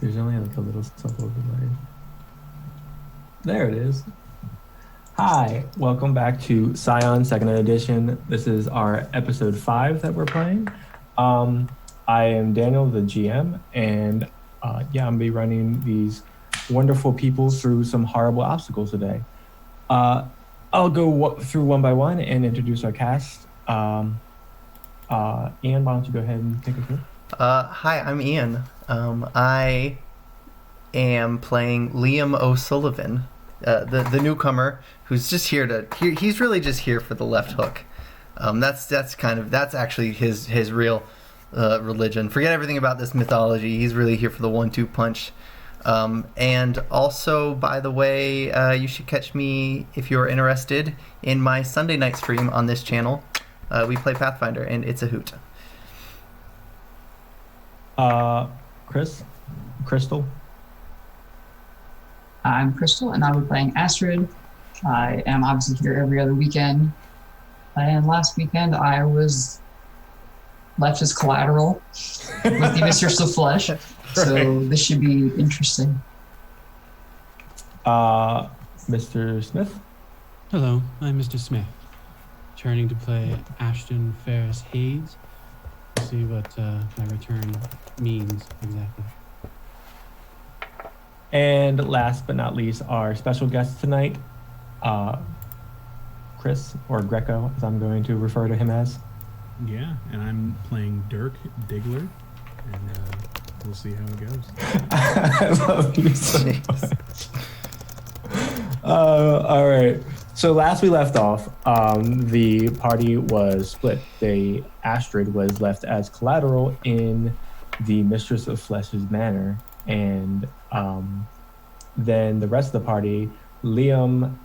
There's only like a little stuff overlay. There it is. Hi, welcome back to Scion 2nd Edition. This is our episode 5 that we're playing. I am Daniel, the GM, and I'm gonna be running these wonderful people through some horrible obstacles today. I'll go through one by one and introduce our cast. Ian, why don't you go ahead and take it through? Hi, I'm Ian. I am playing Liam O'Sullivan, the newcomer who's just here he's really just here for the left hook. That's actually his real religion. Forget everything about this mythology. He's really here for the 1-2 punch. And also, by the way, you should catch me if you're interested in my Sunday night stream on this channel. We play Pathfinder, and it's a hoot. Crystal. I'm Crystal, and I'll be playing Astrid. I am obviously here every other weekend. And last weekend, I was left as collateral with the Mistress of Flesh. So this should be interesting. Mr. Smith. Hello, I'm Mr. Smith. Returning to play Ashton Ferris Hayes. We'll see what my return means exactly. And last but not least, our special guest tonight, Chris, or Grecko, as I'm going to refer to him as. Yeah, and I'm playing Dirk Diggler, and we'll see how it goes. I love you so much. All right. So last we left off, the party was split. Astrid was left as collateral in the Mistress of Flesh's manor, and then the rest of the party, Liam,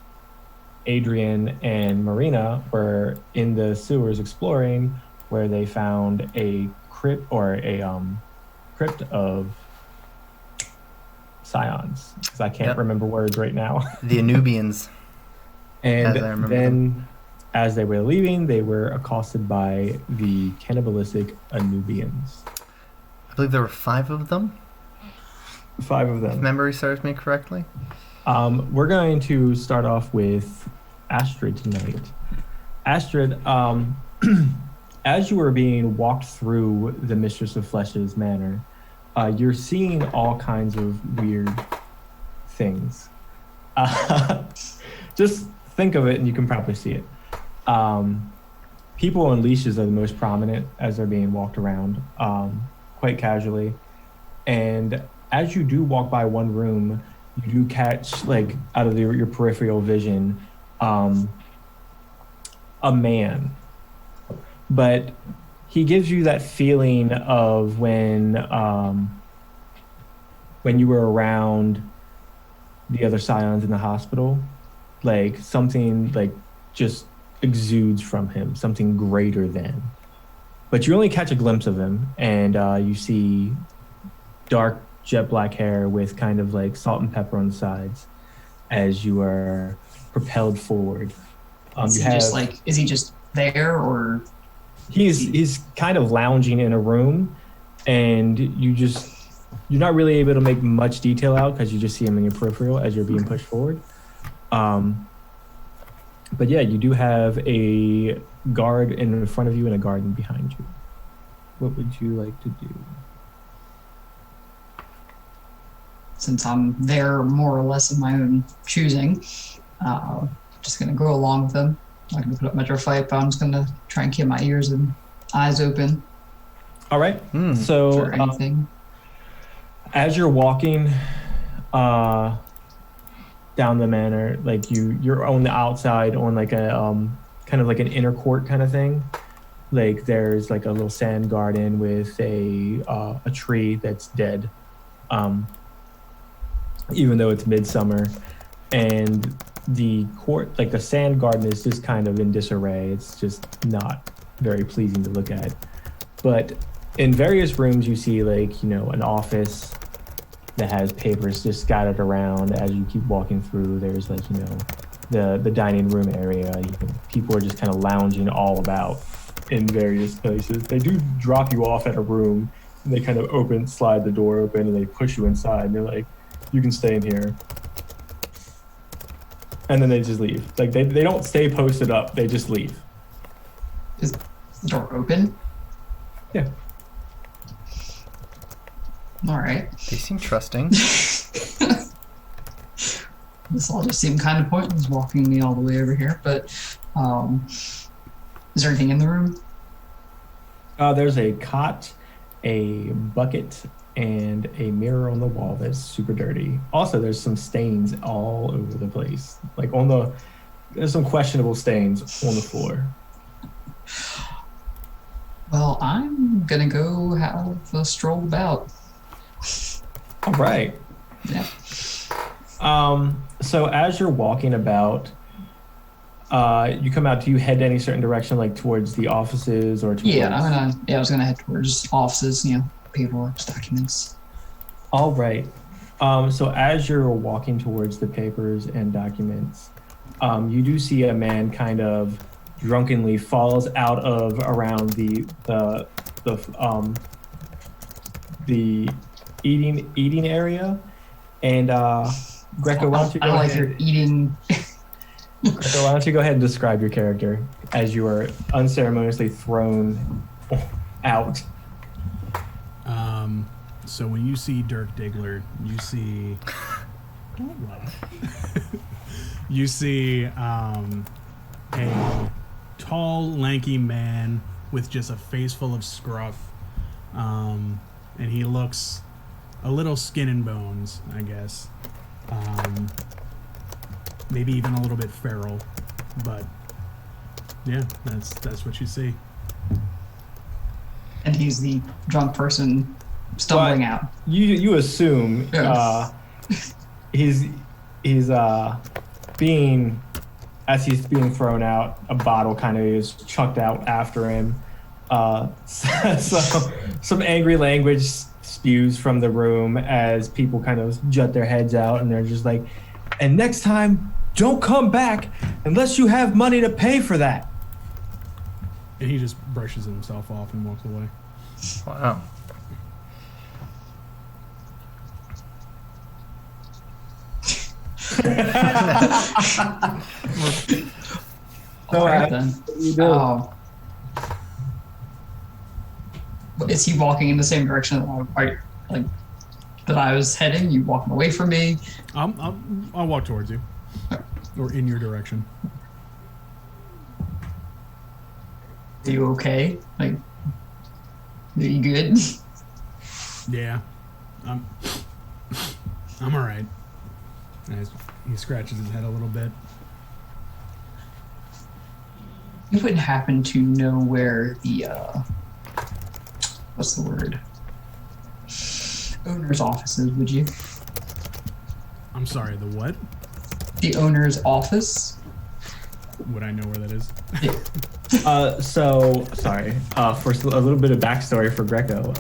Adrian, and Marina were in the sewers exploring, where they found a crypt of Scions, because I can't remember words right now. The Anubians. And then, as they were leaving, they were accosted by the cannibalistic Anubians. I believe there were 5 of them. 5 of them. If memory serves me correctly. We're going to start off with Astrid tonight. Astrid, as you were being walked through the Mistress of Flesh's manor, you're seeing all kinds of weird things. Just think of it and you can probably see it. People on leashes are the most prominent as they're being walked around, quite casually. And as you do walk by one room, you do catch, like, out of your peripheral vision, a man. But he gives you that feeling of when you were around the other Scions in the hospital, like something like just exudes from him, something greater than. But you only catch a glimpse of him, and you see dark jet black hair with kind of like salt and pepper on the sides as you are propelled forward. Is he just there, or he's kind of lounging in a room, and you're not really able to make much detail out because you just see him in your peripheral as you're being pushed forward. But yeah, you do have a guard in front of you and a guard behind you. What would you like to do? since I'm there more or less of my own choosing, just going to go along with them. I'm not going to put up much of a fight, but I'm just going to try and keep my ears and eyes open. All right. So for anything. As you're walking down the manor, like you're on the outside on like a kind of like an inner court kind of thing. Like there's like a little sand garden with a tree that's dead, even though it's midsummer, and the court, like the sand garden, is just kind of in disarray. It's just not very pleasing to look at. But in various rooms, you see like, you know, an office that has papers just scattered around as you keep walking through. There's like, you know, the dining room area. People are just kind of lounging all about in various places. They do drop you off at a room And they kind of slide the door open, and they push you inside. And they're like, "You can stay in here." And then they just leave. Like they don't stay posted up. They just leave. Is the door open? Yeah. All right. They seem trusting. This all just seemed kind of pointless walking me all the way over here, but is there anything in the room? There's a cot, a bucket, and a mirror on the wall that's super dirty. Also, there's some stains all over the place. Like there's some questionable stains on the floor. Well, I'm gonna go have a stroll about. All right. Yeah. So as you're walking about, you come out. Do you head any certain direction, like towards the offices or towards? Yeah, I was gonna head towards offices. Paperwork, documents. All right. So as you're walking towards the papers and documents, you do see a man kind of drunkenly falls out of around the eating area, and Grecko, why don't you go I like ahead? your eating. Grecko, why don't you go ahead and describe your character as you are unceremoniously thrown out? So when you see Dirk Diggler, you see you see a tall, lanky man with just a face full of scruff, and he looks a little skin and bones, I guess. Maybe even a little bit feral, but yeah, that's what you see. Uh, And he's the drunk person stumbling But out. You assume Yeah. he's being, as he's being thrown out, a bottle kind of is chucked out after him. So some angry language spews from the room as people kind of jut their heads out, and they're just like, "And next time, don't come back unless you have money to pay for that." And he just brushes himself off and walks away. Wow. So, All right then. what do you do? Is he walking in the same direction that I was heading? You walking away from me? I'll walk towards you, or in your direction. Are you okay? Like, are you good? Yeah, I'm all right. And he scratches his head a little bit. You wouldn't happen to know where the what's the word? Owner's office is, would you? I'm sorry, the what? The owner's office? Would I know where that is? So sorry. For a little bit of backstory for Grecko,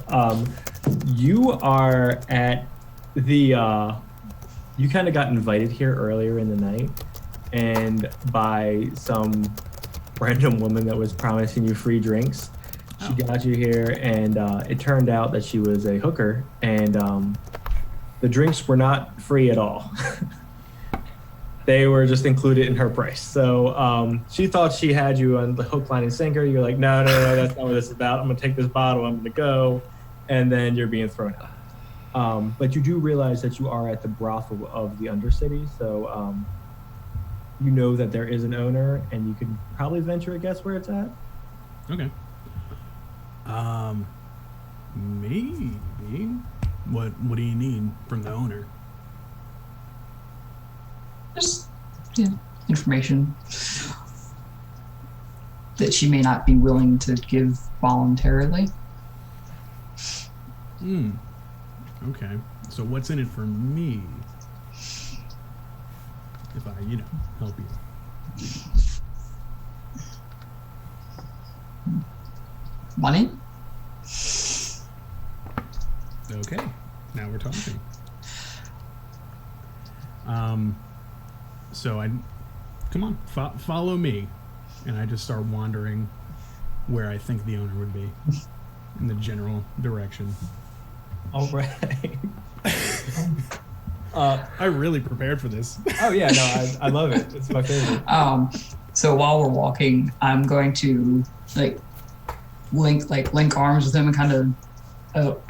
you are at the. You kind of got invited here earlier in the night, and by some random woman that was promising you free drinks. She got you here, and it turned out that she was a hooker, and the drinks were not free at all. They were just included in her price. So she thought she had you on the hook, line, and sinker. You're like, no, that's not what this is about. I'm going to take this bottle. I'm going to go. And then you're being thrown out. But you do realize that you are at the brothel of the Undercity. So you know that there is an owner, and you can probably venture a guess where it's at. Okay. Maybe. What do you need from the owner? Just information that she may not be willing to give voluntarily. Okay. So what's in it for me? If I, help you. Money? Okay. Now we're talking. So come on, follow me, and I just start wandering where I think the owner would be. in the general direction. All right. I really prepared for this. Oh yeah, no, I love it. It's my favorite. So while we're walking, I'm going to link arms with him and kind of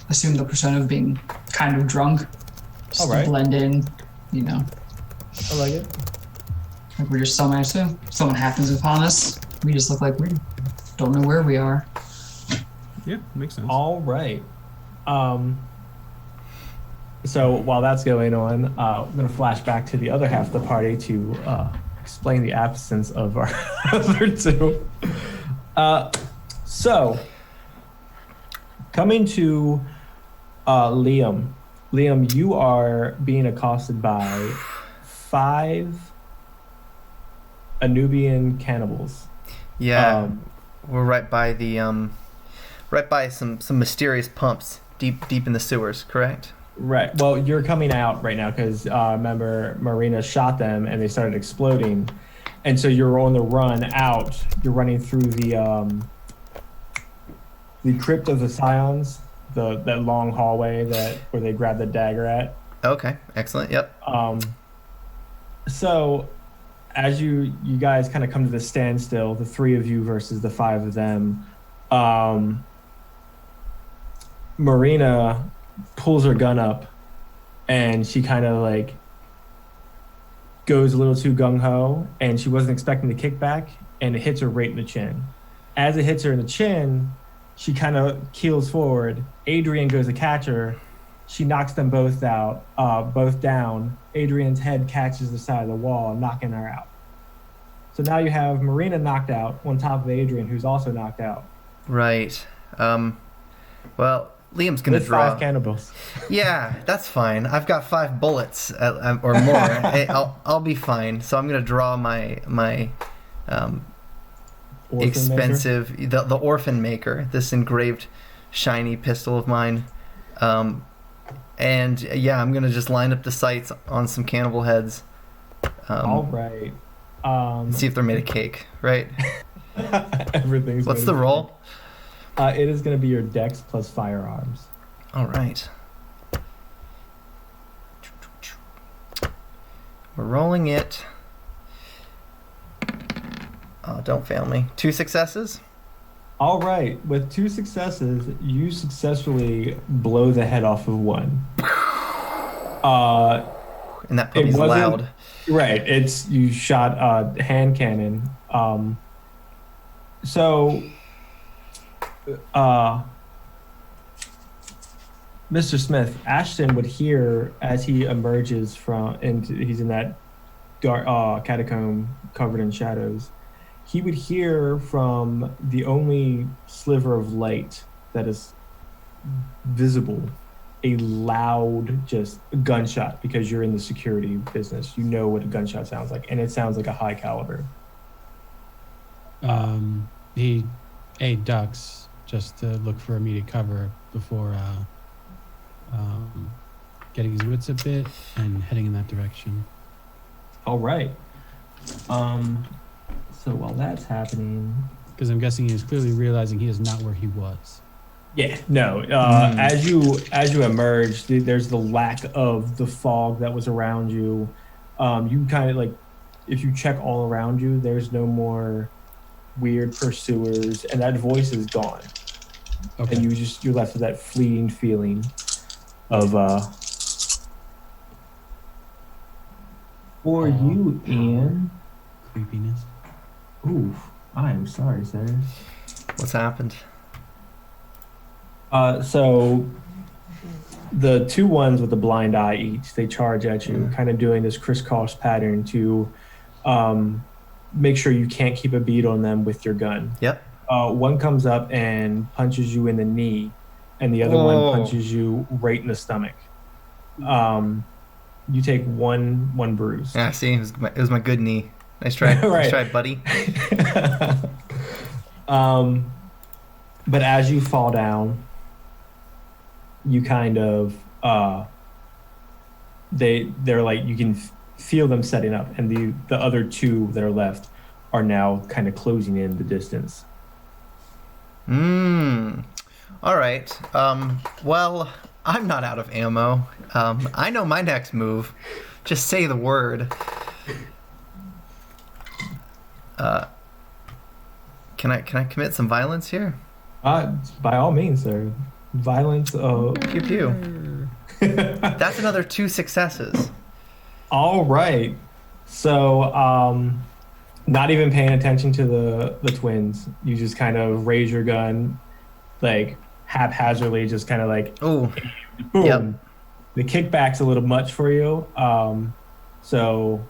assume the persona of being kind of drunk, just All right. to blend in, you know. I like it. Like we're just somewhere, so someone happens upon us. We just look like we don't know where we are. Yeah, makes sense. All right. So while that's going on, I'm going to flash back to the other half of the party to explain the absence of our other two. So, coming to Liam. Liam, you are being accosted by 5 Anubian cannibals. Yeah, we're right by the right by some mysterious pumps deep in the sewers. Correct. Right. Well, you're coming out right now because remember Marina shot them and they started exploding, and so you're on the run out. You're running through the crypt of the Scions, that long hallway where they grabbed the dagger at. Okay. Excellent. Yep. So as you guys kind of come to the standstill, the 3 of you versus the 5 of them, Marina pulls her gun up and she kind of like goes a little too gung-ho and she wasn't expecting the kickback and it hits her right in the chin. As it hits her in the chin, she kind of keels forward. Adrian goes to catch her. She knocks them both out, both down. Adrian's head catches the side of the wall, knocking her out. So now you have Marina knocked out on top of Adrian, who's also knocked out. Right. Well, Liam's gonna With draw 5 cannibals. Yeah, that's fine. I've got 5 bullets or more. Hey, I'll be fine. So I'm gonna draw my Orphan expensive the Orphan Maker, this engraved shiny pistol of mine, and yeah, I'm gonna just line up the sights on some cannibal heads. All right. See if they're made of cake, right? Everything's. What's the roll? It is going to be your dex plus firearms. All right. We're rolling it. Oh, don't fail me. 2 successes. All right. With 2 successes, you successfully blow the head off of one. And that puppy's loud. Right. You shot a hand cannon. Mr. Smith, Ashton would hear as he emerges he's in that dark catacomb covered in shadows. He would hear from the only sliver of light that is visible a loud just gunshot, because you're in the security business. You know what a gunshot sounds like, and it sounds like a high caliber. He ducks just to look for immediate cover before getting his wits a bit and heading in that direction. All right. So while that's happening, because I'm guessing he's clearly realizing he is not where he was. yeah, no. As you emerge, there's the lack of the fog that was around you. You kind of like, if you check all around you, there's no more weird pursuers, and that voice is gone. Okay. And you're left with that fleeting feeling of for you, Ian. Creepiness. Oof, I am sorry, sir. What's happened? So the 2 ones with the blind eye each, they charge at you, kind of doing this crisscross pattern to make sure you can't keep a bead on them with your gun. Yep. One comes up and punches you in the knee, and the other one punches you right in the stomach. You take one bruise. Yeah, see, it was my good knee. Nice try. Right. Nice try, buddy. But as you fall down, you kind of they're like, you can feel them setting up, and the other 2 that are left are now kind of closing in the distance. All right. Well, I'm not out of ammo. I know my next move. Just say the word. Can I commit some violence here? By all means, sir. Violence. Pew pew. That's another 2 successes. All right. So, not even paying attention to the twins. You just kind of raise your gun, like haphazardly, just kind of like, Oh, boom. yep. The kickback's a little much for you. So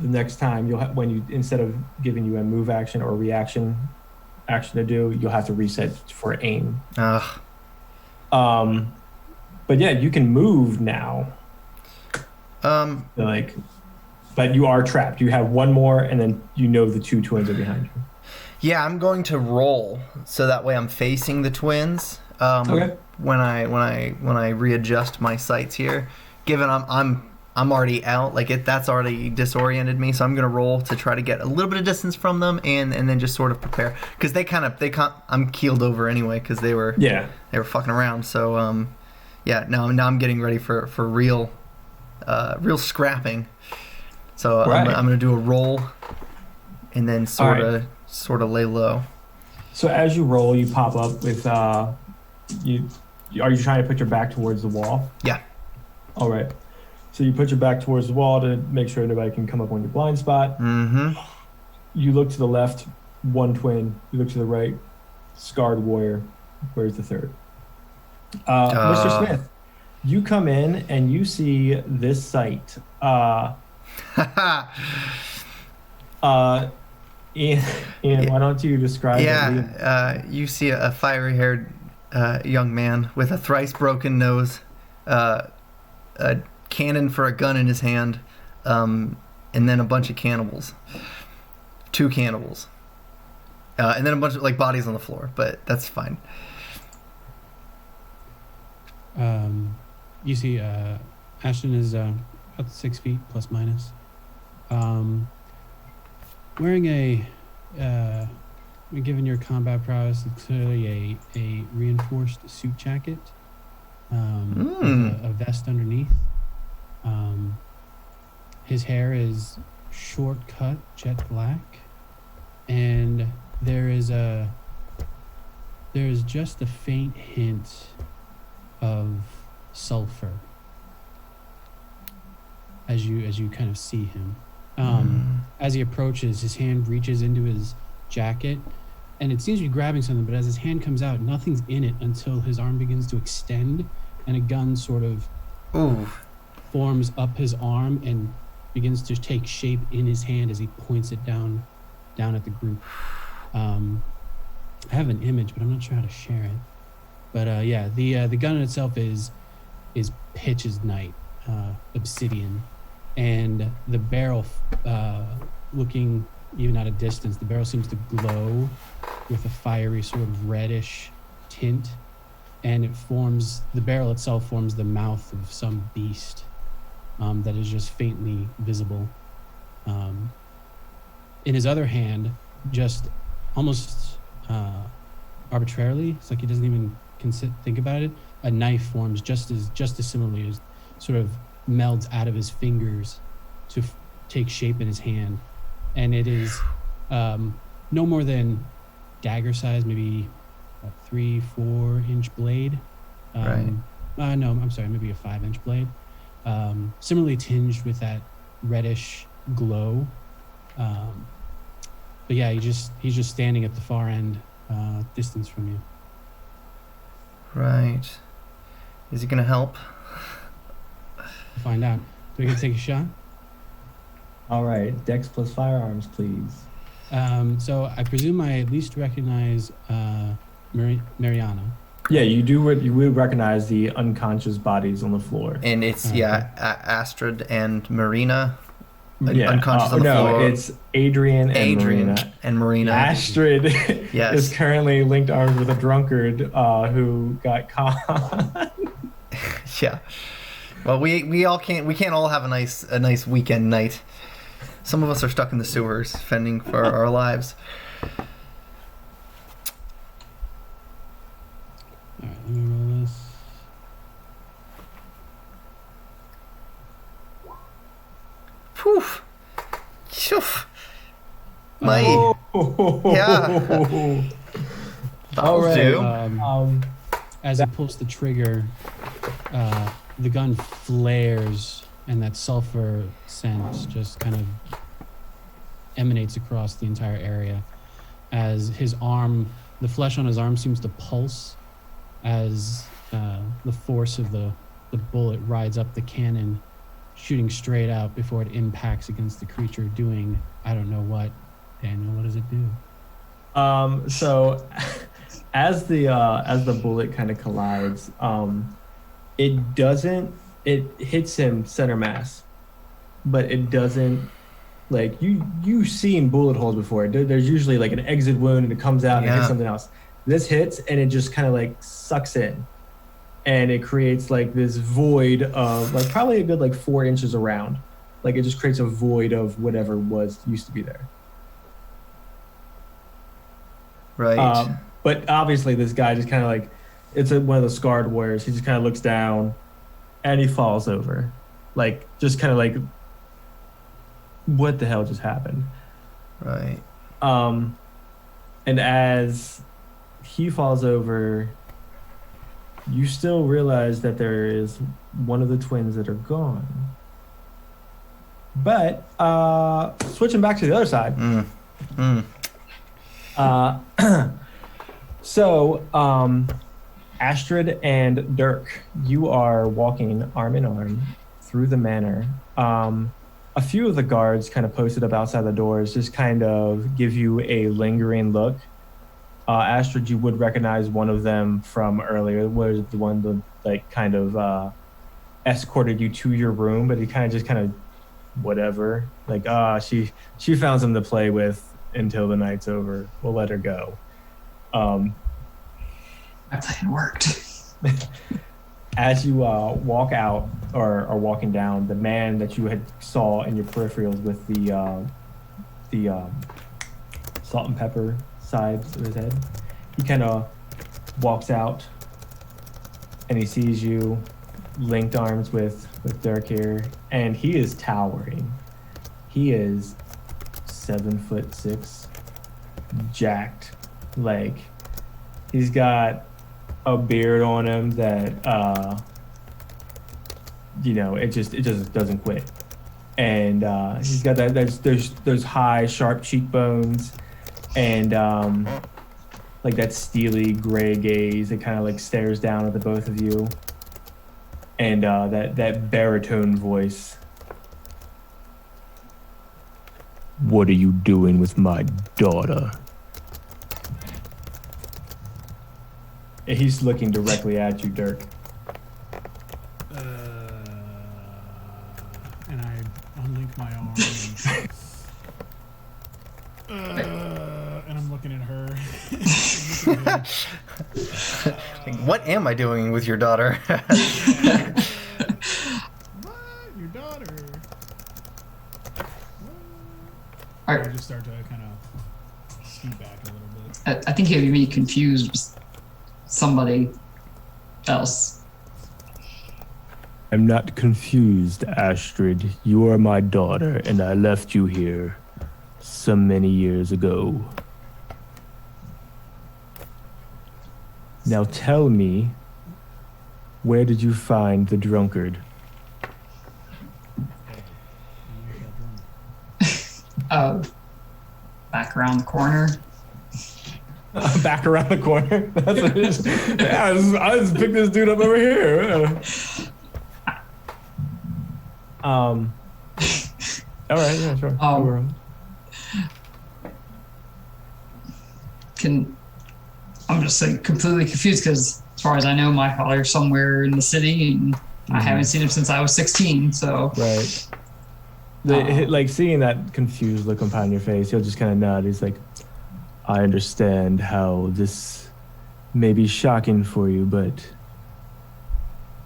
the next time when you instead of giving you a move action or reaction action to do, you'll have to reset for aim. Ugh. But yeah, you can move now. But you are trapped. You have one more, and then the 2 twins are behind you. Yeah, I'm going to roll so that way I'm facing the twins. Okay. When I readjust my sights here, given I'm already out, that's already disoriented me, so I'm gonna roll to try to get a little bit of distance from them, and then just sort of prepare, because they can't. I'm keeled over anyway because they were fucking around. So now I'm getting ready for real scrapping. So right. I'm gonna do a roll, and then sort of lay low. So as you roll, you pop up with you. Are you trying to put your back towards the wall? Yeah. All right. So you put your back towards the wall to make sure nobody can come up on your blind spot. Mm-hmm. You look to the left, 1 twin. You look to the right, scarred warrior. Where's the third? Mr. Smith, you come in and you see this sight. Ian, why don't you describe it? Yeah, you see a fiery-haired young man with a thrice broken nose, a cannon for a gun in his hand, and then a bunch of cannibals. 2 cannibals. And then a bunch of bodies on the floor, but that's fine. You see Ashton is about 6 feet plus minus. Wearing given your combat prowess, it's clearly a reinforced suit jacket, with a vest underneath. His hair is short cut, jet black, and there is just a faint hint of sulfur as you kind of see him. As he approaches, his hand reaches into his jacket, and it seems to be grabbing something, but as his hand comes out, nothing's in it until his arm begins to extend, and a gun sort of forms up his arm and begins to take shape in his hand as he points it down at the group. I have an image, but I'm not sure how to share it. But the gun in itself is pitch as night, obsidian. And the barrel, looking even at a distance, the barrel seems to glow with a fiery sort of reddish tint, and the barrel itself forms the mouth of some beast that is just faintly visible. In his other hand, just almost arbitrarily, it's like he doesn't even think about it, a knife forms just as similarly, as sort of melds out of his fingers to take shape in his hand, and it is no more than dagger size, maybe a 3-4 inch blade. Right. No, I'm sorry, maybe a 5-inch blade. Similarly tinged with that reddish glow. But yeah, he's just standing at the far end, distance from you. Right. Is he gonna help? We'll find out. Do we get to take a shot? All right, Dex plus firearms, please. So I presume I at least recognize Mariana. Yeah, you do. You would recognize the unconscious bodies on the floor. And it's Astrid and Marina. Yeah. Unconscious on the floor. No, it's Adrian and Marina. Astrid is currently linked arms with a drunkard who got caught. Yeah. Well, we can't all have a nice weekend night. Some of us are stuck in the sewers, fending for our lives. Whew. Phew. My Yeah. that'll right. do. As he pulls the trigger, the gun flares, and that sulfur scent just kind of emanates across the entire area. As his arm, the flesh on his arm seems to pulse as the force of the bullet rides up the cannon, shooting straight out before it impacts against the creature, doing I don't know what. Daniel, what does it do? So as the bullet kind of collides, it hits him center mass, but it doesn't, like, you've seen bullet holes before. There's usually like an exit wound and it comes out and it hits something else. This hits and it just kind of like sucks in, and it creates like this void of like probably a good like 4 inches around. Like it just creates a void of whatever used to be there. Right. But obviously this guy just kind of like, it's one of the scarred warriors. He just kind of looks down and he falls over. Like, just kind of like, what the hell just happened? Right. And as he falls over, you still realize that there is one of the twins that are gone. But switching back to the other side. So Astrid and Dirk, you are walking arm in arm through the manor. A few of the guards kind of posted up outside the doors just kind of give you a lingering look. Astrid, you would recognize one of them from earlier, was the one that like kind of escorted you to your room, but he kind of whatever. Like, she found something to play with until the night's over. We'll let her go. My plan worked. As you walk out or are walking down, the man that you had saw in your peripherals with the salt and pepper sides of his head, he kind of walks out and he sees you linked arms with Dirk here, and he is towering. He is 7'6", jacked. Like, he's got a beard on him that it just doesn't quit, and he's got those high sharp cheekbones and like that steely gray gaze that kind of like stares down at the both of you, and that baritone voice. What are you doing with my daughter? And he's looking directly at you, Dirk. And I unlink my arm. And I'm looking at her. What am I doing with your daughter? What? Your daughter? All I right. just start to kind of scoot back a little bit. I think you'd be confused with somebody else. I'm not confused, Astrid. You are my daughter, and I left you here so many years ago. Now tell me, where did you find the drunkard? Back around the corner. Back around the corner? That's what it is. Yeah, I just picked this dude up over here. All right, yeah, sure. I'm just like completely confused because as far as I know, my father's somewhere in the city and I haven't seen him since I was 16, so. Right. Like seeing that confused look upon your face, he'll just kind of nod. He's like, I understand how this may be shocking for you, but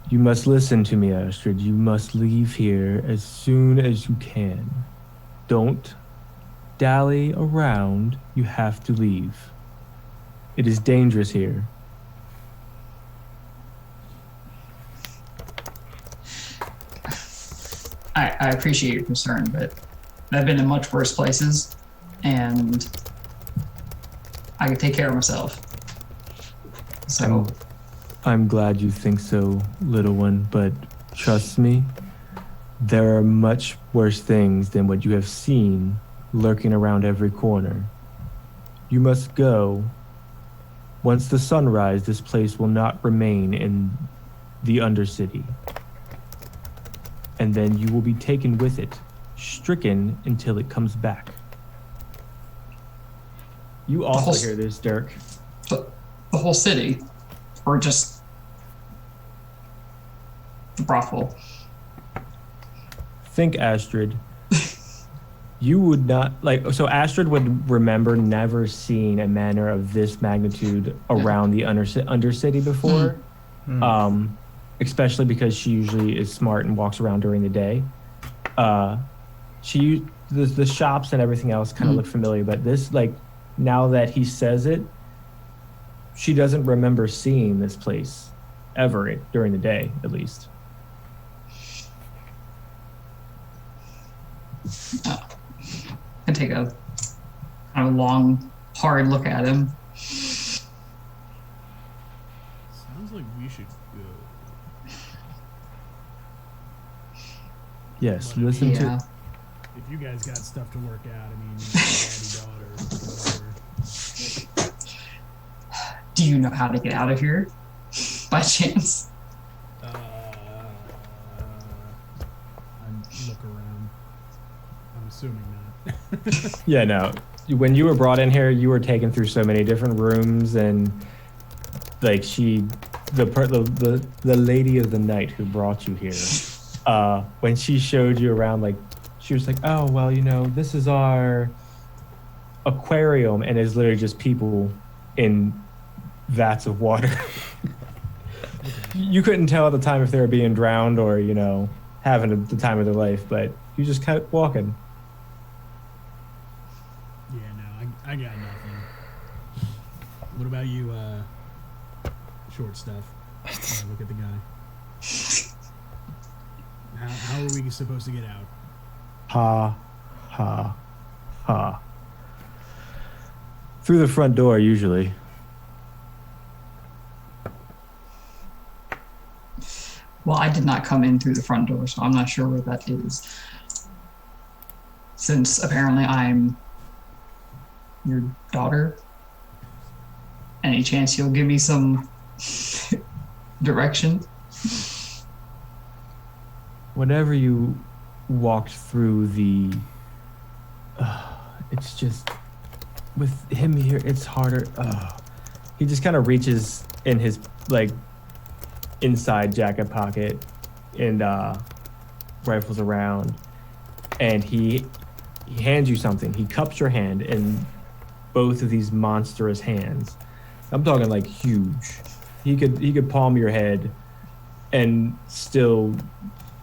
you must listen to me, Astrid. You must leave here as soon as you can. Don't dally around. You have to leave. It is dangerous here. Alright. I appreciate your concern, but I've been in much worse places, and I can take care of myself. So, I'm glad you think so, little one, but trust me, there are much worse things than what you have seen lurking around every corner. You must go. Once the sunrise, this place will not remain in the Undercity. And then you will be taken with it, stricken until it comes back. You also hear this, Dirk. the whole city, or just the brothel? Think, Astrid. You would not so Astrid would remember never seeing a manor of this magnitude around the Undercity before. Especially because she usually is smart and walks around during the day. The shops and everything else kind of look familiar, but this, now that he says it, she doesn't remember seeing this place ever during the day, at least. I take a kind of long, hard look at him. Sounds like we should go. Yes, But listen Yeah. to. If you guys got stuff to work out, I mean, daddy, daughter, Do you know how to get out of here? By chance? whatever. I look around. I'm assuming not. Yeah, no. When you were brought in here, you were taken through so many different rooms, and the lady of the night who brought you here, when she showed you around, she was like, oh, well, this is our aquarium, and it's literally just people in vats of water. You couldn't tell at the time if they were being drowned or, having the time of their life, but you just kept walking. Yeah, no, I got nothing. What about you, short stuff? Look at the guy. How are we supposed to get out? Ha, ha, ha. Through the front door, usually. Well, I did not come in through the front door, so I'm not sure where that is. Since apparently I'm your daughter. Any chance you'll give me some direction? Whenever you walked through the... it's just... With him here, it's harder. He just kind of reaches in his, inside jacket pocket and rifles around, and he hands you something. He cups your hand in both of these monstrous hands. I'm talking huge. He could palm your head and still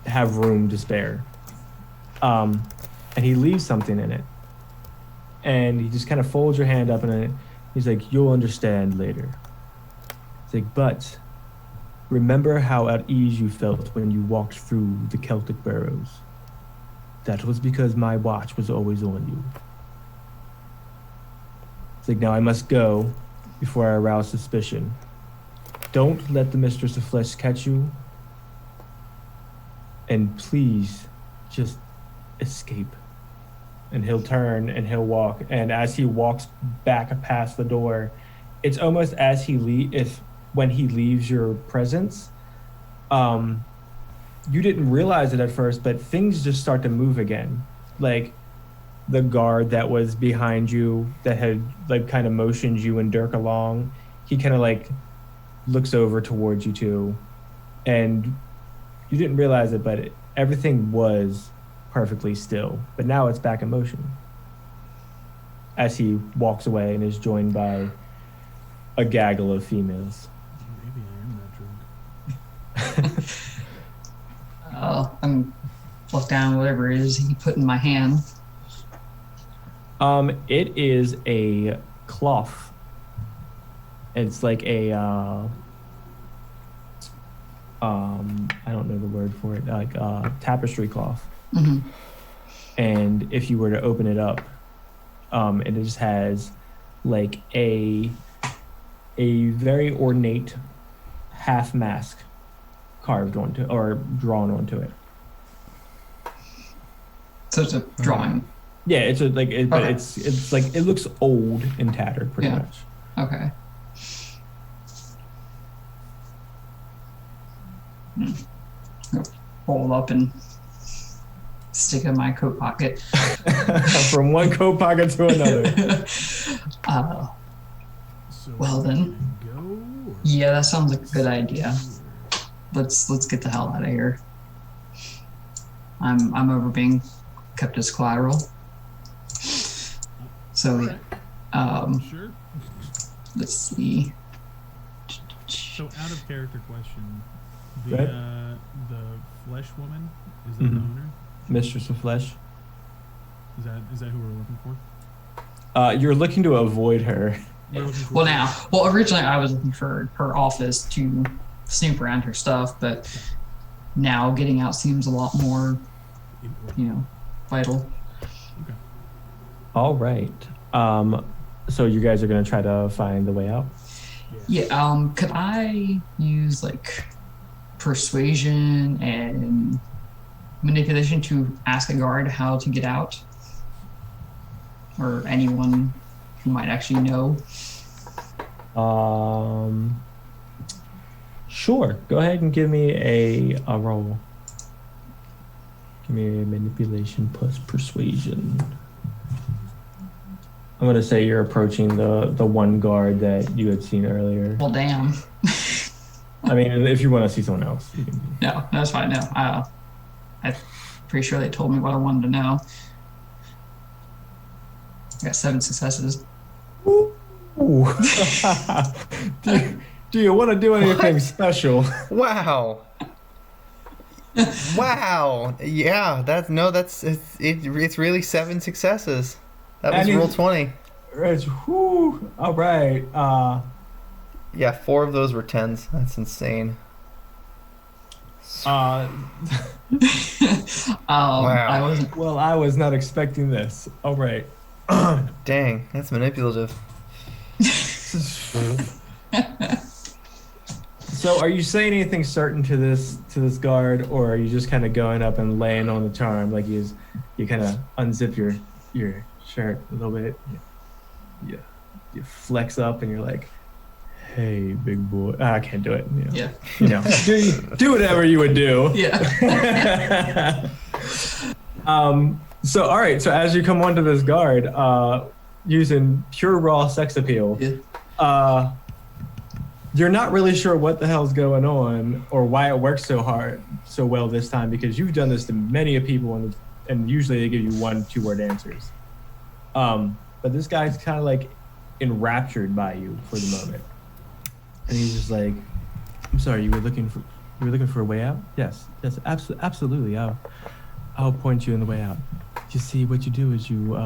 have room to spare. And he leaves something in it, and he just kind of folds your hand up in it. He's like, you'll understand later. It's like, but remember how at ease you felt when you walked through the Celtic burrows. That was because my watch was always on you. It's like, now I must go before I arouse suspicion. Don't let the Mistress of Flesh catch you. And please, just escape. And he'll turn and he'll walk. And as he walks back past the door, it's almost as when he leaves your presence, you didn't realize it at first, but things just start to move again. The guard that was behind you that had kind of motioned you and Dirk along, he kind of looks over towards you too. And you didn't realize it, but everything was perfectly still. But now it's back in motion as he walks away and is joined by a gaggle of females. Maybe I am that drunk. I'm look down whatever it is he put in my hand. It is a cloth. It's like a I don't know the word for it, like tapestry cloth. Hmm. And if you were to open it up, it just has like a very ornate half mask carved onto or drawn onto it. So it's a drawing. Yeah, it's a, like, but Okay. it's like it looks old and tattered, pretty Yeah. much. Okay. Roll up and stick it in my coat pocket. From one coat pocket to another. So Well, then. Go. Or Yeah, that sounds like a good idea. Let's get the hell out of here. I'm over being kept as collateral. So Sure. let's see. So out of character question, Go the flesh woman, is that Mhm. the owner? Mistress of Flesh. Is that who we're looking for? You're looking to avoid her. We're looking for Well, originally I was looking for her office to snoop around her stuff, but now getting out seems a lot more, vital. All right. So you guys are gonna try to find the way out. Yeah. Could I use like persuasion and manipulation to ask a guard how to get out, or anyone who might actually know? Sure. Go ahead and give me a roll. Give me a manipulation plus persuasion. I'm gonna say you're approaching the one guard that you had seen earlier. Well, damn. I mean, if you want to see someone else, you can. No, that's fine. No, I'm pretty sure they told me what I wanted to know. I got 7 successes. Ooh. do you want to do anything special? Wow. Wow. Yeah, it's really 7 successes. That was roll 20. Whew. All right. Yeah, 4 of those were 10s. That's insane. Wow. I wasn't. Well, I was not expecting this. All right. Dang, that's manipulative. So, are you saying anything certain to this guard, or are you just kind of going up and laying on the charm, like you kind of unzip your shirt a little bit, you flex up, and you're like, "Hey, big boy." I can't do it. Yeah. Do whatever you would do. Yeah. So, all right. So, as you come onto this guard, using pure raw sex appeal, Yeah. you're not really sure what the hell's going on or why it works so well this time, because you've done this to many people, and usually they give you 1-2 word answers. But this guy's kind of like enraptured by you for the moment, and he's just like, "I'm sorry, you were looking for a way out?" Yes, absolutely. I'll point you in the way out. You see, what you do is you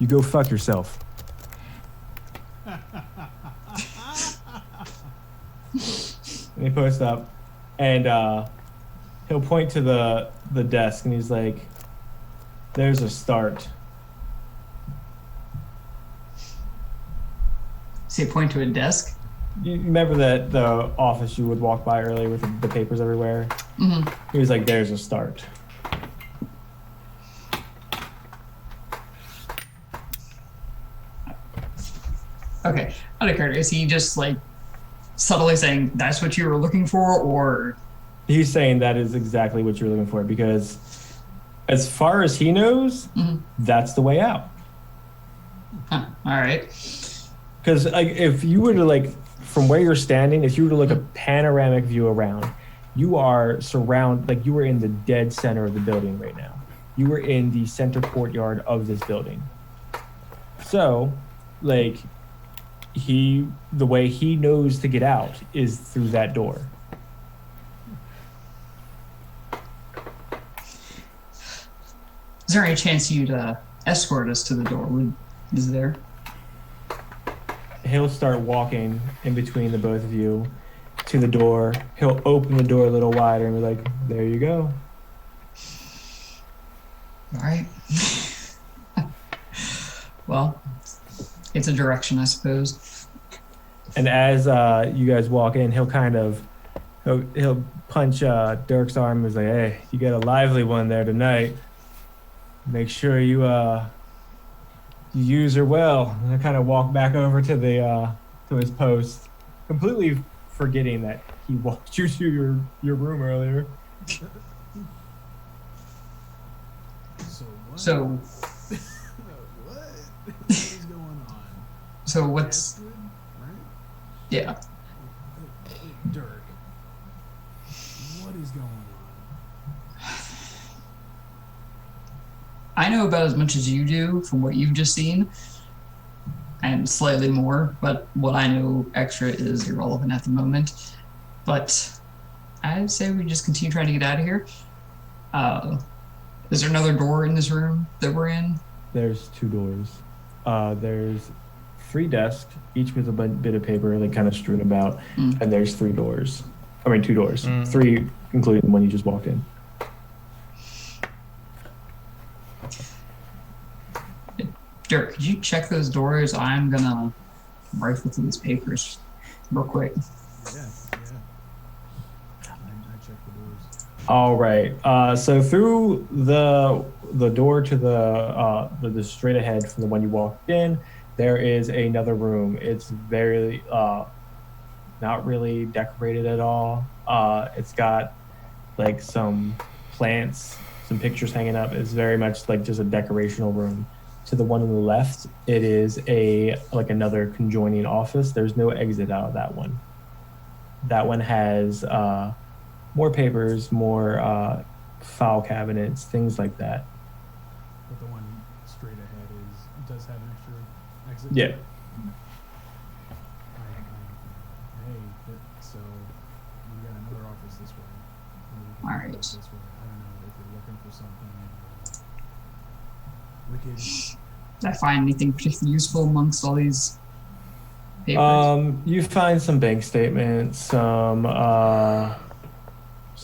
go fuck yourself. And he posts up, and he'll point to the desk, and he's like, "There's a start." Say point to a desk. You remember that the office you would walk by earlier with the papers everywhere? Mm-hmm. He was like, "There's a start." Okay. Out of character, is he just like subtly saying that's what you were looking for, or? He's saying that is exactly what you're looking for, because as far as he knows, Mhm. that's the way out. Huh. All right. Because like, if you were to from where you're standing, if you were to look a panoramic view around, you are you were in the dead center of the building right now. You were in the center courtyard of this building. So, the way he knows to get out is through that door. Is there any chance you'd escort us to the door? Is there? He'll start walking in between the both of you to the door. He'll open the door a little wider and be like, "There you go." All right. Well, it's a direction, I suppose. And as you guys walk in, he'll punch Dirk's arm and he's like, "Hey, you got a lively one there tonight. Make sure you use her well." And I kind of walk back over to the to his post, completely forgetting that he walked you to your room earlier. So So, what is going on? so what's, Astrid, right? yeah. Dirk. What is going on? I know about as much as you do from what you've just seen, and slightly more, but what I know extra is irrelevant at the moment. But I'd say we just continue trying to get out of here. Is there another door in this room that we're in? There's 2 doors. There's 3 desks, each with a bit of paper, like kind of strewn about, and there's 3 doors. I mean, 2 doors. 3, including the one you just walked in. Dirk, could you check those doors? I'm gonna rifle through these papers real quick. Yeah. I checked the doors. All right. So through the door to the straight ahead from the one you walked in, there is another room. It's very not really decorated at all. It's got like some plants, some pictures hanging up. It's very much like just a decorational room. To the one on the left, it is another conjoining office. There's no exit out of that one. That one has more papers, more file cabinets, things like that. But the one straight ahead does have an extra exit? Yeah. So we got another office this way. All right. This way. I don't know if you're looking for something. Wicked. Did I find anything particularly useful amongst all these papers? You find some bank statements, some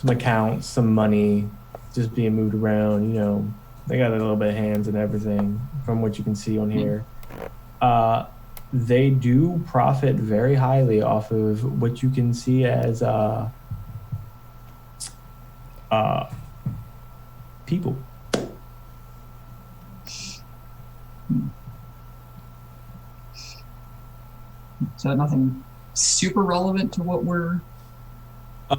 accounts, some money just being moved around. You know, they got a little bit of hands and everything from what you can see on here. They do profit very highly off of what you can see as people. So nothing super relevant to what we're...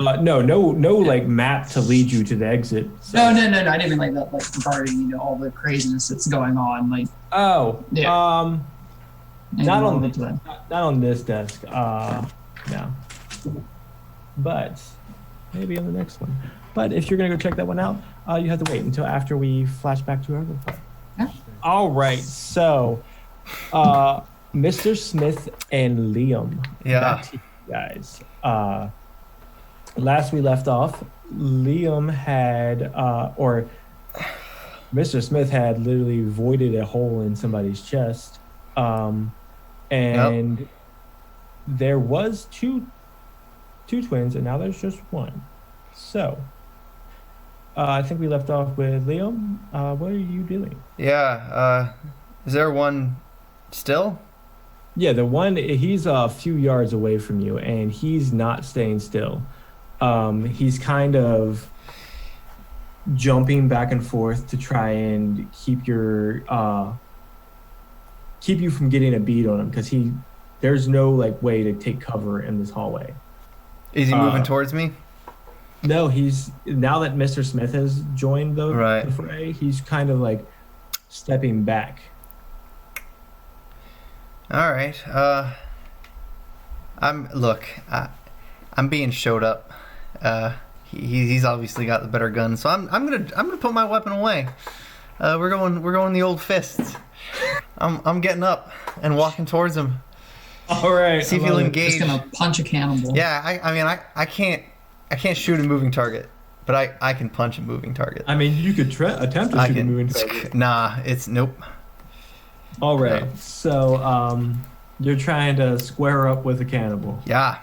No, like map to lead you to the exit. So. No. I didn't mean like that, like regarding, all the craziness that's going on. Like, Oh, yeah. not on relevant to that. not on this desk. No. But maybe on the next one. But if you're gonna go check that one out, you have to wait until after we flash back to our other part. Yeah. All right. So, Mr. Smith and Liam. Yeah. Back to you guys. Last we left off, Liam had, or Mr. Smith had literally voided a hole in somebody's chest. And there was two twins, and now there's just one. So, I think we left off with Liam. What are you doing? Yeah. Is there one still? Yeah, the one, he's a few yards away from you, and he's not staying still. He's kind of jumping back and forth to try and keep you from getting a bead on him, because there's no like way to take cover in this hallway. Is he moving towards me? No, now that Mr. Smith has joined the fray, he's kind of like stepping back. All right. I'm being showed up. He's obviously got the better gun, so I'm gonna put my weapon away. We're going the old fists. I'm getting up and walking towards him. All right. See if he'll engage. Just gonna punch a cannibal. Yeah, I can't shoot a moving target, but I can punch a moving target. I mean, you could attempt to shoot a moving target. Nah, it's nope. All right. No. So, you're trying to square up with a cannibal. Yeah.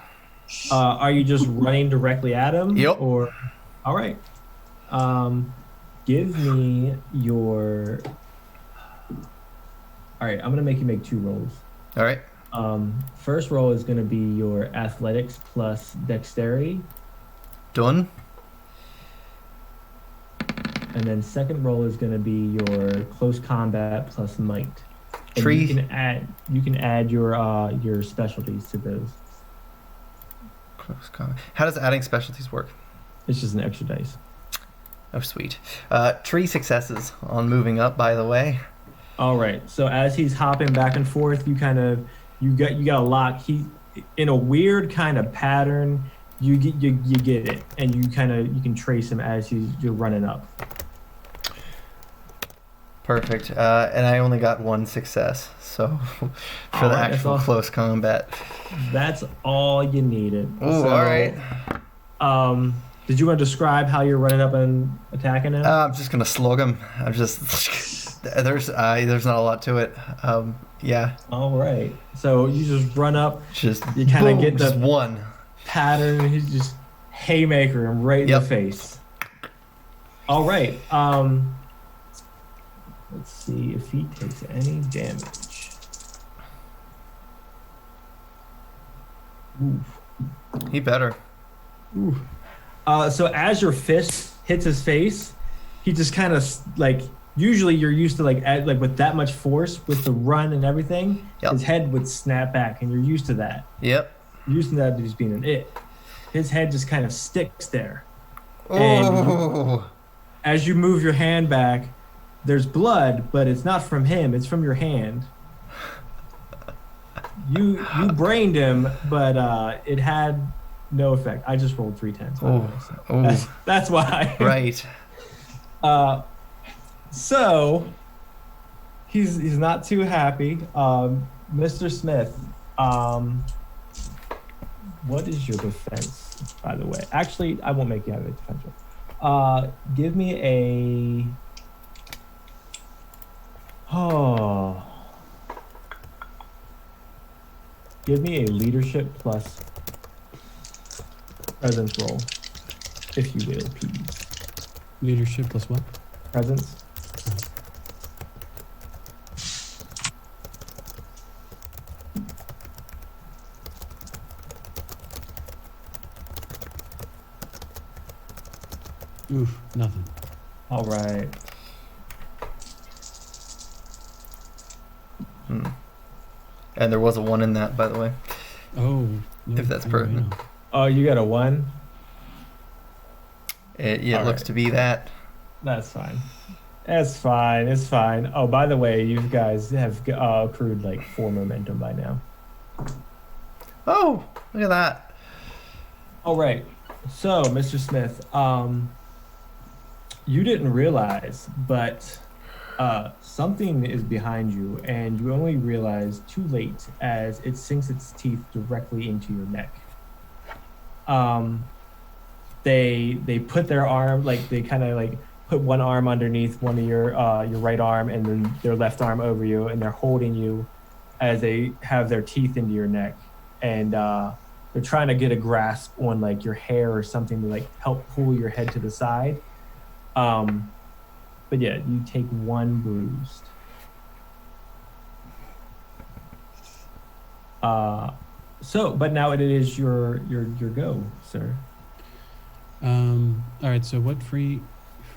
Are you just running directly at him? Yep. Or, all right. Give me your. All right, I'm gonna make you make 2 rolls. All right. First roll is gonna be your athletics plus dexterity, Done. and then second roll is gonna be your close combat plus might. And Tree. You can add your specialties to those. Close combat. How does adding specialties work? It's just an extra dice. Oh, sweet. 3 successes on moving up, by the way. All right. So as he's hopping back and forth, you got a lock. He in a weird kind of pattern. You get it, and you can trace him as you're running up. Perfect. And I only got 1 success, so for the All right, actual that's close combat. That's all you needed. Ooh, So, all right. Did you want to describe how you're running up and attacking him? I'm just gonna slug him. I'm just there's not a lot to it. Yeah, All right. So you just run up, just you kind of boom, get the just one. pattern, and he's just haymaker him right in Yep. the face. All right. Let's see if he takes any damage. Oof. He better. Oof. So as your fist hits his face, he just kind of like. Usually, you're used to like with that much force with the run and everything. Yep. His head would snap back, and you're used to that. Yep. You're used to that just being an it. His head just kind of sticks there. And Oh. as you move your hand back, there's blood, but it's not from him. It's from your hand. You brained him, but it had no effect. I just rolled 3 10s. by the way, so Oh. that's why. Right. So he's not too happy. Mr. Smith, what is your defense, by the way? Actually, I won't make you have a defense roll. Give me give me a leadership plus presence roll, if you will, please. Leadership plus what? Presence. Oof, nothing. All right. And there was a 1 in that, by the way. Oh, no, If that's no, pertinent. no. Oh, you got a 1? It All looks right. to be that. That's fine. It's fine. It's fine. Oh, by the way, you guys have accrued like 4 momentum by now. Oh, look at that. All right. So, Mr. Smith, you didn't realize, but something is behind you, and you only realize too late as it sinks its teeth directly into your neck. They put their arm, like they kind of like put one arm underneath one of your right arm, and then their left arm over you, and they're holding you as they have their teeth into your neck, and they're trying to get a grasp on like your hair or something to like help pull your head to the side. But yeah, you take 1 bruised. But now it is your go, sir. All right. So what free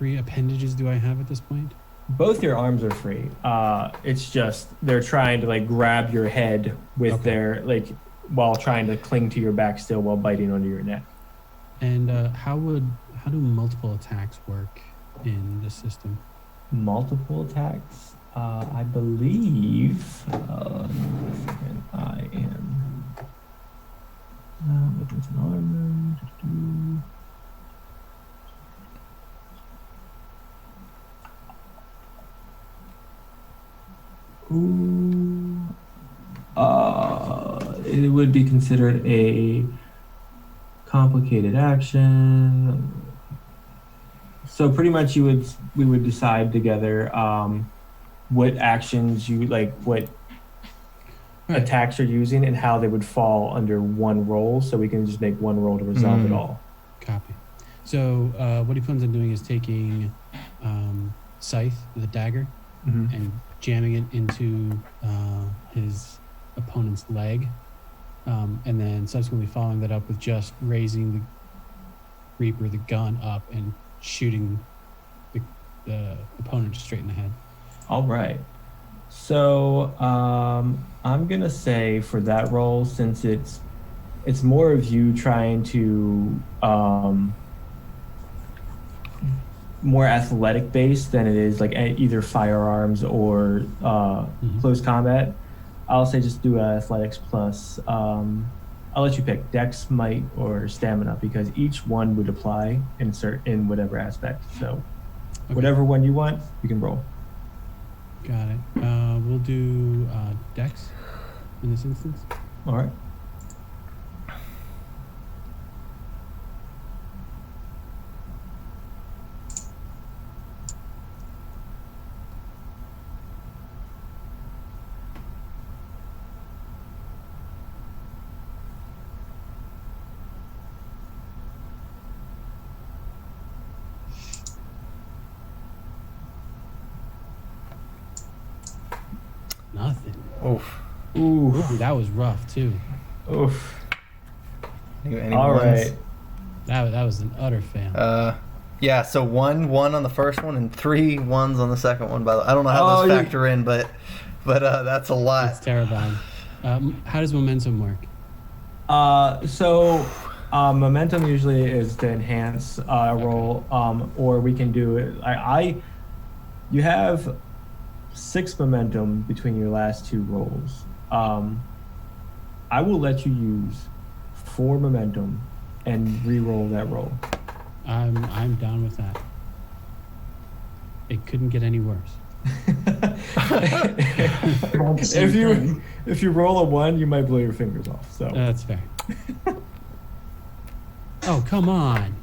appendages do I have at this point? Both your arms are free. It's just they're trying to like grab your head with Okay. their like while trying to cling to your back still while biting onto your neck. And how do multiple attacks work in this system? Multiple attacks. I believe. I am. Weapons and armor. Ooh. It would be considered a complicated action. So pretty much we would decide together what actions you like, what attacks you're using and how they would fall under one roll, so we can just make one roll to resolve it all. Copy. So what he plans on doing is taking Scythe, the dagger, and jamming it into his opponent's leg, and then subsequently following that up with just raising the Reaper, the gun, up and shooting the opponent straight in the head. All right. So I'm gonna say for that roll, since it's more of you trying to more athletic based than it is like either firearms or close combat, I'll say just do athletics plus. I'll let you pick Dex, Might, or Stamina, because each one would apply in whatever aspect. So whatever one you want, you can roll. Got it. We'll do Dex in this instance. All right. Nothing. Oof. Ooh. Ooh, that was rough too. Oof. Any All ones? right. That was an utter fail. Yeah, so one on the first one and 3 ones on the second one. By the way, I don't know how those factor in, but that's a lot. It's terrifying. How does momentum work? So momentum usually is to enhance roll, or we can do it. You have 6 momentum between your last 2 rolls. I will let you use 4 momentum and re-roll that roll. I'm down with that. It couldn't get any worse. If you roll a 1, you might blow your fingers off. So That's fair. Oh, come on.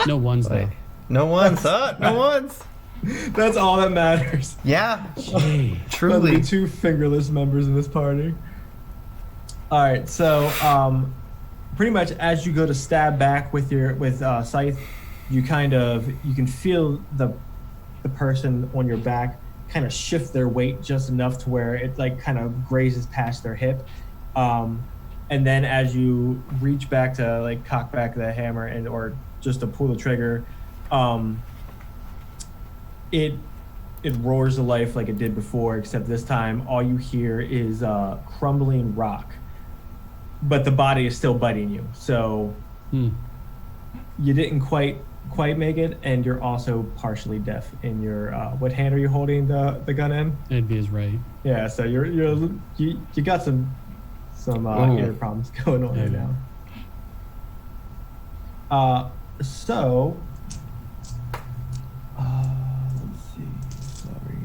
No ones though. No ones, huh? No ones. that's all that matters. Yeah, Gee. truly. The 2 fingerless members in this party. All right, so pretty much as you go to stab back with Scythe, you can feel the person on your back kind of shift their weight just enough to where it like kind of grazes past their hip, and then as you reach back to like cock back the hammer or just to pull the trigger, it roars to life like it did before, except this time all you hear is crumbling rock, but the body is still biting you. So you didn't quite make it, and you're also partially deaf in your what hand are you holding the gun in? It'd be his right. Yeah, so you got some ear problems going on right now. So let's see. Sorry,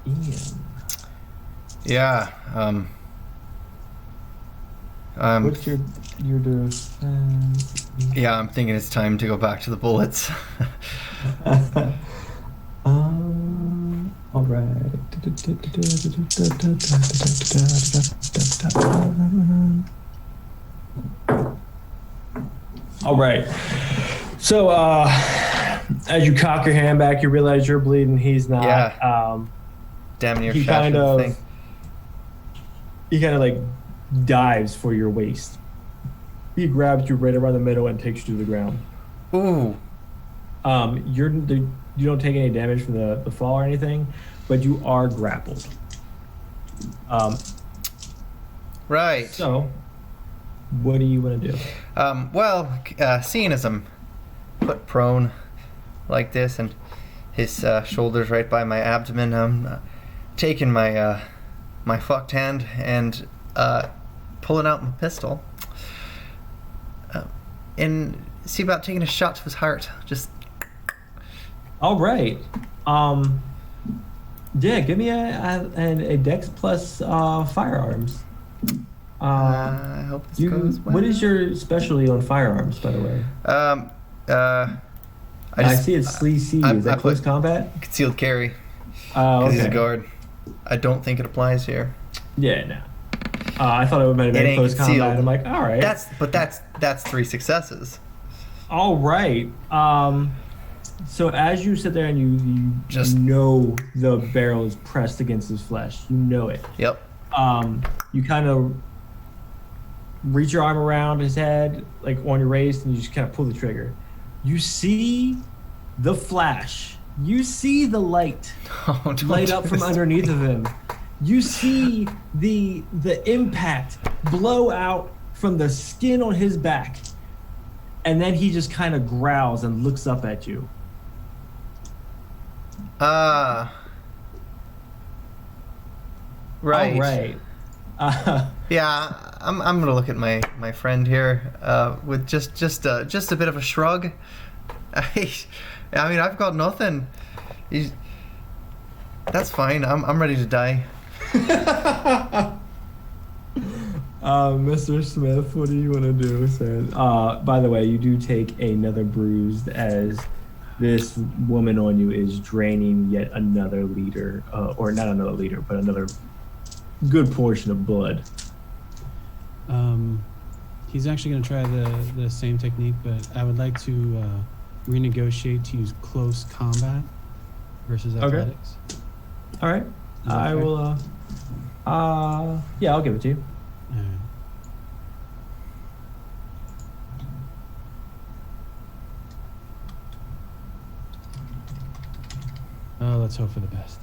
Ian. Yeah. What's your defense? Yeah, I'm thinking it's time to go back to the bullets. All right. All right. So, as you cock your hand back, you realize you're bleeding. He's not. Yeah. Damn near He shattered the thing. He kind of like dives for your waist. He grabs you right around the middle and takes you to the ground. Ooh. You don't take any damage from the fall or anything, but you are grappled. Right. So, what do you want to do? Seeing as I'm put prone like this and his shoulders right by my abdomen, I'm taking my my fucked hand and pulling out my pistol and see about taking a shot to his heart. Just. All right. Yeah, give me a Dex plus firearms. I hope this goes well. What is your specialty on firearms, by the way? I see it's CC. Is that close combat? Concealed carry. Oh, Because okay. he's a guard. I don't think it applies here. Yeah, no. I thought it would have It been ain't close combat. concealed. I'm like, all right. That's 3 successes. All right. So as you sit there and you Just- know the barrel is pressed against his flesh, you know it. Yep. You kind of reach your arm around his head, like on your waist, and you just kind of pull the trigger. You see the flash. You see the light Oh, don't light do up from this to underneath me. of him. You see the impact blow out from the skin on his back, and then he just kind of growls and looks up at you. Right. All right. Yeah, I'm gonna look at my friend here with just a bit of a shrug. I mean, I've got nothing. That's fine. I'm ready to die. Mr. Smith, what do you want to do, sir? By the way, you do take another bruise as this woman on you is draining yet another liter, or not another liter, but another good portion of blood. He's actually going to try the same technique, but I would like to renegotiate to use close combat versus athletics. All right. that I fair? will, yeah, I'll give it to you. Alright. Oh, let's hope for the best.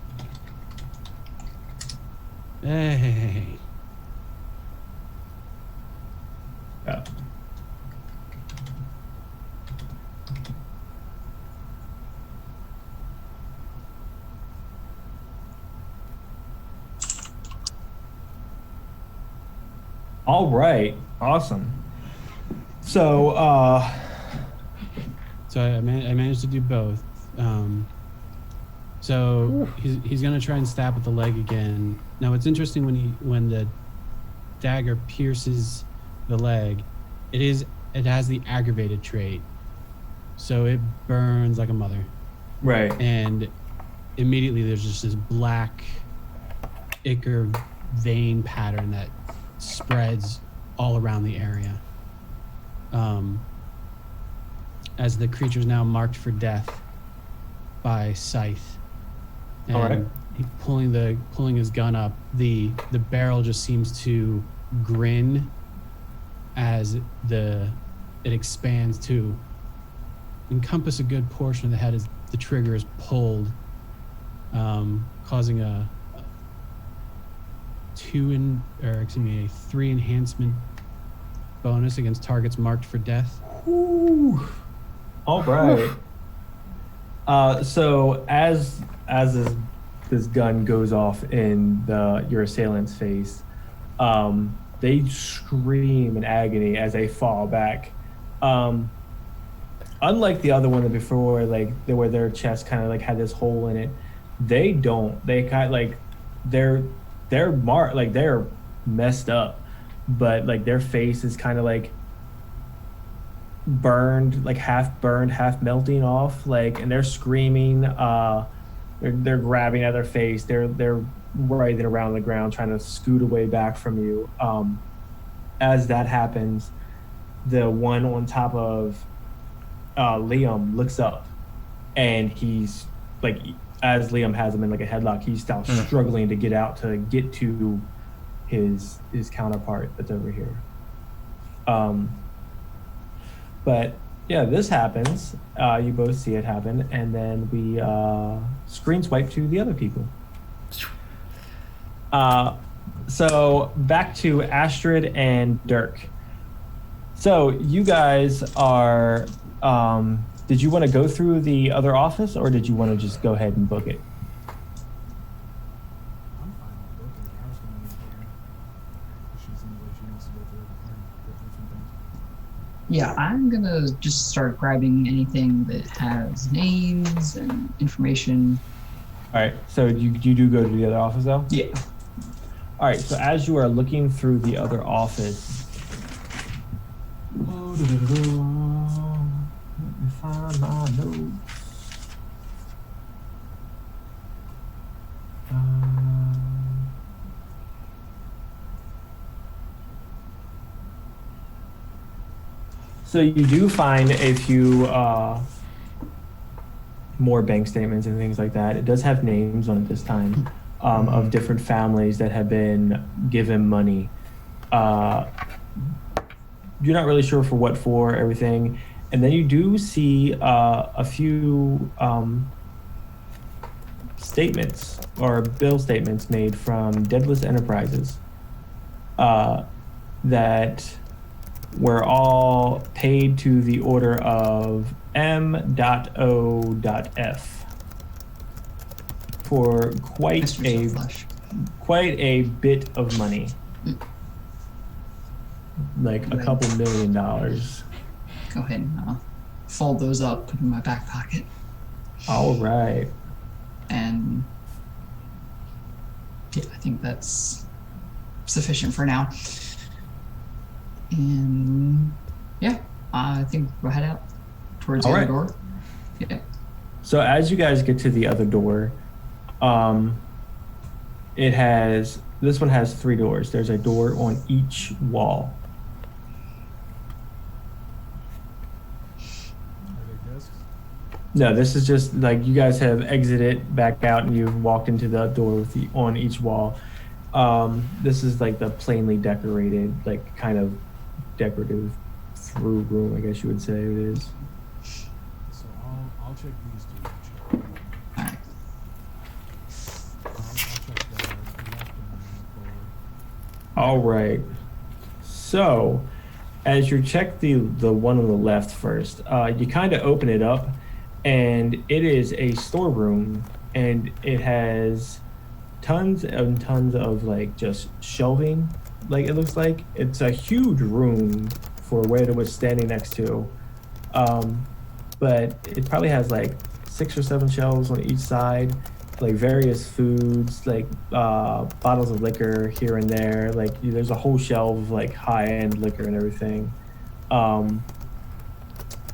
Hey. Yeah. All right. Awesome. So, So I managed to do both. So he's gonna try and stab at the leg again. Now it's interesting when the dagger pierces the leg, it has the aggravated trait, so it burns like a mother, right. and immediately there's just this black ichor vein pattern that spreads all around the area. As the creature's now marked for death by scythe. And All right. he pulling his gun up, the barrel just seems to grin as it expands to encompass a good portion of the head as the trigger is pulled, causing a 3 enhancement bonus against targets marked for death. Ooh. All right. So as this gun goes off in your assailant's face, they scream in agony as they fall back. Unlike the other one before, like where their chest kind of like had this hole in it, they don't. They kind of like they're messed up, but like their face is kind of like burned, like half burned, half melting off, like, and they're screaming. They're grabbing at their face. They're writhing around the ground trying to scoot away back from you. As that happens, the one on top of Liam looks up, and he's like, as Liam has him in like a headlock, he's now struggling to get out to get to his counterpart that's over here. But yeah, this happens. You both see it happen, and then we screen swipe to the other people. So back to Astrid and Dirk. So you guys are. Did you want to go through the other office, or did you want to just go ahead and book it? I'm fine with booking it. I was going to use Karen. She seems like she wants to go through some things. Yeah, I'm gonna just start grabbing anything that has names and information. All right. So you do go to the other office though? Yeah. All right. So as you are looking through the other office. Let me find my notes. So you do find a few more bank statements and things like that. It does have names on it this time of different families that have been given money. You're not really sure for what for, everything. And then you do see a few statements or bill statements made from Deadless Enterprises that were all paid to the order of M.O.F for quite a bit of money. Like a couple $1 million. Go ahead and fold those up, put them in my back pocket. All right. And yeah, I think that's sufficient for now. And yeah, I think we'll head out towards the other door. Yeah. So as you guys get to the other door, this one has 3 doors. There's a door on each wall. No, this is just like you guys have exited back out and you've walked into the door with on each wall. This is like the plainly decorated, like kind of decorative through room, I guess you would say it is. So I'll check these two. Alright. I'll check the left and forward. All right. So, as you check the one on the left first, you kind of open it up, and it is a storeroom, and it has tons and tons of like just shelving. Like it looks like it's a huge room for where it was standing next to, but it probably has like 6 or 7 shelves on each side, like various foods, like bottles of liquor here and there. Like there's a whole shelf of like high-end liquor and everything.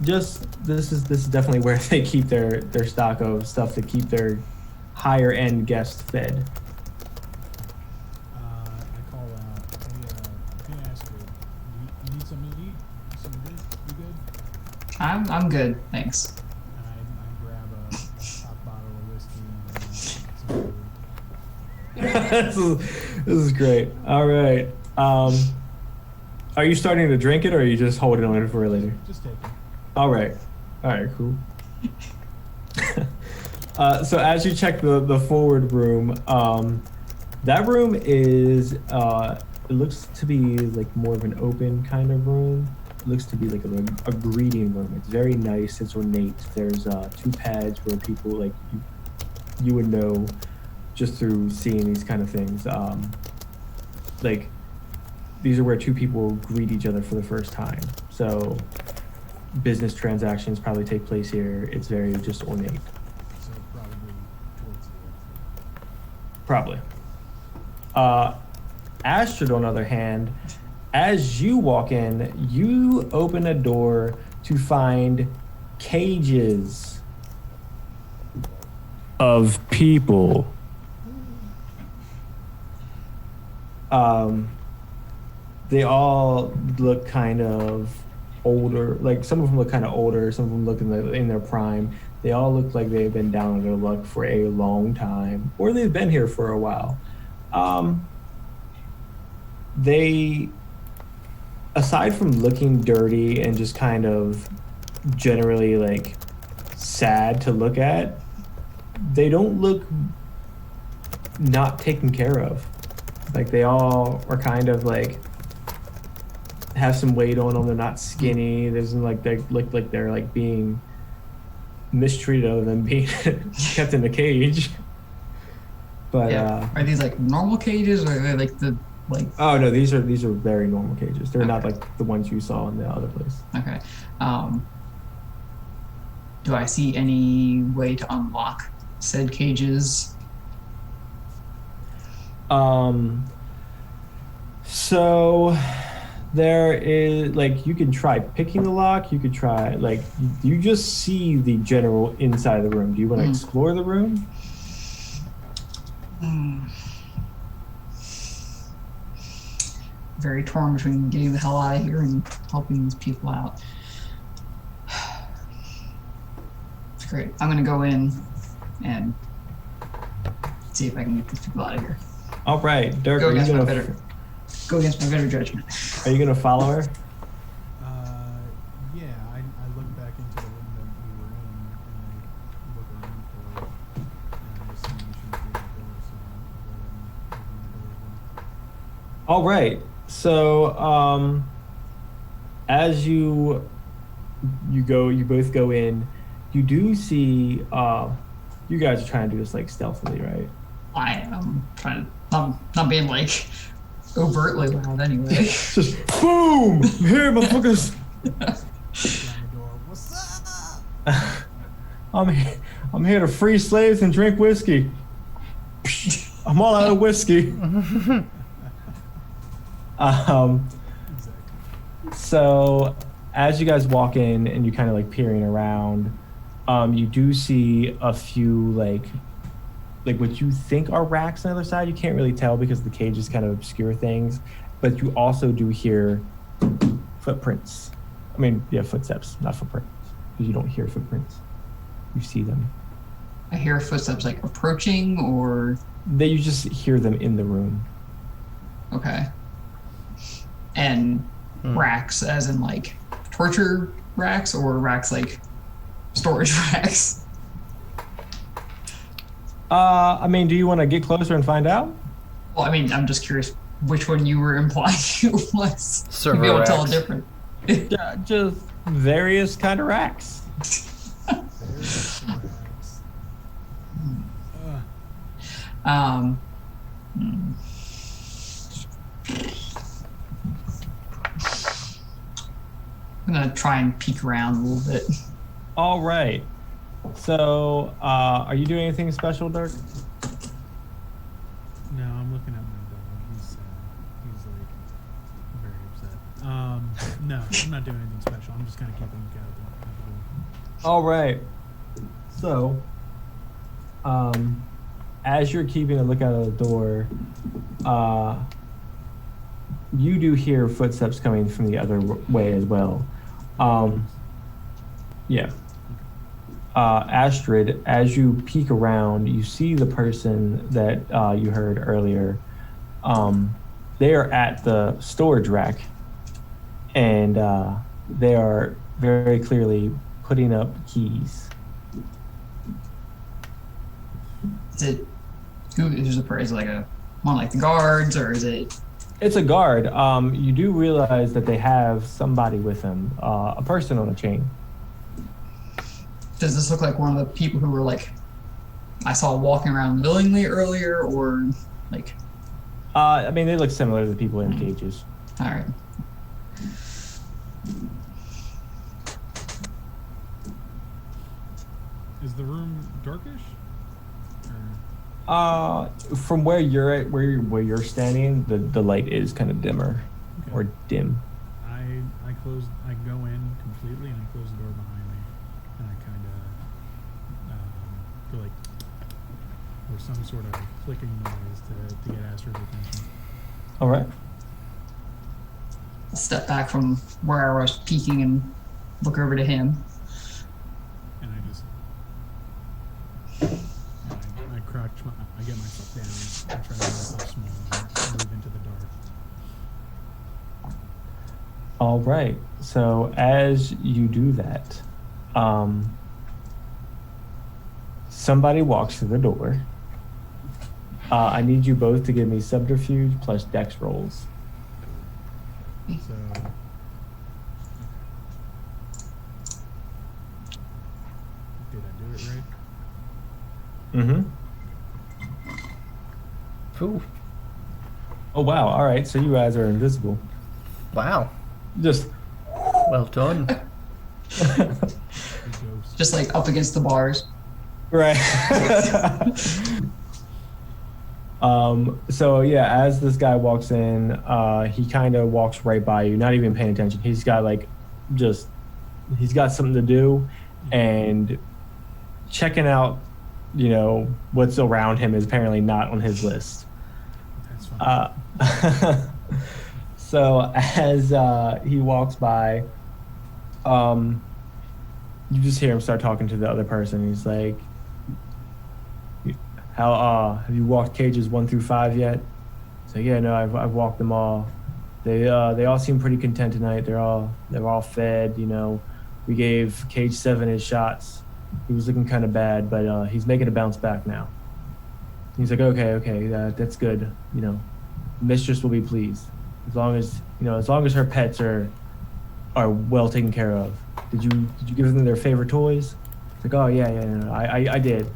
Just this is definitely where they keep their stock of stuff to keep their higher end guests fed. I call out, hey Astrid, you need something to eat? Something good? You good? I'm good, thanks. And I grab a top bottle of whiskey and some food. This is great. All right. Are you starting to drink it, or are you just holding on for later? Just take it. All right, cool. So as you check the forward room, that room is it looks to be like more of an open kind of room. It looks to be like a greeting room. It's very nice. It's ornate. There's 2 pads where people like you would know just through seeing these kind of things. Like these are where 2 people greet each other for the first time. So business transactions probably take place here. It's very just ornate. So probably towards the left. Probably. Astrid, on the other hand, as you walk in, you open a door to find cages of people. They all look kind of older, like some of them look kind of older, some of them look in their prime. They all look like they've been down on their luck for a long time, or they've been here for a while. They, aside from looking dirty and just kind of generally like sad to look at, they don't look not taken care of. Like they all are kind of like have some weight on them. They're not skinny. There's like they look like they're like being mistreated other than being kept in a cage. But Yeah. Are these like normal cages, or are they like the like? Oh no, these are very normal cages. They're not like the ones you saw in the other place. Okay. Do I see any way to unlock said cages? So there is like you can try picking the lock. You could try like you just see the general inside of the room. Do you want to explore the room? Very torn between getting the hell out of here and helping these people out. Great. I'm gonna go in and see if I can get these people out of here. All right, Dirk, Go are you against my gonna better judgment. are you gonna follow her? Yeah, I look back into the room that we were in, and I look around for it, and I see she shouldn't be in the door, so I'll go and open the door as well. All right. So, as you both go in, you do see. You guys are trying to do this like stealthily, right? I am trying to not being like overtly loud anyway. Just boom! Here, motherfuckers. Down the door. What's up? I'm here to free slaves and drink whiskey. I'm all out of whiskey. So as you guys walk in and you kind of like peering around, you do see a few like what you think are racks on the other side. You can't really tell because the cages kind of obscure things, but you also do hear footprints. I mean, yeah, footsteps, not footprints, because you don't hear footprints. You see them. I hear footsteps like approaching, or You just hear them in the room. okay. And racks, as in like torture racks, or racks like storage racks. I mean, do you want to get closer and find out? Well, I mean, I'm just curious which one you were implying it was. Server You'd be able to tell racks. a different. Yeah, just various kind of racks. There's the racks. Hmm. I'm gonna try and peek around a little bit. All right. So, are you doing anything special, Dirk? No, I'm looking at my dog. He's sad. He's like very upset. No, I'm not doing anything special. I'm just kind of keeping a lookout at the door. All right. So, as you're keeping a lookout at the door, you do hear footsteps coming from the other way as well. Yeah. Astrid, as you peek around, you see the person that you heard earlier. They are at the storage rack, and they are very clearly putting up keys. Who's the person? Is it like one like the guards, or is it? It's a guard. You do realize that they have somebody with them, a person on a chain. Does this look like one of the people who were like I saw walking around willingly earlier, or like? I mean, they look similar to the people in cages. All right. Is the room darkish? Or... From where you're at, where you're standing, the light is kind of dimmer, Okay. or dim. I go in completely and I close the door behind me, and I kind of feel like or some sort of clicking noise to get Astrid's attention. All right. I'll step back from where I was peeking and look over to him. And I crouch, I get myself down, I try to make myself small and move into the dark. All right. So as you do that, somebody walks through the door. I need you both to give me subterfuge plus dex rolls. So did I do it right? Mm-hmm. Ooh. Oh, wow. All right. So you guys are invisible. Wow. Just Well done. The ghost. Just like up against the bars. right. So yeah, as this guy walks in, he kind of walks right by you, not even paying attention. He's got he's got something to do, and checking out, what's around him is apparently not on his list. That's fine. So as he walks by, you just hear him start talking to the other person. He's like, "How have you walked cages 1 through 5 yet?" He's like, "Yeah, no, I've walked them all. They all seem pretty content tonight. They're all fed. You know, we gave cage 7 his shots. He was looking kind of bad, but he's making a bounce back now." He's like, okay, that's good. You know, mistress will be pleased as long as her pets are well taken care of. Did you give them their favorite toys? It's like, oh yeah, no, I did.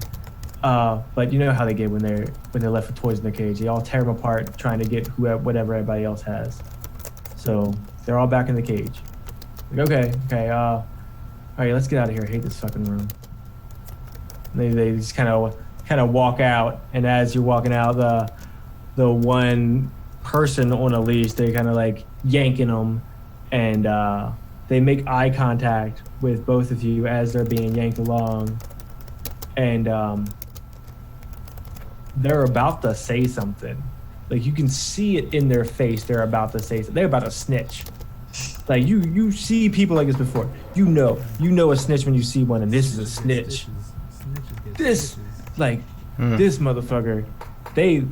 But you know how they get when they're left with toys in their cage. They all tear them apart trying to get whatever everybody else has. So they're all back in the cage. Like, okay, all right, let's get out of here. I hate this fucking room. And they just kind of walk out, and as you're walking out, the one person on a leash, they kind of like yanking them, and they make eye contact with both of you as they're being yanked along, and they're about to say something. Like, you can see it in their face. They're about to say something. They're about to snitch. Like, you see people like this before. You know a snitch when you see one, and this is a snitch. This motherfucker, they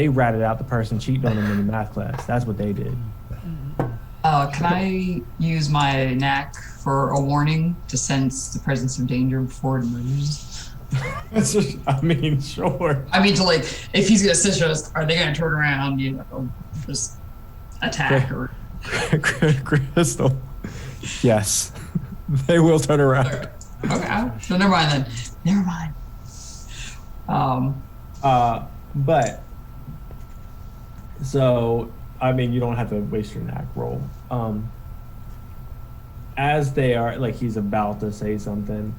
ratted out the person cheating on them in the math class. That's what they did. Can I use my knack for a warning to sense the presence of danger before it emerges? I mean, sure. I mean, to like, if he's gonna snitch us, are they gonna turn around, just attack or? Crystal. Yes, they will turn around. Okay, so never mind then. Never mind. But so I mean, you don't have to waste your knack roll. As they are, like, he's about to say something,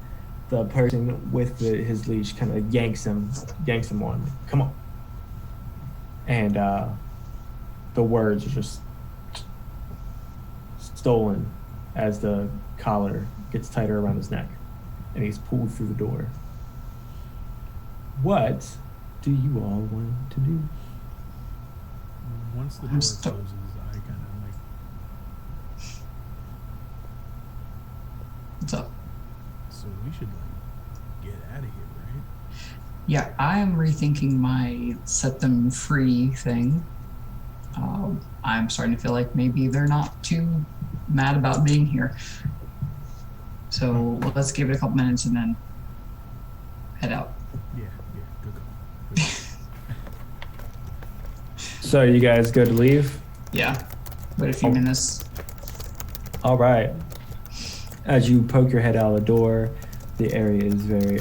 the person with his leash kind of yanks him on. Come on. And the words are just stolen as the collar gets tighter around his neck, and he's pulled through the door. What do you all want to do? Once the door closes, I kind of like. What's up? So we should get out of here, right? Yeah, I'm rethinking my set them free thing. I'm starting to feel like maybe they're not too mad about being here. So let's give it a couple minutes and then head out. Yeah, good call. So you guys good to leave? Yeah, wait a few minutes. All right. As you poke your head out the door, the area is very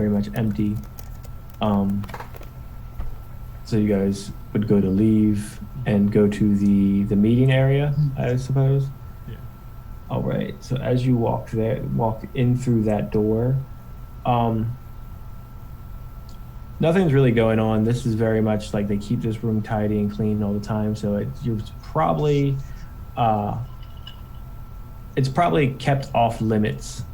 much empty. So you guys would go to leave and go to the meeting area, I suppose. Yeah. All right. So as you walk in through that door, nothing's really going on. This is very much like they keep this room tidy and clean all the time. So it's probably kept off limits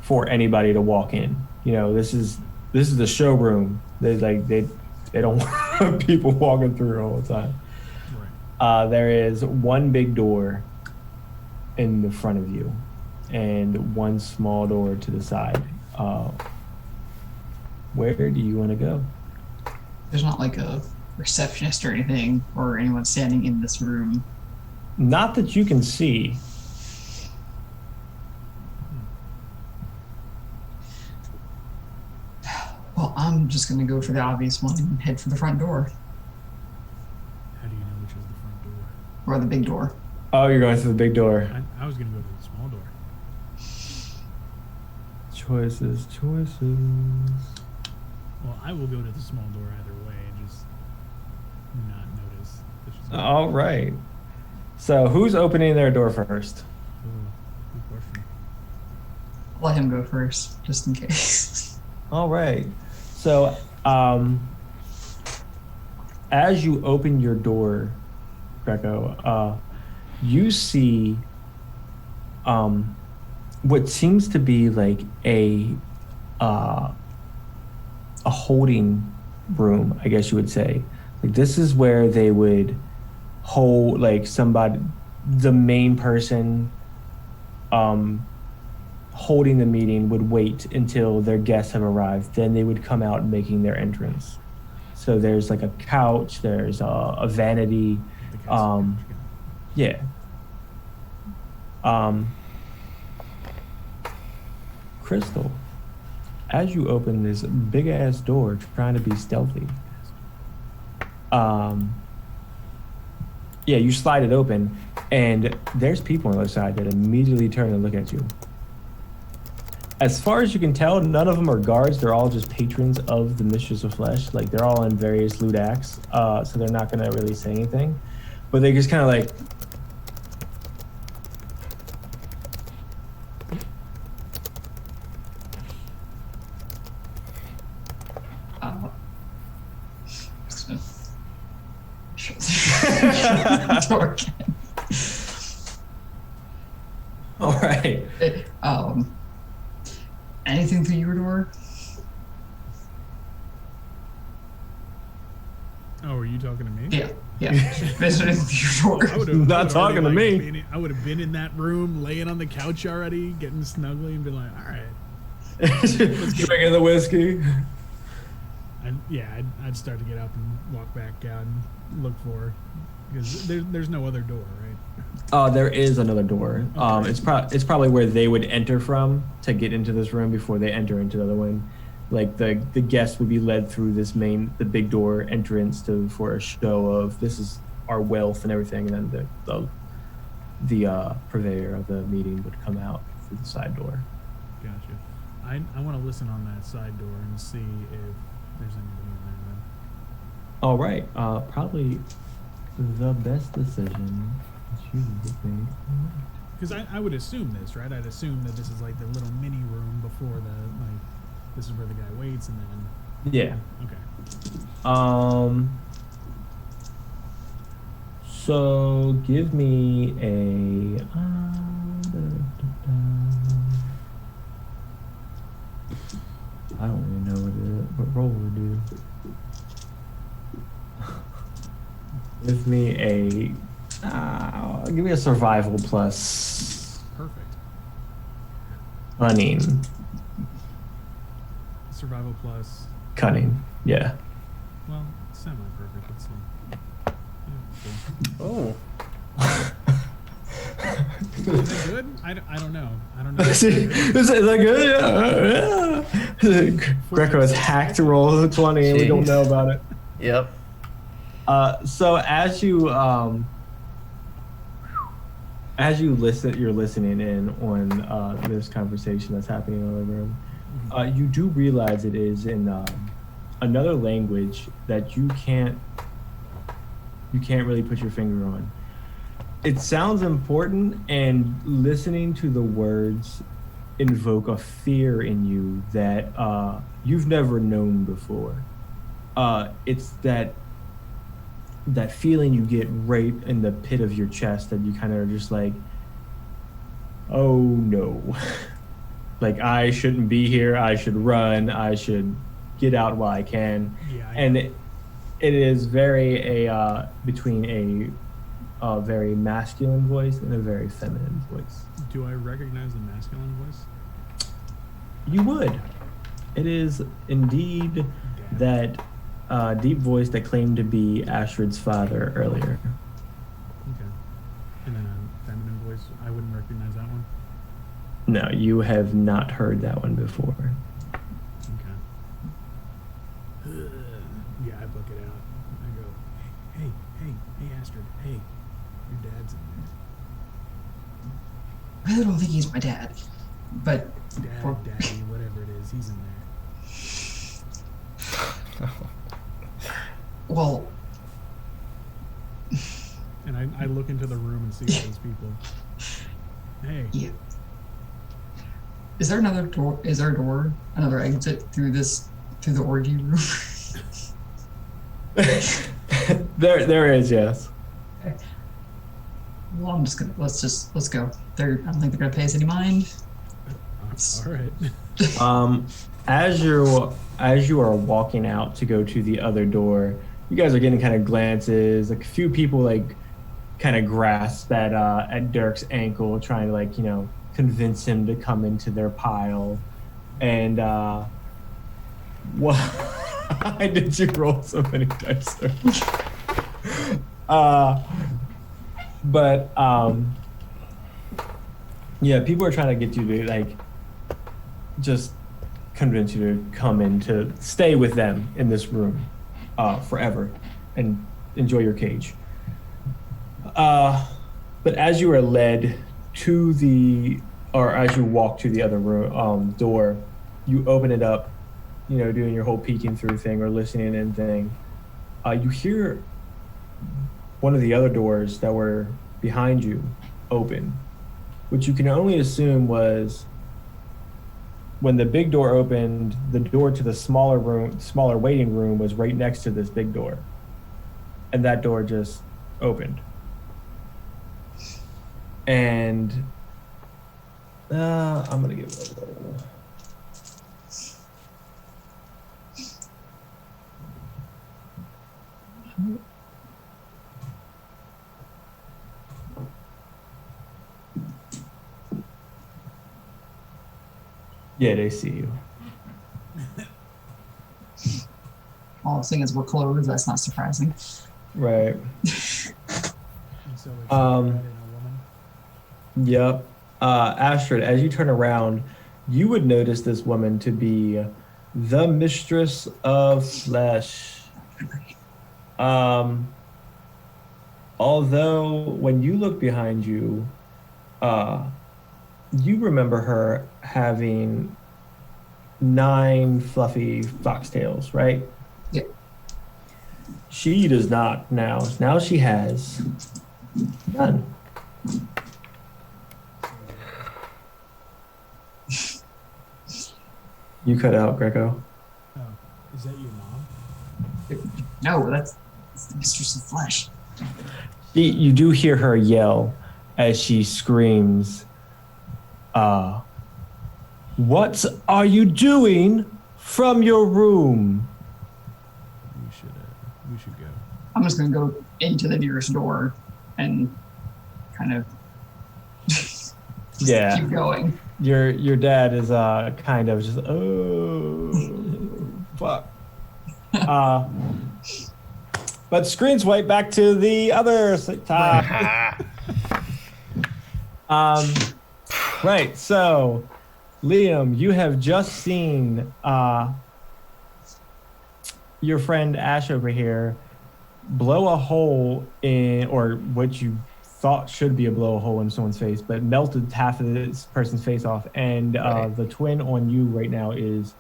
for anybody to walk in. You know, this is the showroom. They don't want people walking through all the time. Right. There is one big door in the front of you, and one small door to the side. Where do you want to go? There's not like a receptionist or anything, or anyone standing in this room. Not that you can see. Well, I'm just gonna go for the obvious one and head for the front door, How do you know which is the front door? or the big door. Oh, you're going through the big door. I was gonna go to the small door. Choices. Well, I will go to the small door either way and just not notice. That she's All right. So who's opening their door first? Oh, good question. Let him go first, just in case. All right. So, as you open your door, Grecko, you see what seems to be like a holding room, I guess you would say. Like, this is where they would hold, like, somebody, the main person holding the meeting would wait until their guests have arrived. Then they would come out making their entrance. So there's like a couch, there's a vanity. Yeah. Crystal, as you open this big ass door trying to be stealthy, you slide it open and there's people on the other side that immediately turn and look at you. As far as you can tell, none of them are guards. They're all just patrons of the Mistress of Flesh. Like, they're all in various lewd acts, so they're not gonna really say anything. But they just kind of like, door again. all right. Anything through your door? Oh, are you talking to me? Yeah. Is there anything through your door? I would've- Not I would've talking to already, me. I would have been in that room, laying on the couch already, getting snuggly, and been like, "All right." Drinking the whiskey. I'd start to get up and walk back out and look for her, because there's no other door, right? There is another door. Okay. It's probably where they would enter from to get into this room before they enter into the other one. Like the guests would be led through the big door entrance for a show of this is our wealth and everything, and then the purveyor of the meeting would come out through the side door. Gotcha. I want to listen on that side door and see if there's anybody in there then. All right, probably the best decision that you would make. Because I would assume this, right? I'd assume that this is like the little mini room before this is where the guy waits, and then Yeah. okay. So give me a. I don't even know what roll we do. Give me a survival plus Perfect. cunning. Survival plus. Cunning, yeah. Well, semi-perfect. Let's see. Yeah, Oh. cool. Is that good? I don't know. I don't know. Is that good? Yeah. Grecko has hacked to roll a 20 and we don't know about it. Yep. So as you listen, you're listening in on this conversation that's happening in the room. You do realize it is in another language that you can't really put your finger on. It sounds important, and listening to the words invoke a fear in you that you've never known before. It's that feeling you get right in the pit of your chest that you kind of are just like, oh no. Like, I shouldn't be here, I should run, I should get out while I can. Yeah. And it is very between a very masculine voice and a very feminine voice. Do I recognize the masculine voice? You would. It is indeed that deep voice that claimed to be Astrid's father earlier. Okay. And then a feminine voice, I wouldn't recognize that one. No, you have not heard that one before. Okay. Yeah, I book it out. I go, hey, Astrid, hey, your dad's in I really don't think he's my dad, but there. Daddy, whatever it is, he's in there. well, And I look into the room and see all these people. Hey. yeah. Is there another door? Is there a door, another exit through the orgy room? There is, yes. Well, I'm just gonna let's go. I don't think they're gonna pay us any mind. All right. As you are walking out to go to the other door, you guys are getting kind of glances. Like, a few people like kind of grasp at Dirk's ankle, trying to convince him to come into their pile. And why did you roll so many dice? But yeah, people are trying to get you to like just convince you to come in to stay with them in this room forever and enjoy your cage. But as you are led to as you walk to the other room door, you open it up, doing your whole peeking through thing or listening in thing. You hear one of the other doors that were behind you open, which you can only assume was when the big door opened, the door to the smaller waiting room was right next to this big door. And that door just opened. And I'm going to give it a little. Yeah, they see you. All seeing as we're clothed, that's not surprising. Right. And so it's a man and a woman. Yep. Astrid, as you turn around, you would notice this woman to be the mistress of flesh. Although when you look behind you, you remember her having 9 fluffy foxtails, right? Yeah. She does not now. Now she has none. You cut out, Grecko. Oh, is that your mom? No, that's the mistress of flesh. You do hear her yell as she screams, "What are you doing from your room?" We should go. I'm just gonna go into the nearest door and kind of Yeah. keep going. Your dad is kind of just, oh, fuck. But screen swipe back to the other side. Right, so Liam, you have just seen your friend Ash over here blow a hole in, or what you thought should be a blowhole in someone's face, but melted half of this person's face off. And Right. the twin on you right now is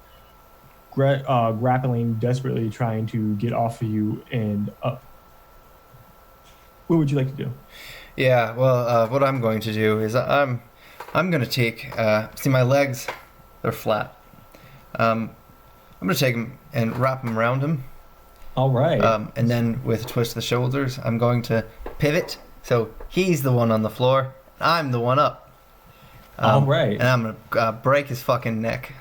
grappling, desperately trying to get off of you and up. What would you like to do? Yeah, well, what I'm going to do is I'm going to take, see my legs, they're flat. I'm going to take them and wrap them around him. All right. And then with a twist of the shoulders, I'm going to pivot. So he's the one on the floor, I'm the one up. All right. And I'm going to break his fucking neck.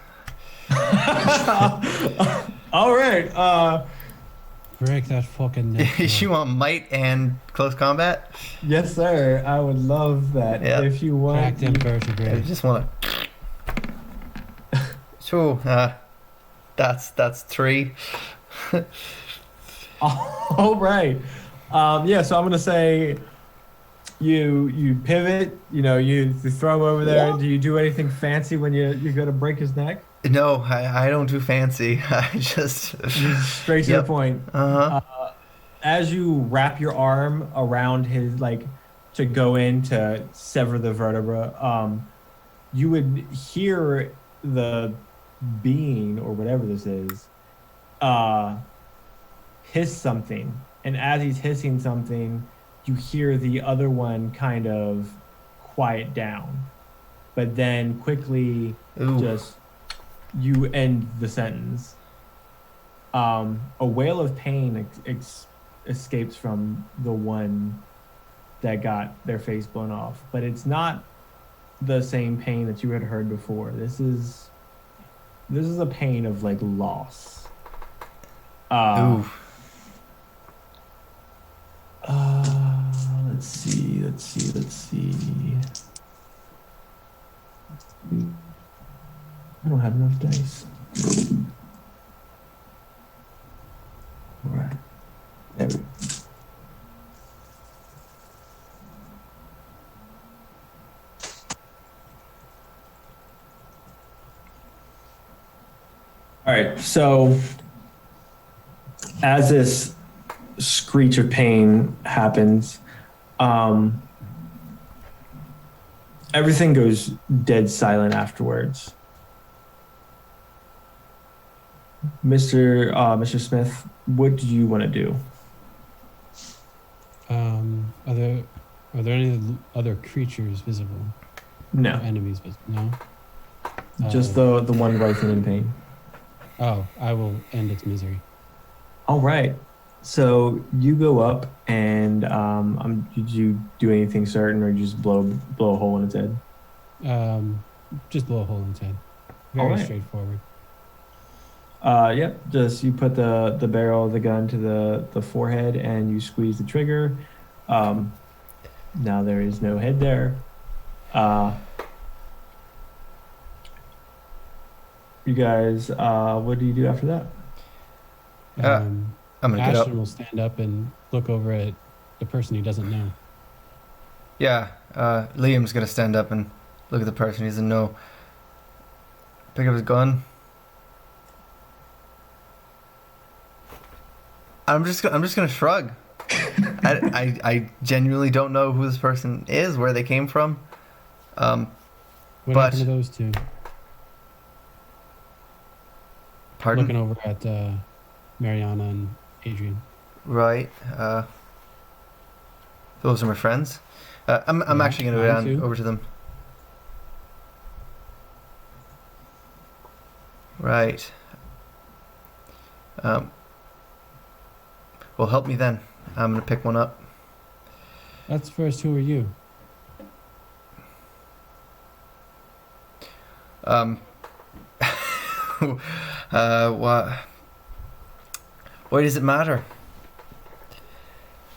All right. Break that fucking neck. You want might and close combat? Yes, sir. I would love that. Yeah. If you Crack want. them I vertebrae. just want to... So, that's 3. All right. Yeah, so I'm gonna say you pivot, you throw him over there. Do you do anything fancy when you're gonna break his neck? No, I don't do fancy. I just... Straight to Yep. the point. Uh-huh. As you wrap your arm around his, to go in to sever the vertebra, you would hear the being, or whatever this is, hiss something. And as he's hissing something, you hear the other one kind of quiet down. But then quickly Ooh. you end the sentence. A wail of pain escapes from the one that got their face blown off, but it's not the same pain that you had heard before. This is a pain of loss. Ooh. Let's see. I don't have enough dice. All right. There we go. All right, so as this screech of pain happens, everything goes dead silent afterwards. Mr. Smith, what do you want to do? Are there any other creatures visible? No, Or enemies visible? No. just the one writhing in pain. Oh, I will end its misery. All right. So you go up and did you do anything certain, or you just blow a hole in its head? Just blow a hole in its head. All Very right. straightforward. Yep. Just you put the barrel of the gun to the forehead and you squeeze the trigger. Now there is no head there. You guys, what do you do after that? I'm gonna get up. Ashton will stand up and look over at the person he doesn't know. Yeah, Liam's gonna stand up and look at the person he doesn't know. Pick up his gun. I'm just gonna shrug. I genuinely don't know who this person is, where they came from. What But- happened to those two? Pardon? Looking over at Mariana and Adrian. Right. Those are my friends. I'm Yeah, actually gonna go mine down too. over to them. Right. Well, help me then. I'm gonna pick one up. That's first. Who are you? What? Why does it matter?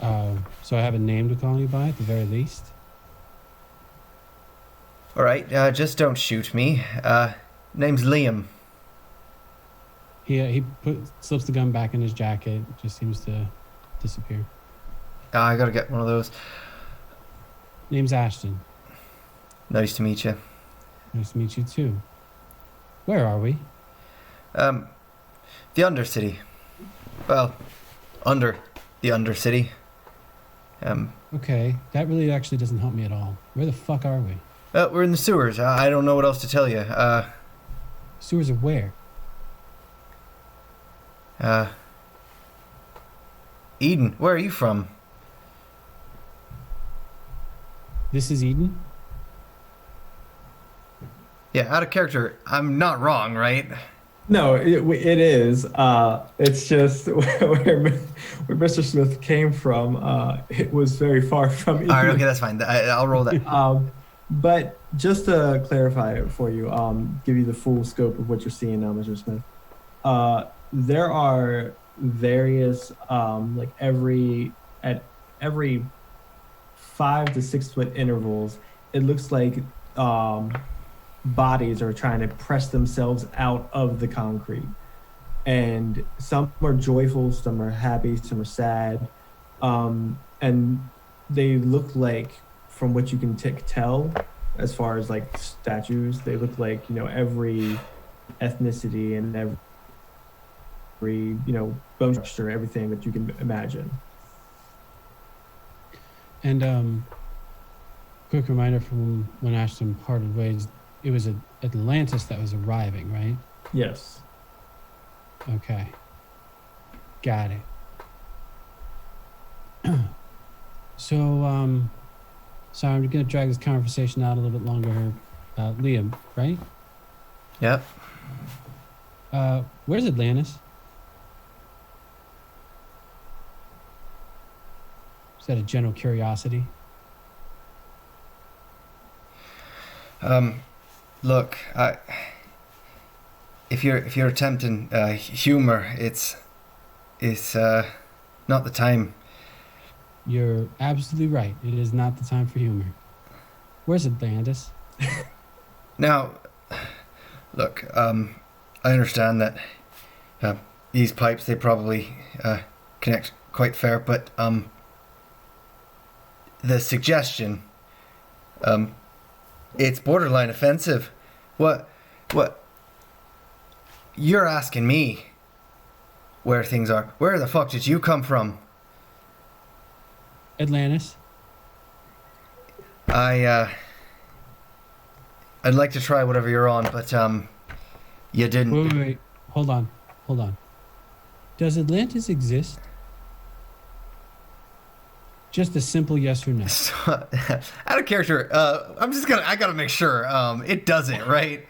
So I have a name to call you by at the very least. All right. Just don't shoot me. Name's Liam. He slips the gun back in his jacket. Just seems to disappear. I gotta get one of those. Name's Ashton. Nice to meet you. Nice to meet you too. Where are we? The Undercity. Well, under the Undercity. Okay, that really actually doesn't help me at all. Where the fuck are we? We're in the sewers. I don't know what else to tell you. Sewers of where? Eden, where are you from? This is Eden? Yeah, out of character. I'm not wrong, right? No, it is. It's just where Mr. Smith came from. It was very far from. All right, okay, that's fine. I'll roll that. But just to clarify it for you, give you the full scope of what you're seeing now, Mr. Smith. There are various, at every 5 to 6 foot intervals, it looks like bodies are trying to press themselves out of the concrete. And some are joyful, some are happy, some are sad. And they look like, from what you can tell, as far as like statues, they look like, every ethnicity and every, bone structure, everything that you can imagine. And quick reminder from when Ashton parted ways, it was Atlantis that was arriving, right? Yes. Okay. Got it. So, sorry, I'm going to drag this conversation out a little bit longer here. Liam, right? Yep. Where's Atlantis? Is that a general curiosity? Look, if you're attempting humor, it's not the time. You're absolutely right. It is not the time for humor. Where's Atlantis? Now, look, I understand that these pipes, they probably connect quite fair, but the suggestion, it's borderline offensive. What? You're asking me where things are. Where the fuck did you come from? Atlantis. I'd like to try whatever you're on, but you didn't. Wait. Hold on. Does Atlantis exist? Just a simple yes or no. Out of character, I gotta make sure. It doesn't, right?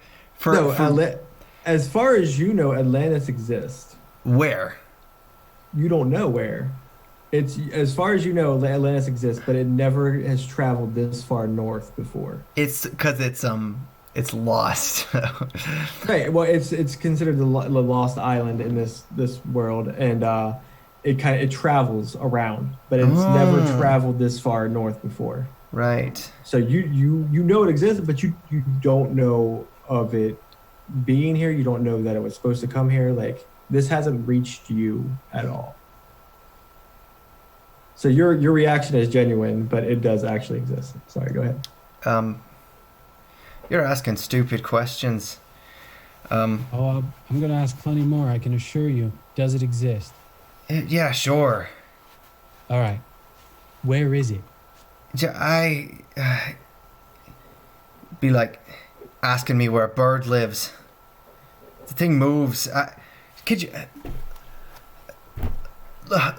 As far as you know, Atlantis exists. Where? You don't know where. It's as far as you know, Atlantis exists, but it never has traveled this far north before. It's because it's lost. Right. Well, it's considered the lost island in this world, and it travels around, but it's never traveled this far north before. Right. So you know it exists, but you don't know of it being here. You don't know that it was supposed to come here. Like, this hasn't reached you at all. So your reaction is genuine, but it does actually exist. Sorry, go ahead. You're asking stupid questions. I'm going to ask plenty more, I can assure you. Does it exist? Yeah, sure. All right. Where is it? Be like asking me where a bird lives. The thing moves. Could you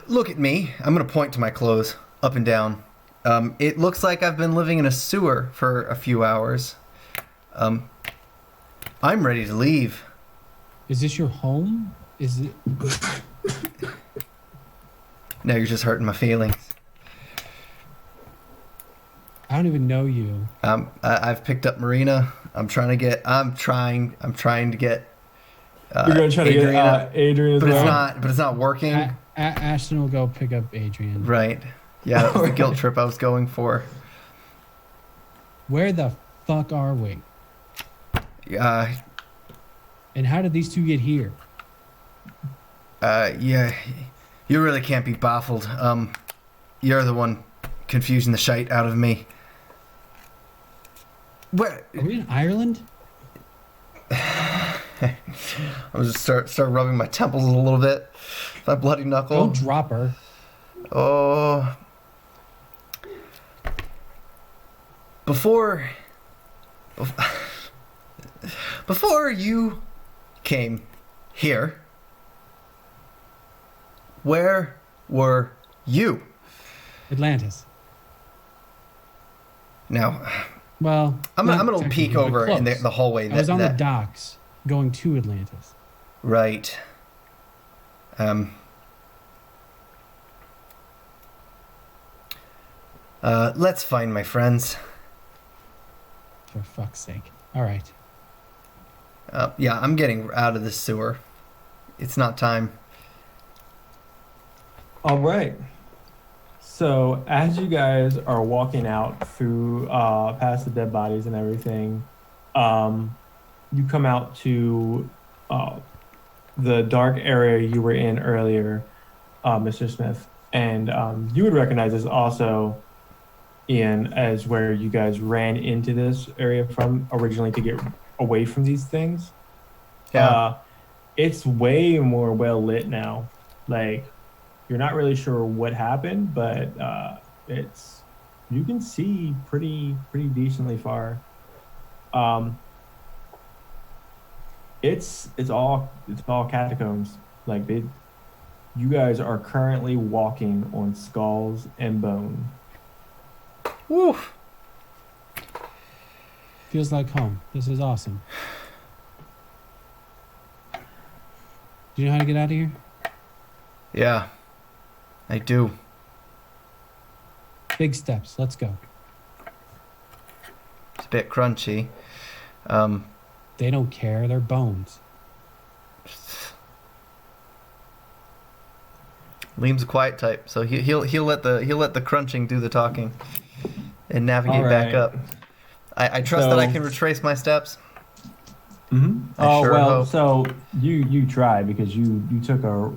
look at me? I'm gonna point to my clothes, up and down. It looks like I've been living in a sewer for a few hours. I'm ready to leave. Is this your home? Is it? No, you're just hurting my feelings. I don't even know you. I've picked up Marina. I'm trying to get. You're gonna try to get Adrian as well. But it's not working. Ashton will go pick up Adrian. Right. Yeah, that was the guilt trip I was going for. Where the fuck are we? And how did these two get here? Yeah, you really can't be baffled. You're the one confusing the shite out of me. Where? Are we in Ireland? I'll just start rubbing my temples a little bit. My bloody knuckle. Don't drop her. Oh. Before you came here, where were you? Atlantis. Now, Well, I'm gonna peek over in the hallway. I was on the docks going to Atlantis. Right. Let's find my friends. For fuck's sake. All right. Yeah, I'm getting out of this sewer. It's not time. All right. So as you guys are walking out through past the dead bodies and everything, you come out to the dark area you were in earlier, Mr. Smith, and you would recognize this also, Ian, as where you guys ran into this area from originally to get away from these things. Yeah. It's way more well lit now. Like, you're not really sure what happened, but you can see pretty decently far. It's all catacombs. Like, you guys are currently walking on skulls and bone. Woo. Feels like home. This is awesome. Do you know how to get out of here? Yeah, I do. Big steps. Let's go. It's a bit crunchy. They don't care. They're bones. Liam's a quiet type, so he'll let the crunching do the talking and navigate All back right. up. I trust that I So- can retrace my steps. Mm-hmm. I Oh sure well, hope. so you tried because you took a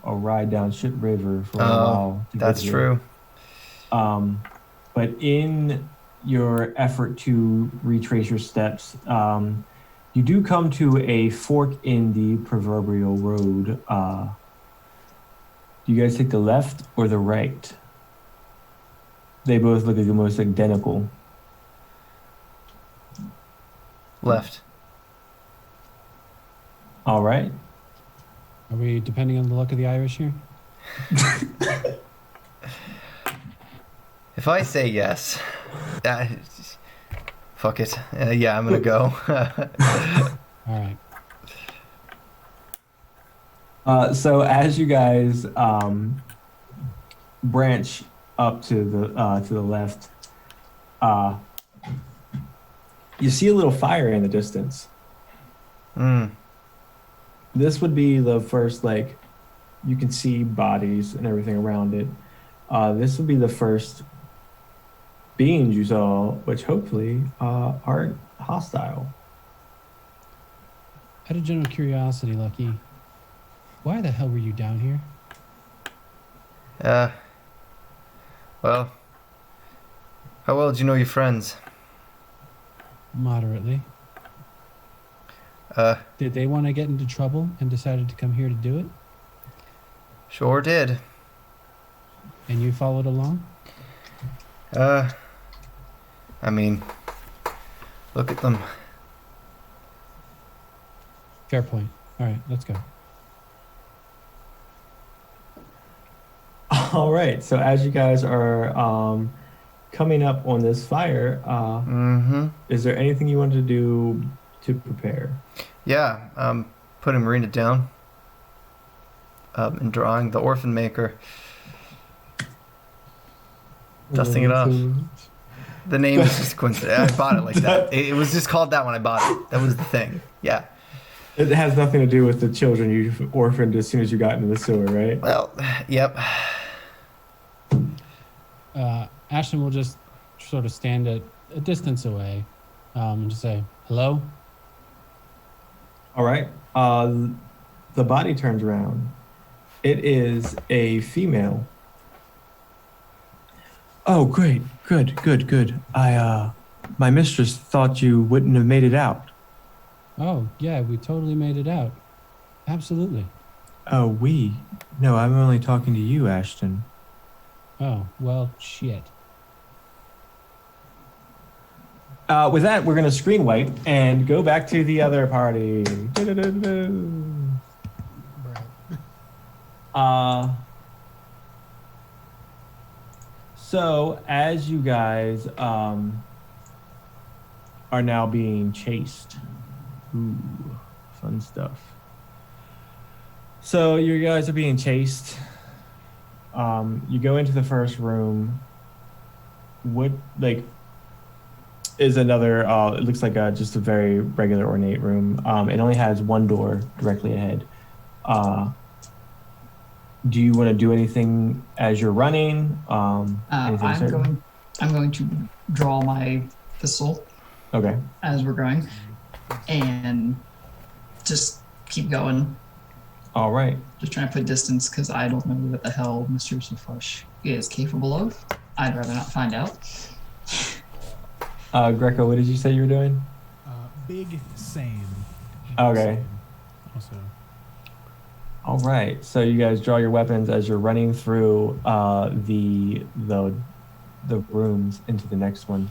ride down Ship River for a while. To That's get here. true. But in your effort to retrace your steps, you do come to a fork in the proverbial road. Do you guys take the left or the right? They both look almost identical. Left. All right. Are we depending on the luck of the Irish here? If I say yes, fuck it. Yeah, I'm gonna go. All right. So as you guys branch up to the left, you see a little fire in the distance. This would be the first, like, you can see bodies and everything around it. This would be the first beings you saw, which hopefully aren't hostile. Out of general curiosity, Lucky, why the hell were you down here? Well, how well do you know your friends? Moderately. Did they want to get into trouble and decided to come here to do it? Sure did. And you followed along? I mean, look at them. Fair point. All right, let's go. All right. So as you guys are coming up on this fire, is there anything you want to do to prepare? Yeah, putting Marina down. And drawing the orphan maker. Dusting it off. The name is just coincident. I bought it like that. It was just called that when I bought it. That was the thing. Yeah. It has nothing to do with the children you orphaned as soon as you got into the sewer, right? Well, yep. Ashton will just sort of stand at a distance away and just say, hello? All right. The body turns around. It is a female. Oh, great. Good. My mistress thought you wouldn't have made it out. Oh, yeah, we totally made it out. Absolutely. Oh, we? No, I'm only talking to you, Ashton. Oh, well, shit. With that, we're going to screen wipe and go back to the other party. So as you guys are now being chased. Ooh, fun stuff. So you guys are being chased. You go into the first room. What, like, is another, it looks like just a very regular ornate room. It only has one door directly ahead. Do you want to do anything as you're running? Anything certain? I'm going to draw my pistol Okay. as we're going, and just keep going. All right. Just trying to put distance because I don't know what the hell Mr. Sufush is capable of. I'd rather not find out. Grecko, what did you say you were doing? Big same. Okay. Same. Also, All right. So you guys draw your weapons as you're running through the rooms into the next one.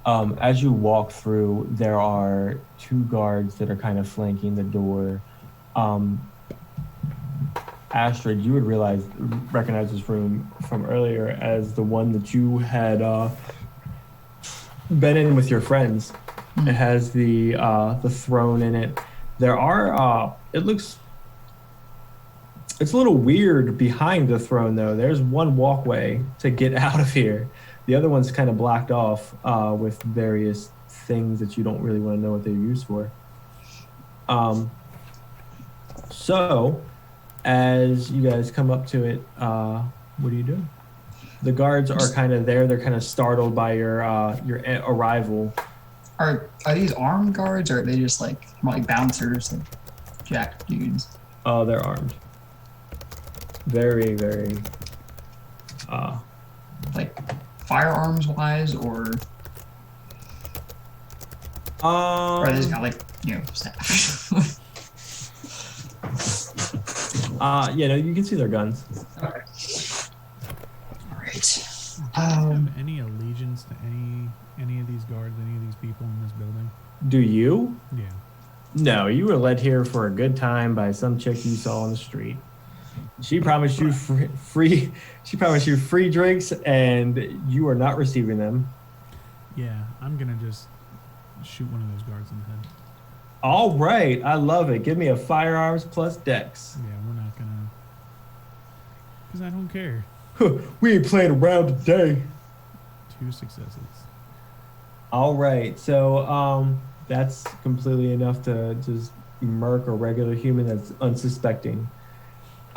As you walk through, there are two guards that are kind of flanking the door. Astrid, you would recognize this room from earlier as the one that you had been in with your friends. It has the throne in it. There are it's a little weird behind the throne though. There's one walkway to get out of here. The other one's kind of blocked off with various things that you don't really want to know what they're used for. So as you guys come up to it, what are you doing? The guards are kind of there. They're kind of startled by your arrival. Are these armed guards, or are they just like bouncers, like jacked dudes? Oh, they're armed. Very, very. Like firearms wise, or are they just got like staff? Yeah, no, you can see their guns. Okay. All right. Do you have any allegiance to any of these guards, any of these people in this building? Do you? Yeah. No, you were led here for a good time by some chick you saw on the street. She promised you free. She promised you free drinks, and you are not receiving them. Yeah, I'm gonna just shoot one of those guards in the head. All right, I love it. Give me a firearms plus dex. Yeah, we're not gonna, because I don't care. We ain't playing around today. 2 successes. All right, so that's completely enough to just murk a regular human that's unsuspecting.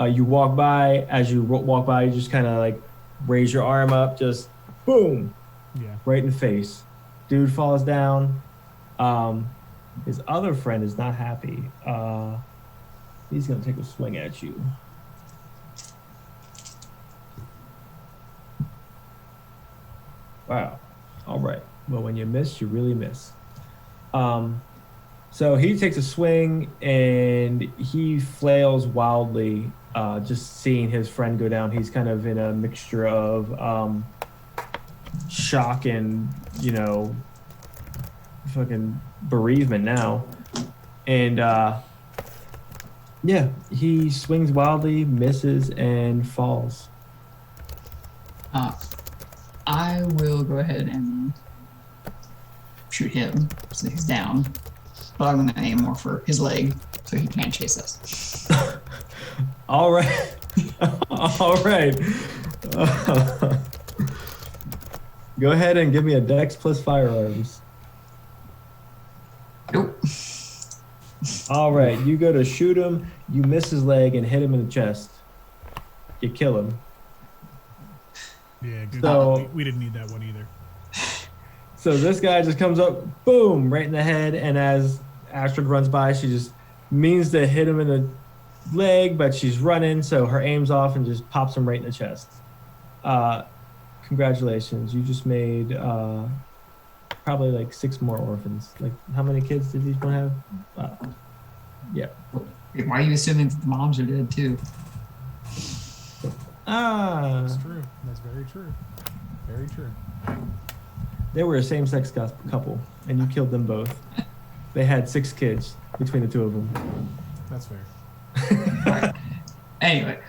You walk by. As you walk by, you just kind of like raise your arm up, just boom, Yeah. right in the face. Dude falls down. His other friend is not happy. He's gonna take a swing at you. Wow. All right. Well, when you miss, you really miss. So he takes a swing and he flails wildly, just seeing his friend go down. He's kind of in a mixture of shock and, fucking bereavement now. And yeah, he swings wildly, misses, and falls. I will go ahead and shoot him so he's down. But I'm going to aim more for his leg so he can't chase us. All right. All right. Go ahead and give me a dex plus firearms. Nope. All right. You go to shoot him. You miss his leg and hit him in the chest. You kill him. Yeah, good. So- We didn't need that one either. So this guy just comes up, boom, right in the head. And as Astrid runs by, she just means to hit him in the leg, but she's running, so her aim's off and just pops him right in the chest. Congratulations. You just made probably like 6 more orphans. Like, how many kids did each one have? Yeah. Wait, why are you assuming that the moms are dead too? That's true. That's very true. Very true. They were a same-sex couple, and you killed them both. They had 6 kids between the 2 of them. That's fair. Right. Anyway,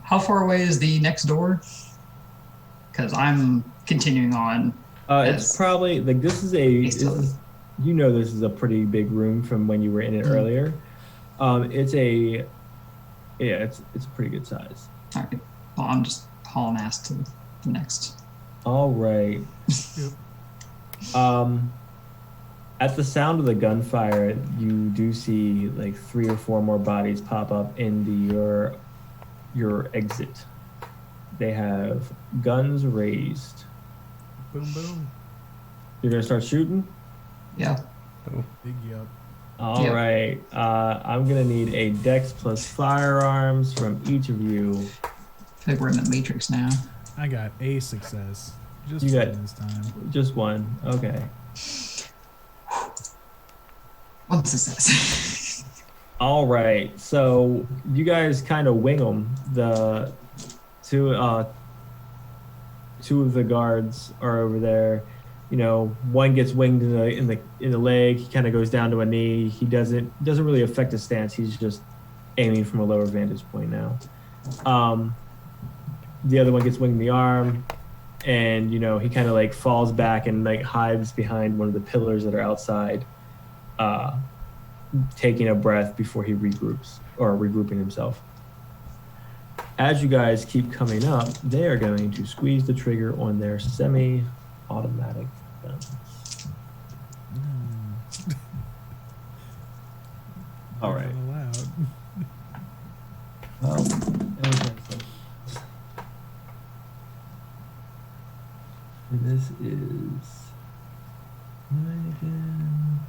how far away is the next door? Because I'm continuing on. It's probably like this is this is a pretty big room from when you were in it earlier. It's a pretty good size. All right. Well, I'm just hauling ass to the next. All right. Yep. At the sound of the gunfire, you do see like 3 or 4 more bodies pop up in your exit. They have guns raised. Boom, boom. You're gonna start shooting? Yeah. Big yup. All Yep. right. I'm gonna need a dex plus firearms from each of you. I feel like we're in the Matrix now. I got a success. Just You one got- this time. Just one. Okay. One success. All right. So you guys kind of wing them. The two of the guards are over there. One gets winged in the leg. He kind of goes down to a knee. He doesn't really affect his stance. He's just aiming from a lower vantage point now. The other one gets winged in the arm, and he kind of like falls back and like hides behind one of the pillars that are outside, taking a breath before he regroups or regrouping himself. As you guys keep coming up, they are going to squeeze the trigger on their semi-automatic guns. All right. Not allowed. Well, is 9 again.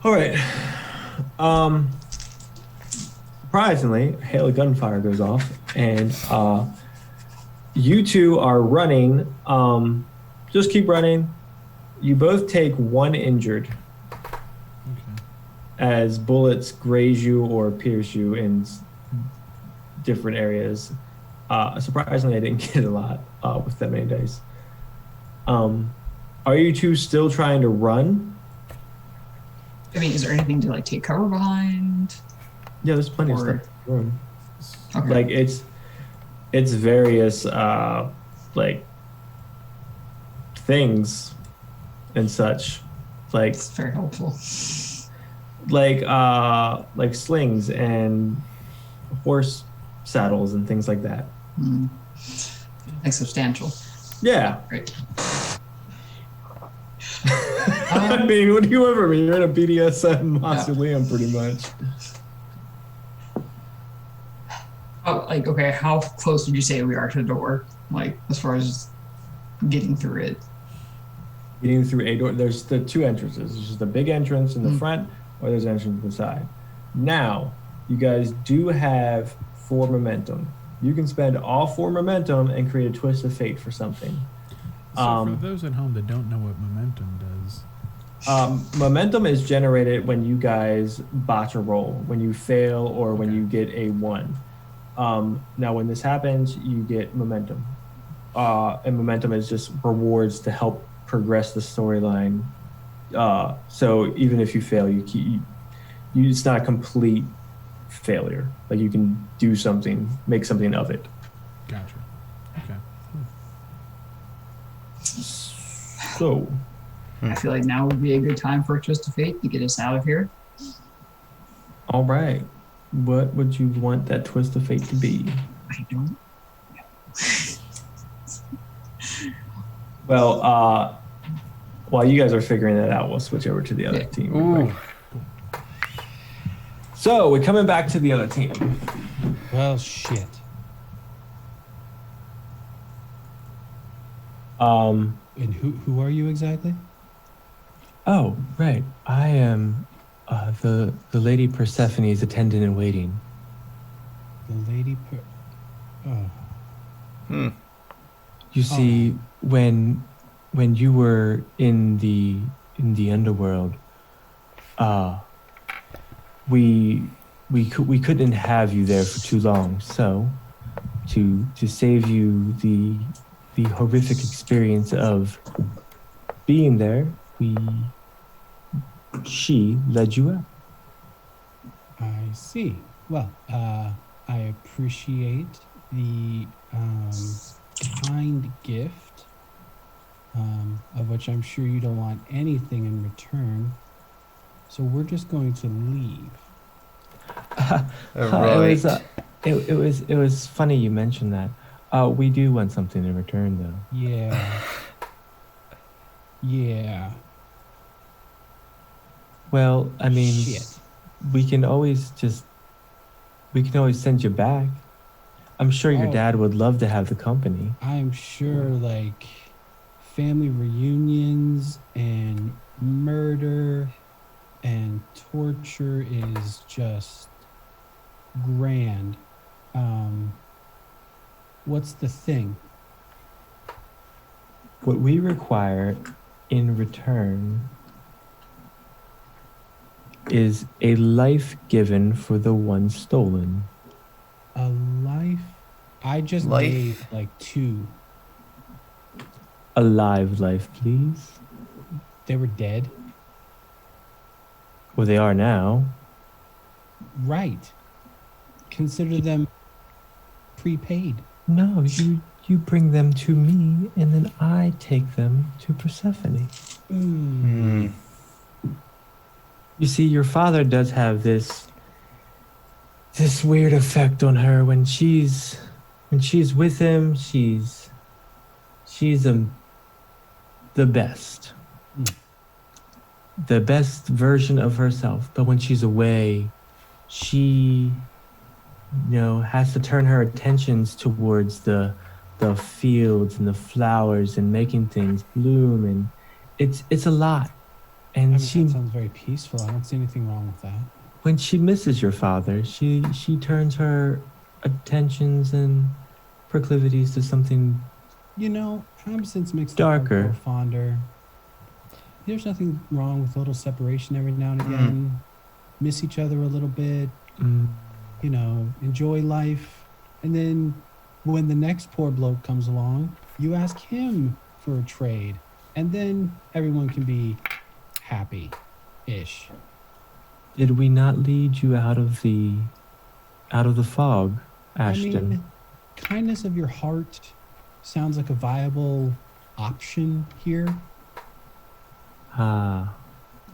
All right. Surprisingly, a hail of gunfire goes off, and you two are running. Just keep running. You both take 1 injured Okay. as bullets graze you or pierce you in different areas. Surprisingly, I didn't get a lot with that many dice. Are you two still trying to run? I mean, is there anything to like take cover behind? Yeah, there's plenty of Or- stuff to run. Okay. Like it's various like things and such, like It's very helpful. like slings and horse saddles and things like that. Like substantial. Yeah. Great. I mean, what do you ever mean? You're in a BDSM mausoleum, pretty much. Oh, like, okay, how close would you say we are to the door? Like, as far as getting through it? Getting through a door. There's the 2 entrances. There's just a big entrance in the front, or there's an entrance to the side. Now, you guys do have 4 momentum. You can spend all 4 momentum and create a twist of fate for something. So for those at home that don't know what momentum does, Momentum is generated when you guys botch a roll, when you fail, or when you get a 1. Now, when this happens, you get momentum. And momentum is just rewards to help progress the storyline. So even if you fail, it's not a complete failure. Like, you can do something, make something of it. gotcha. Okay. So, I feel like now would be a good time for a twist of fate to get us out of here. all right. What would you want that twist of fate to be? I don't. Well, while you guys are figuring that out, we'll switch over to the other team. real quick. So we're coming back to the other team. Well, shit. And who are you exactly? Oh, right. I am the Lady Persephone's attendant in waiting. The lady. Oh. You see, when you were in the underworld, we couldn't have you there for too long. So, to save you the horrific experience of being there, she led you up. I see. Well, I appreciate the kind gift, of which I'm sure you don't want anything in return. So we're just going to leave. It was funny you mentioned that. We do want something in return, though. Yeah. Yeah. Well, I mean, Shit. we can always send you back. I'm sure your Oh. dad would love to have the company. I'm sure, like, family reunions and murder and torture is just grand. What's the thing? What we require in return is a life given for the one stolen. A life? I just Life? gave like 2. A live life, please. They were dead. Well, they are now. Right. Consider them prepaid. No, you bring them to me, and then I take them to Persephone. You see, your father does have this weird effect on her when she's with him. She's the best. The best version of herself. But when she's away, she, has to turn her attentions towards the fields and the flowers and making things bloom, and it's a lot. And I mean, she, that sounds very peaceful. I don't see anything wrong with that. when she misses your father, she turns her attentions and proclivities to something. Absence makes the Darker. heart grow fonder. There's nothing wrong with a little separation every now and again. Miss each other a little bit. Mm, Enjoy life. And then when the next poor bloke comes along, you ask him for a trade. And then everyone can be happy-ish. did we not lead you out of the fog, Ashton? I mean, kindness of your heart sounds like a viable option here. Ah,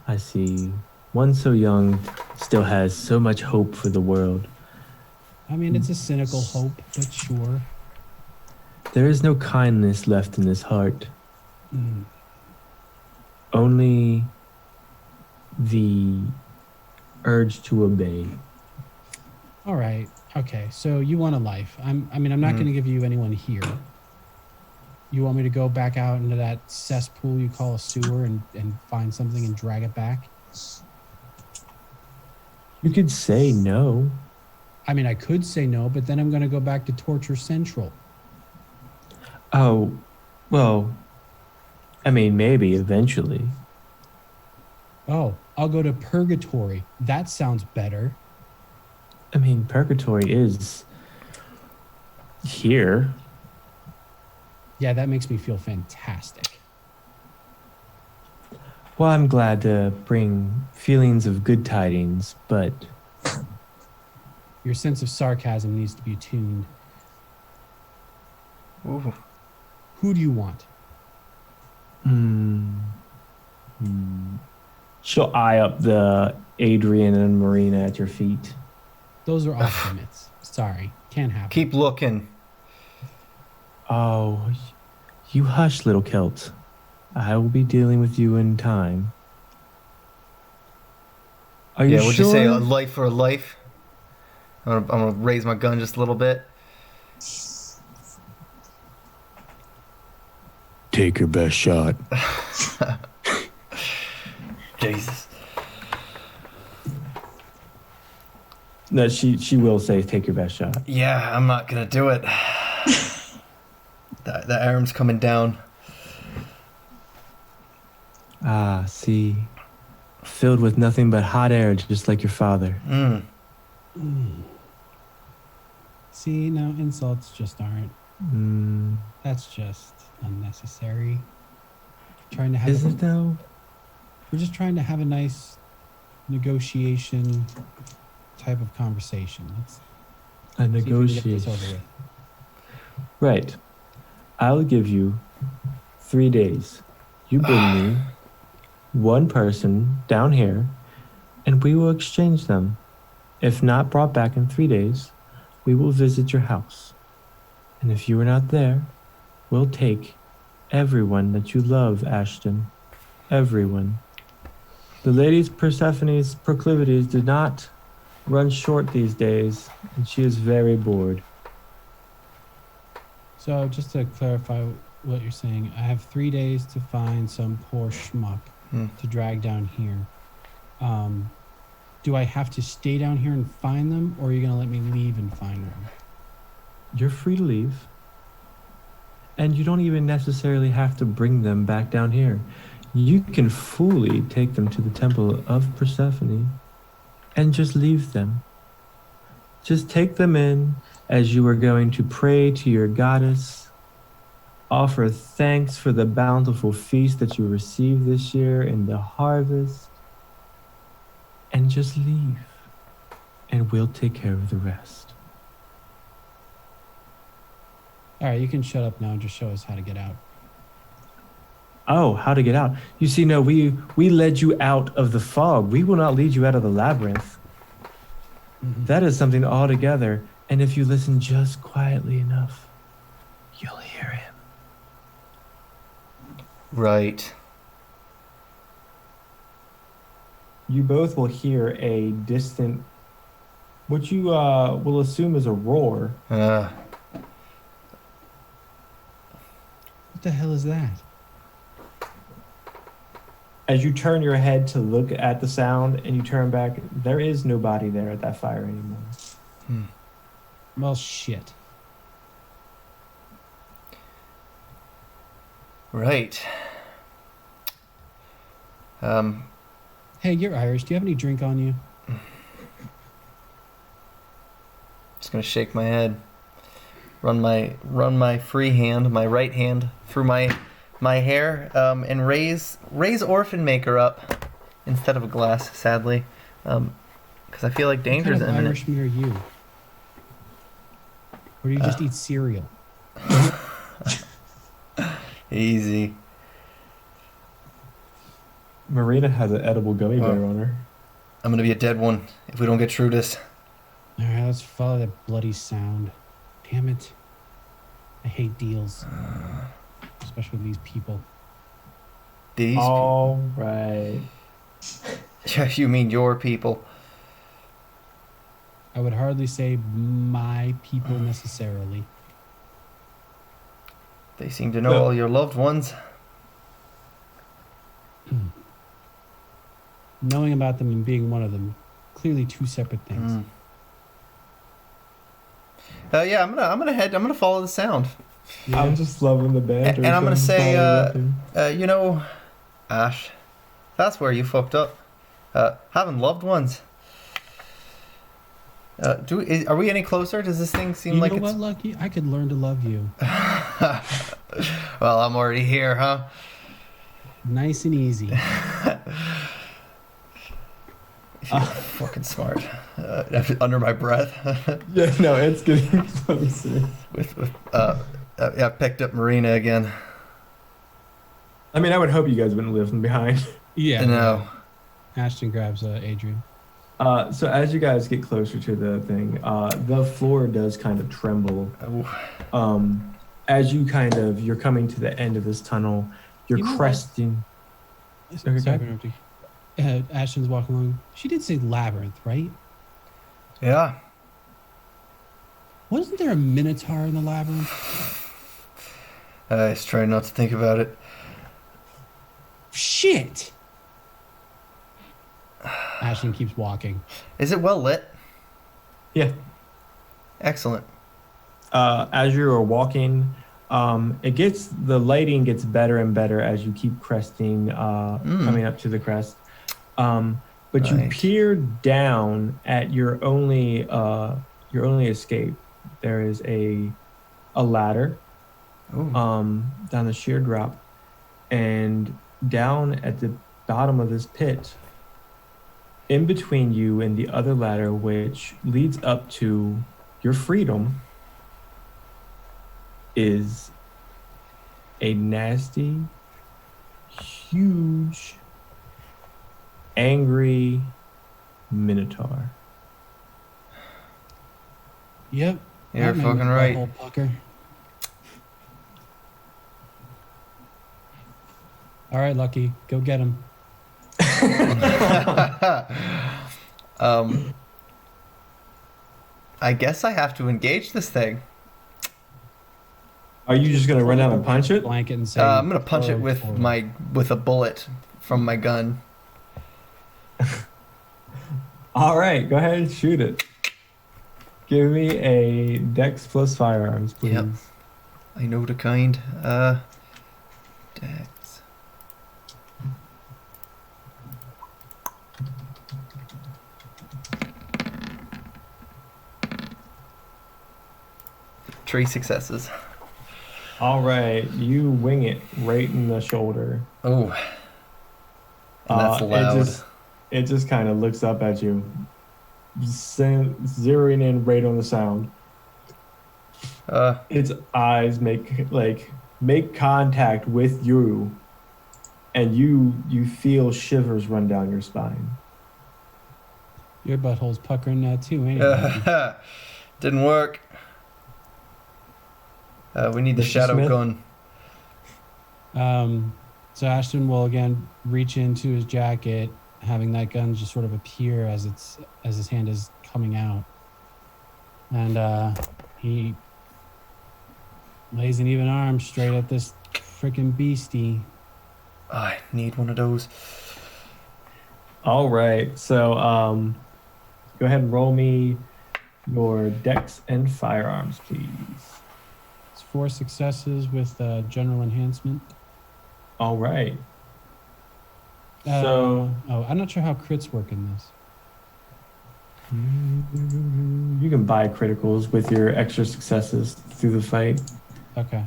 I see. One so young still has so much hope for the world. I mean, it's a cynical hope, but sure. There is no kindness left in this heart. Mm. Only the urge to obey. All right. Okay. So you want a life. I'm not going to give you anyone here. You want me to go back out into that cesspool you call a sewer and find something and drag it back? You could say no. I mean, I could say no, but then I'm going to go back to Torture Central. Oh, well, I mean, maybe eventually. Oh, I'll go to Purgatory. That sounds better. I mean, purgatory is here. Yeah, that makes me feel fantastic. Well, I'm glad to bring feelings of good tidings, but Your sense of sarcasm needs to be tuned. Ooh. Who do you want? she'll eye up the Adrian and Marina at your feet. Those are off limits. Sorry, can't happen. Keep looking. Oh, you hush, little Celt. I will be dealing with you in time. Are you Would sure? you say a life for a life? I'm gonna raise my gun just a little bit. Take your best shot. Jesus. No, she will say, take your best shot. Yeah, I'm not gonna do it. The arm's coming down. Ah, see. Filled with nothing but hot air, just like your father. Mm. See, now insults just aren't. That's just unnecessary. Trying to have Is it though? We're just trying to have a nice negotiation type of conversation. Let's A see if we can get this negotiation. over with. Right. I'll give you 3 days. You bring me one person down here, and we will exchange them. If not brought back in 3 days, we will visit your house. And if you are not there, we'll take everyone that you love, Ashton. Everyone. The lady's Persephone's proclivities do not run short these days, and she is very bored. So just to clarify what you're saying, I have 3 days to find some poor schmuck to drag down here. Do I have to stay down here and find them, or are you going to let me leave and find them? You're free to leave. And you don't even necessarily have to bring them back down here. You can fully take them to the temple of Persephone and just leave them. Just take them in as you are going to pray to your goddess, offer thanks for the bountiful feast that you received this year in the harvest, and just leave. And we'll take care of the rest. All right, you can shut up now and just show us how to get out. Oh, how to get out. You see, no, we led you out of the fog. We will not lead you out of the labyrinth. That is something altogether. And if you listen just quietly enough, you'll hear him. Right. You both will hear a distant what you will assume is a roar. What the hell is that? As you turn your head to look at the sound and you turn back, there is nobody there at that fire anymore. Well, shit. Right. Hey, you're Irish. Do you have any drink on you? Just gonna shake my head. Run my free hand, my right hand, through my hair, and raise Orphan Maker up instead of a glass, sadly, because I feel like danger's What kind of imminent. Irish meat are you? Or do you just eat cereal? Easy. Marina has an edible gummy bear on her. I'm gonna be a dead one if we don't get through this. All right, let's follow that bloody sound. Damn it. I hate deals. Especially with these people. These All right. Yeah, you mean your people. I would hardly say my people necessarily. They seem to know all your loved ones. Knowing about them and being one of them, clearly two separate things. Yeah, I'm gonna follow the sound. Yeah. I'm just loving the banter. And I'm gonna say, Probably you know, Ash, that's where you fucked up. Having loved ones. Are we any closer? Does this thing seem You like know it's... what, Lucky? I could learn to love you. Well, I'm already here, huh? Nice and easy. Fucking smart. Under my breath. Yeah, no, it's getting closer. I picked up Marina again. I mean, I would hope you guys wouldn't leave them behind. Yeah. No. Ashton grabs Adrian. So as you guys get closer to the thing, the floor does kind of tremble. As you're coming to the end of this tunnel, you're You know what? cresting. Sorry for interrupting. Ashton's walking along. She did say labyrinth, right? Yeah. Wasn't there a minotaur in the labyrinth? I was trying not to think about it. Shit! Ashton keeps walking. Is it well lit? Yeah. Excellent. As you are walking, the lighting gets better and better as you keep cresting, coming up to the crest. But you Right. peer down at your only escape. There is a ladder Ooh. down the sheer drop, and down at the bottom of this pit, in between you and the other ladder, which leads up to your freedom, is a nasty, huge, angry minotaur. Yep. You're that made fucking my right. butthole pucker. All right, Lucky, go get him. I guess I have to engage this thing. Are you just gonna run down and punch it? Blanket and say. I'm gonna punch it forward, with forward. with a bullet from my gun. All right, go ahead and shoot it. Give me a Dex plus firearms, please. Yep. I know the kind. Dex. Three successes. All right, you wing it right in the shoulder. Oh. And that's loud. It just kind of looks up at you, zeroing in right on the sound. Its eyes make contact with you, and you feel shivers run down your spine. Your butthole's puckering now too, ain't it? Didn't work. We need the Mr. shadow Smith? gun. So Ashton will again reach into his jacket, having that gun just sort of appear as his hand is coming out. And he lays an even arm straight at this freaking beastie. I need one of those. All right. So go ahead and roll me your dex and firearms, please. It's 4 successes with general enhancement. All right. Oh, I'm not sure how crits work in this. You can buy criticals with your extra successes through the fight. Okay.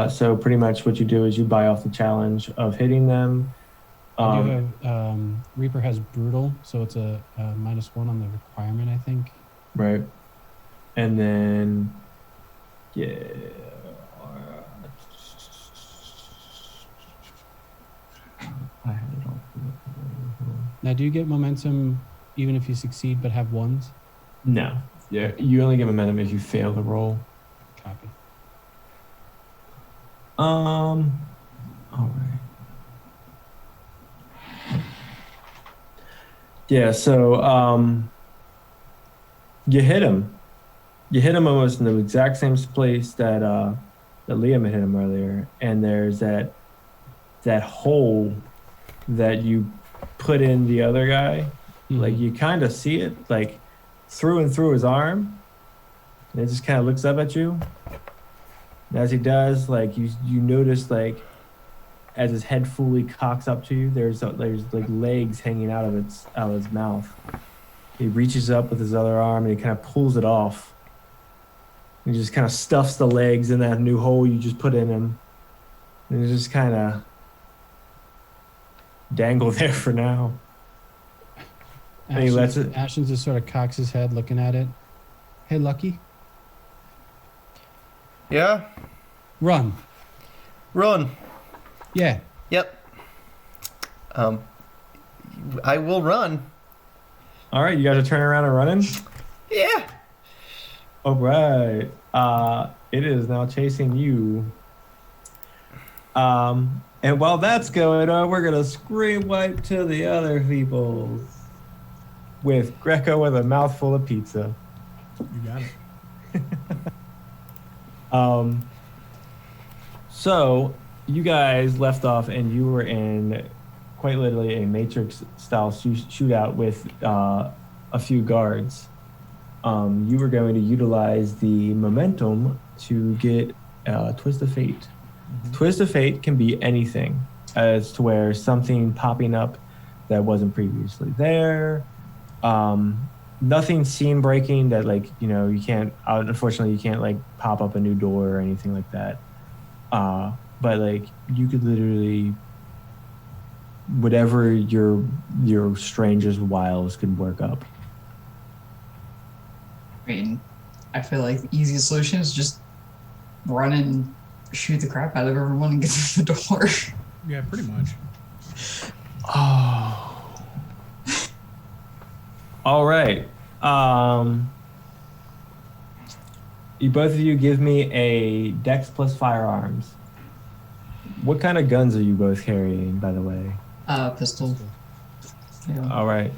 So pretty much what you do is you buy off the challenge of hitting them. I do have, Reaper has brutal, so it's a -1 on the requirement, I think. Right. And then, yeah. I had it all. Now, do you get momentum even if you succeed but have 1s? No. Yeah, you only get momentum if you fail the roll. Copy. All right. Yeah, so you hit him. You hit him almost in the exact same place that Liam had hit him earlier, and there's that hole that you put in the other guy. Mm-hmm. Like you kind of see it, like through and through his arm, and it just kind of looks up at you. And as he does, like you notice, like as his head fully cocks up to you, there's like legs hanging out of his mouth. He reaches up with his other arm and he kind of pulls it off. He just kind of stuffs the legs in that new hole you just put in him, and he just kind of dangle there for now. And he lets it. Ashton just sort of cocks his head looking at it. Hey, Lucky. Yeah? Run. Run. Yeah. Yep. I will run. All right, you guys are turning around and running? Yeah. All right. It is now chasing you. And while that's going on, we're going to scream wipe to the other people with Grecko with a mouthful of pizza. You got it. So you guys left off and you were in quite literally a Matrix-style shootout with a few guards. You were going to utilize the momentum to get Twist of Fate. Mm-hmm. Twist of Fate can be anything, as to where something popping up that wasn't previously there. Nothing scene breaking that, like, you know, you can't, unfortunately you can't like pop up a new door or anything like that. But like you could literally, whatever your strangest wiles could work up. I mean, I feel like the easiest solution is just run and shoot the crap out of everyone and get through the door. Yeah, pretty much. Oh. All right. You both of you give me a Dex plus firearms. What kind of guns are you both carrying, by the way? Pistol. Yeah. All right.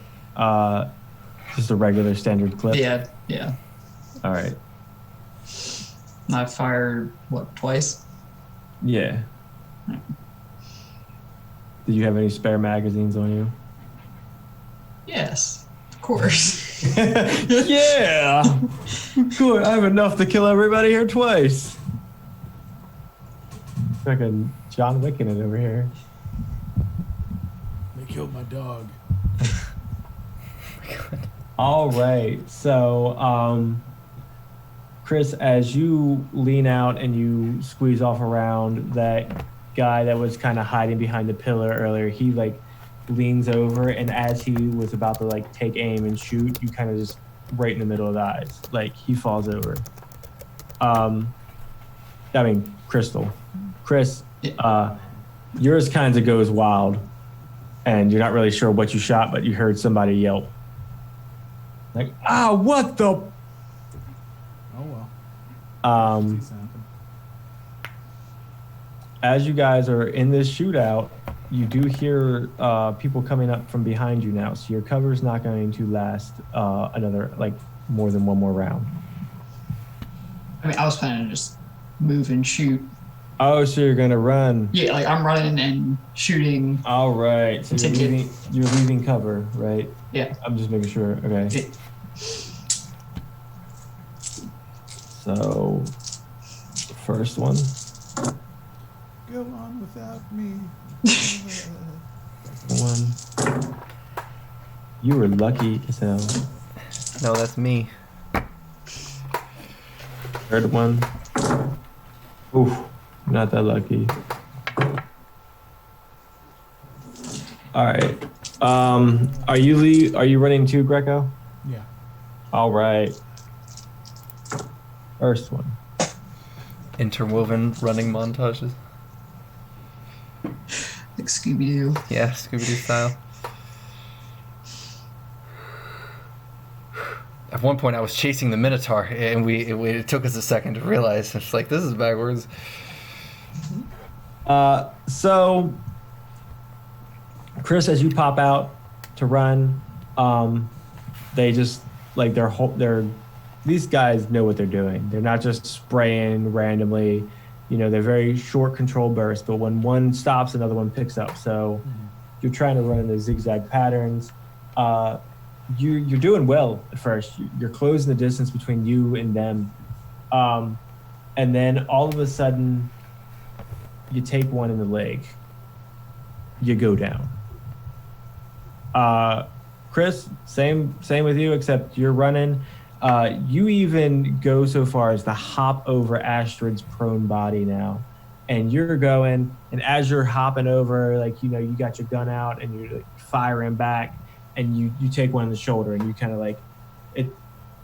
Just a regular standard clip? Yeah. All right. I fired, what, twice? Yeah. Did you have any spare magazines on you? Yes, of course. Yeah! Good, I have enough to kill everybody here twice. Fucking John Wick in it over here. They killed my dog. All right, so Chris, as you lean out and you squeeze off around that guy that was kind of hiding behind the pillar earlier, he like leans over, and as he was about to like take aim and shoot, you kind of just right in the middle of the eyes, like he falls over. Crystal. Chris, yours kind of goes wild, and you're not really sure what you shot, but you heard somebody yelp. Like, what the? Oh well. See something. As you guys are in this shootout, you do hear people coming up from behind you now, so your cover's not going to last another, like, more than one more round. I mean, I was planning to just move and shoot. Oh, so you're gonna run. Yeah, like I'm running and shooting. All right. So To get- you're leaving cover, right? Yeah. I'm just making sure. Okay. It, So, first one. Go on without me. One. You were lucky as hell. No, that's me. Third one. Oof, not that lucky. All right. Are you running too, Grecko? Yeah. All right. First one. Interwoven running montages. like Scooby Doo. Yeah, Scooby-Doo style. At one point, I was chasing the Minotaur, and it took us a second to realize. It's like, this is backwards. So, Chris, as you pop out to run, they just like these guys know what they're doing. They're not just spraying randomly. You know, they're very short control bursts, but when one stops, another one picks up. So you're trying to run in the zigzag patterns. You're doing well at first. You're closing the distance between you and them. And then all of a sudden, you take one in the leg. You go down. Chris, same with you, except you're running. You even go so far as to hop over Astrid's prone body now. And you're going, and as you're hopping over, like, you know, you got your gun out and you're like firing back, and you take one in the shoulder, and you kind of like, it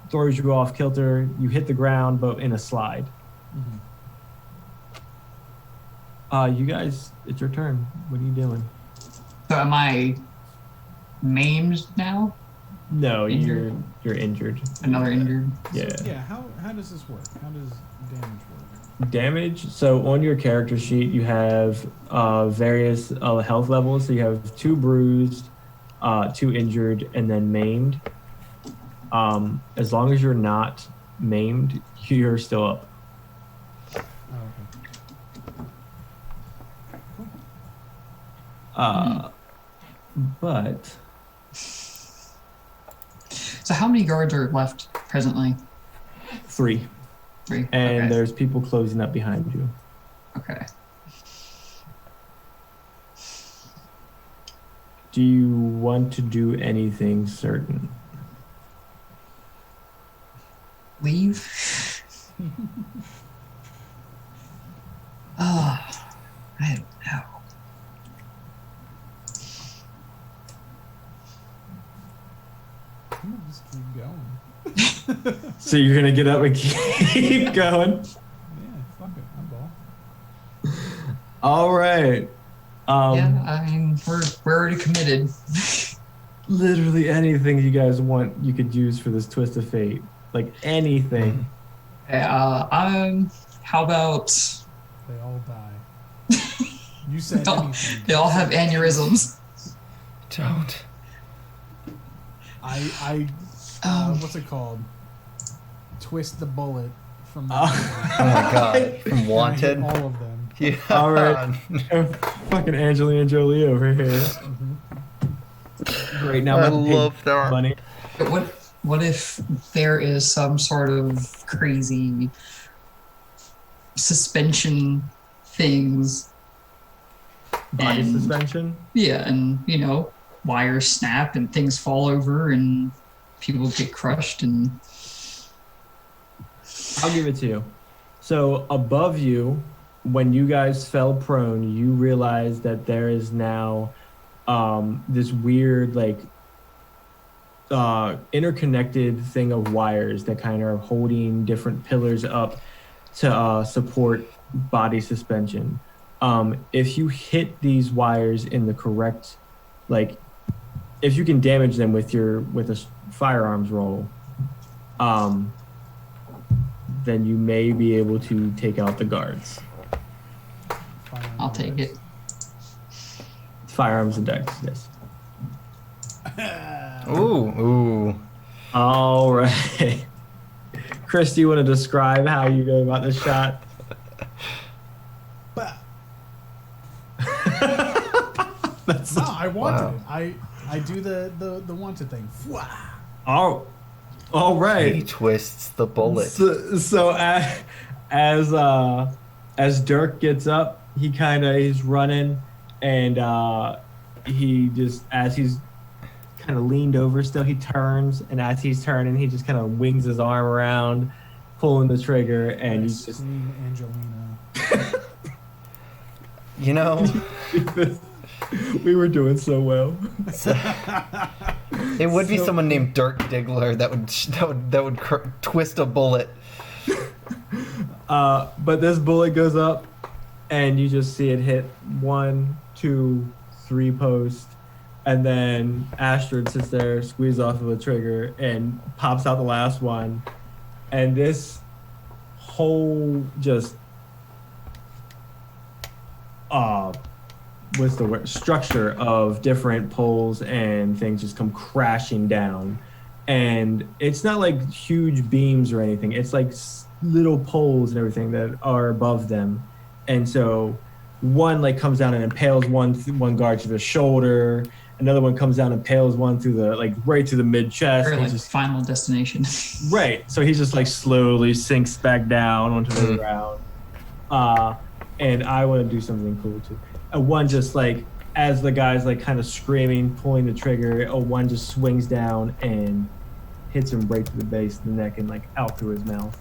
throws you off kilter. You hit the ground, but in a slide. You guys, it's your turn. What are you doing? So am I maimed now? No, Injured? you're injured. Another injured? Yeah. So, yeah. How does this work? How does damage work? Damage. So on your character sheet, you have various health levels. So you have 2 bruised, 2 injured, and then maimed. As long as you're not maimed, you're still up. Oh, okay. But So how many guards are left presently? 3, 3. and Okay. there's people closing up behind you. Okay. Do you want to do anything certain? Leave? Oh, I don't know. I'm gonna just keep going. So you're gonna get up and keep going. Yeah, fuck it. I'm ball. All right. Yeah, I mean, we're already committed. Literally anything you guys want, you could use for this twist of fate. Like anything. How about They all die. You said anything. they all have aneurysms? Don't. What's it called? Twist the bullet from the Oh my god. From Wanted. all of them. Yeah. All right. Fucking Angelina Jolie over here. Great. Now I I'm gonna love pay that. money. But what if there is some sort of crazy suspension things? Body And- suspension. Yeah, and you know, wires snap and things fall over and people get crushed and I'll give it to you. So above you, when you guys fell prone, you realize that there is now this weird, like, interconnected thing of wires that kind of are holding different pillars up to support body suspension. If you hit these wires in the correct, like, if you can damage them with a firearms roll, then you may be able to take out the guards. I'll take it. Firearms and dex, yes. Ooh. All right. Chris, do you want to describe how you go about this shot? Bah. That's No, I wanted Wow. it. I do the wanted thing. Fwah. all right. He twists the bullet. So as Dirk gets up, he's running, and he just, as he's kind of leaned over still, he turns, and as he's turning, he just kind of wings his arm around, pulling the trigger, and you just Scream Angelina. You know, we were doing so well. it would be someone named Dirk Diggler that would twist a bullet. But this bullet goes up, and you just see it hit 1, 2, 3 posts, and then Astrid sits there, squeezes off of the trigger, and pops out the last one. And this whole just what's the word? Structure of different poles and things just come crashing down. And it's not like huge beams or anything. It's like little poles and everything that are above them. And so one like comes down and impales one guard to the shoulder. Another one comes down and impales one through the right through the mid chest. Or like Final Destination. Right. So he just like slowly sinks back down onto the ground. And I want to do something cool too. One just like, as the guy's like kind of screaming, pulling the trigger, one just swings down and hits him right to the base of the neck and like out through his mouth.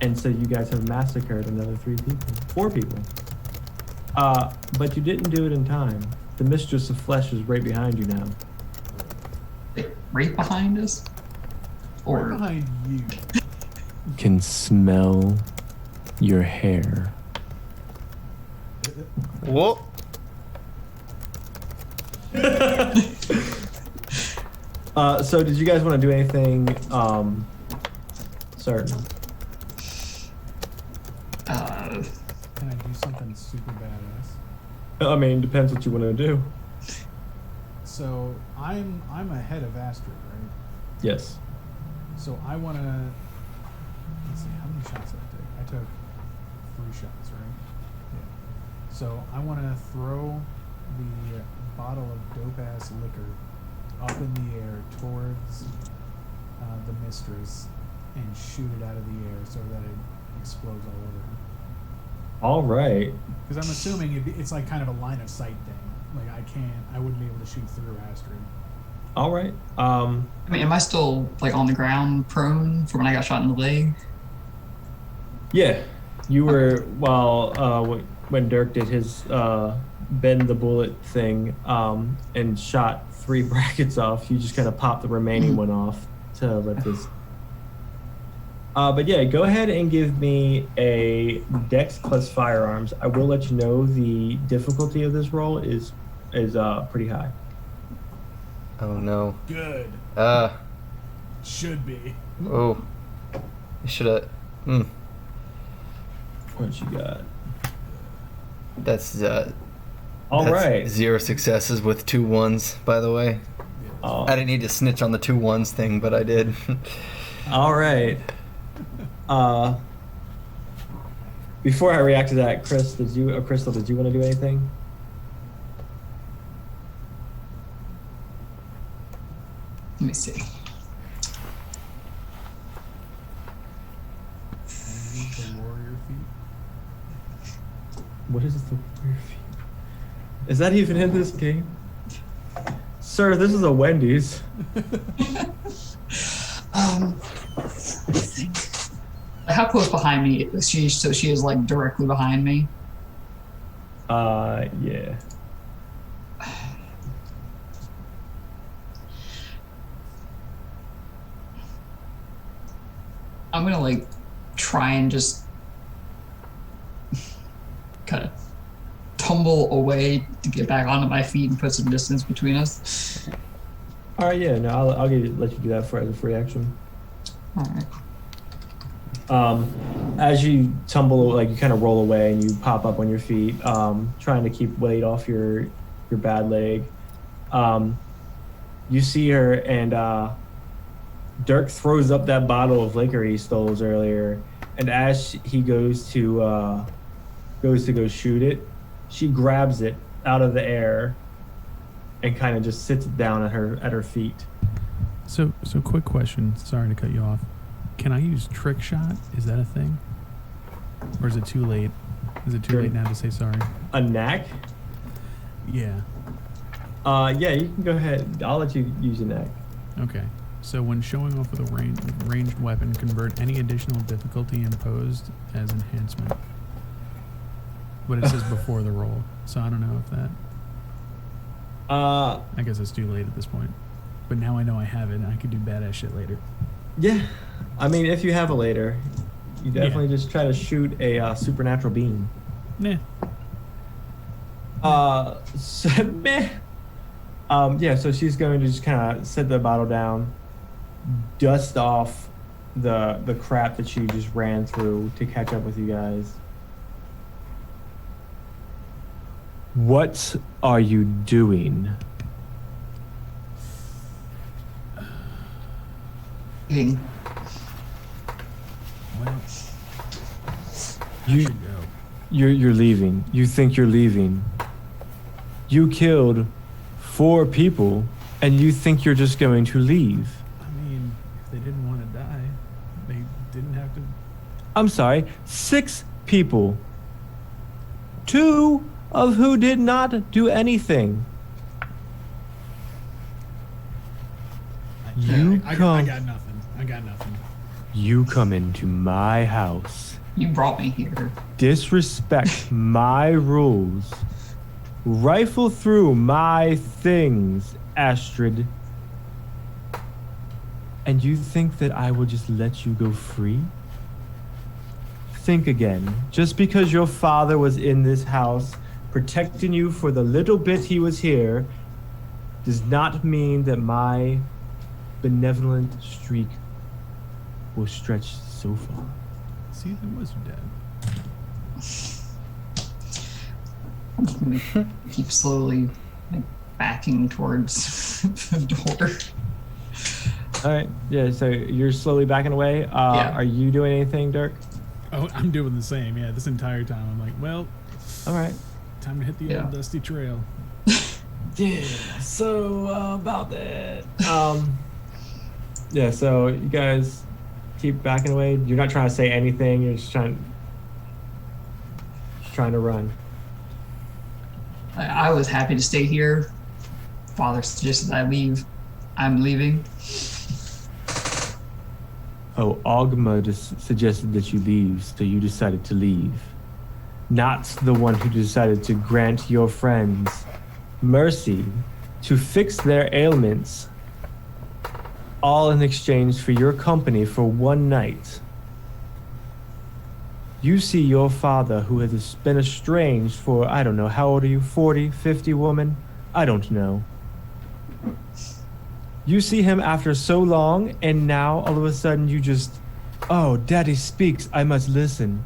And so you guys have massacred another 4 people. But you didn't do it in time. The Mistress of Flesh is right behind you now. Right behind us? Right Or behind you. Can smell your hair. Whoa. So did you guys want to do anything certain? Can I do something super badass? I mean, depends what you want to do. So I'm ahead of Astrid, right? Yes. So I want to. Let's see, how many shots did I take? I took 3 shots, right? Yeah. So I want to throw the bottle of dope ass liquor up in the air towards the mistress and shoot it out of the air so that it explodes all over her. All right. Because I'm assuming it's like kind of a line of sight thing. Like I wouldn't be able to shoot through Astrid. All right. I mean, am I still like on the ground, prone from when I got shot in the leg? Yeah. You were when Dirk did his bend the bullet thing and shot 3 brackets off. You just kind of popped the remaining one off to let this. But yeah, go ahead and give me a Dex plus firearms. I will let you know the difficulty of this roll is pretty high. Oh no. Good. Should be. Oh. You should have. What you got? That's All that's right. 0 successes with 2 1s, by the way. I didn't need to snitch on the 2 1s thing, but I did. All right. Before I react to that, Crystal, did you want to do anything? Let me see. I need the warrior feet. What is the warrior feet? Is that even in this game? Sir, this is a Wendy's. Let me think. How close behind me is she? So she is like directly behind me. Yeah. I'm gonna like try and just kind of tumble away to get back onto my feet and put some distance between us. All right, yeah, no, I'll let you do that as a free action. All right. As you tumble, like you kind of roll away and you pop up on your feet, trying to keep weight off your bad leg. You see her and Dirk throws up that bottle of liquor he stole earlier, and as he goes to go shoot it, she grabs it out of the air and kind of just sits it down at her feet. So quick question. Sorry to cut you off. Can I use trick shot? Is that a thing? Or is it too late? Is it too late now to say sorry? A knack? Yeah. Yeah, you can go ahead. I'll let you use a knack. Okay. So when showing off with a ranged weapon, convert any additional difficulty imposed as enhancement. But it says before the roll, so I don't know if that. I guess it's too late at this point. But now I know I have it, and I can do badass shit later. Yeah, I mean, if you have a later, you definitely just try to shoot a supernatural beam. Nah. Yeah, so she's going to just kind of set the bottle down, dust off the crap that she just ran through to catch up with you guys. What are you doing? Eating. Well, You- I should go. You're leaving. You think you're leaving. You killed 4 people, and you think you're just going to leave. I mean, if they didn't want to die, they didn't have to. I'm sorry, 6 people. 2 of who did not do anything. You I come. got nothing. I got nothing. You come into my house, You brought me here. disrespect my rules, rifle through my things, Astrid, and you think that I will just let you go free? Think again. Just because your father was in this house protecting you for the little bit he was here does not mean that my benevolent streak will stretch so far. See, there was your dad. I'm gonna keep slowly backing towards the door. All right. Yeah. So you're slowly backing away. Yeah. Are you doing anything, Dirk? Oh, I'm doing the same. Yeah, this entire time I'm like, well, All right. time to hit the old dusty trail. Yeah. So about that. Yeah. So you guys keep backing away. You're not trying to say anything. You're just trying to run. I was happy to stay here. Father suggested I leave. I'm leaving. Oh, Ogma just suggested that you leave, so you decided to leave. Not the one who decided to grant your friends mercy to fix their ailments, all in exchange for your company for one night. You see your father, who has been estranged for, I don't know, how old are you? 40, 50, woman? I don't know. You see him after so long, and now all of a sudden you just, oh, Daddy speaks, I must listen.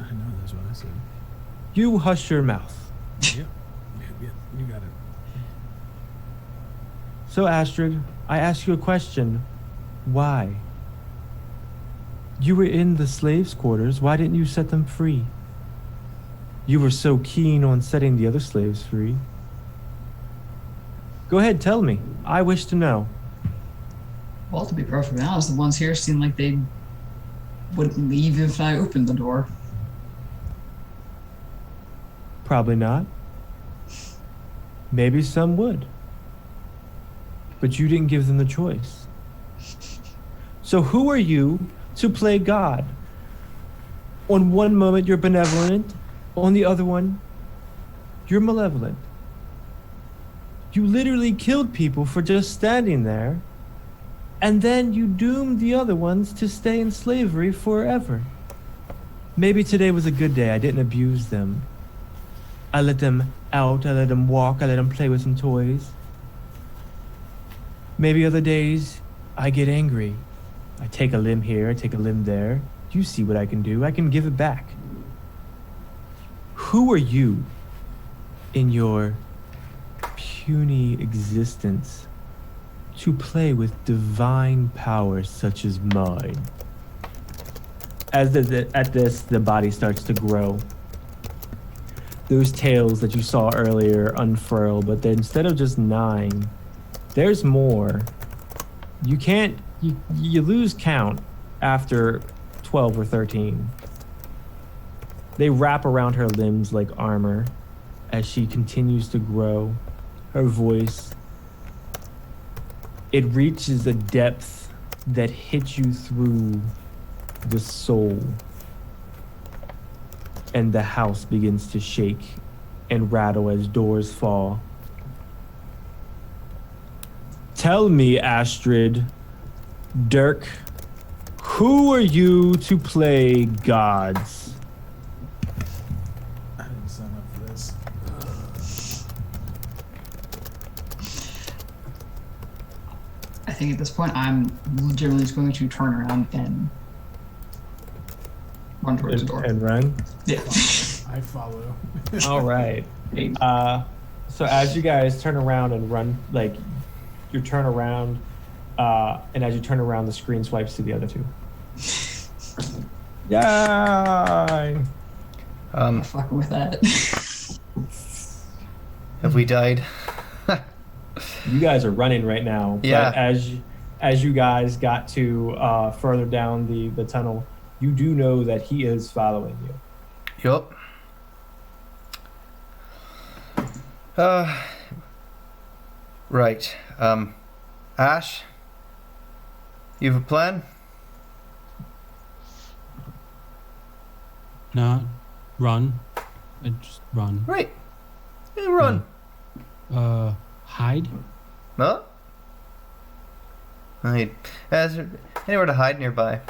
I know that's what I said. You hush your mouth. Yep. Yeah, you got it. So, Astrid, I ask you a question. Why? You were in the slaves' quarters. Why didn't you set them free? You were so keen on setting the other slaves free. Go ahead, tell me. I wish to know. Well, to be perfectly honest, the ones here seem like they wouldn't leave if I opened the door. Probably not. Maybe some would. But you didn't give them the choice. So who are you to play God? On one moment you're benevolent, on the other one you're malevolent. You literally killed people for just standing there, and then you doomed the other ones to stay in slavery forever. Maybe today was a good day. I didn't abuse them. I let them out, I let them walk, I let them play with some toys. Maybe other days I get angry. I take a limb here, I take a limb there. You see what I can do. I can give it back. Who are you in your puny existence to play with divine powers such as mine? At this, the body starts to grow. Those tails that you saw earlier unfurl, but then instead of just 9, there's more. You lose count after 12 or 13. They wrap around her limbs like armor as she continues to grow. Her voice, it reaches a depth that hits you through the soul. And the house begins to shake and rattle as doors fall. Tell me, Astrid, Dirk, who are you to play gods? I didn't sign up for this. I think at this point I'm legitimately just going to turn around and run towards the door. And run? Yeah. I follow. All right. Eight. So as you guys turn around and run, like you turn around, and as you turn around, the screen swipes to the other two. Yay! I'm fucking with that. Have we died? You guys are running right now. Yeah. But as you guys got to further down the tunnel, you do know that he is following you. Yup. Right. Ash, you have a plan? Not run. I just run. Right. You run. Hide. No? Right. Is there anywhere to hide nearby?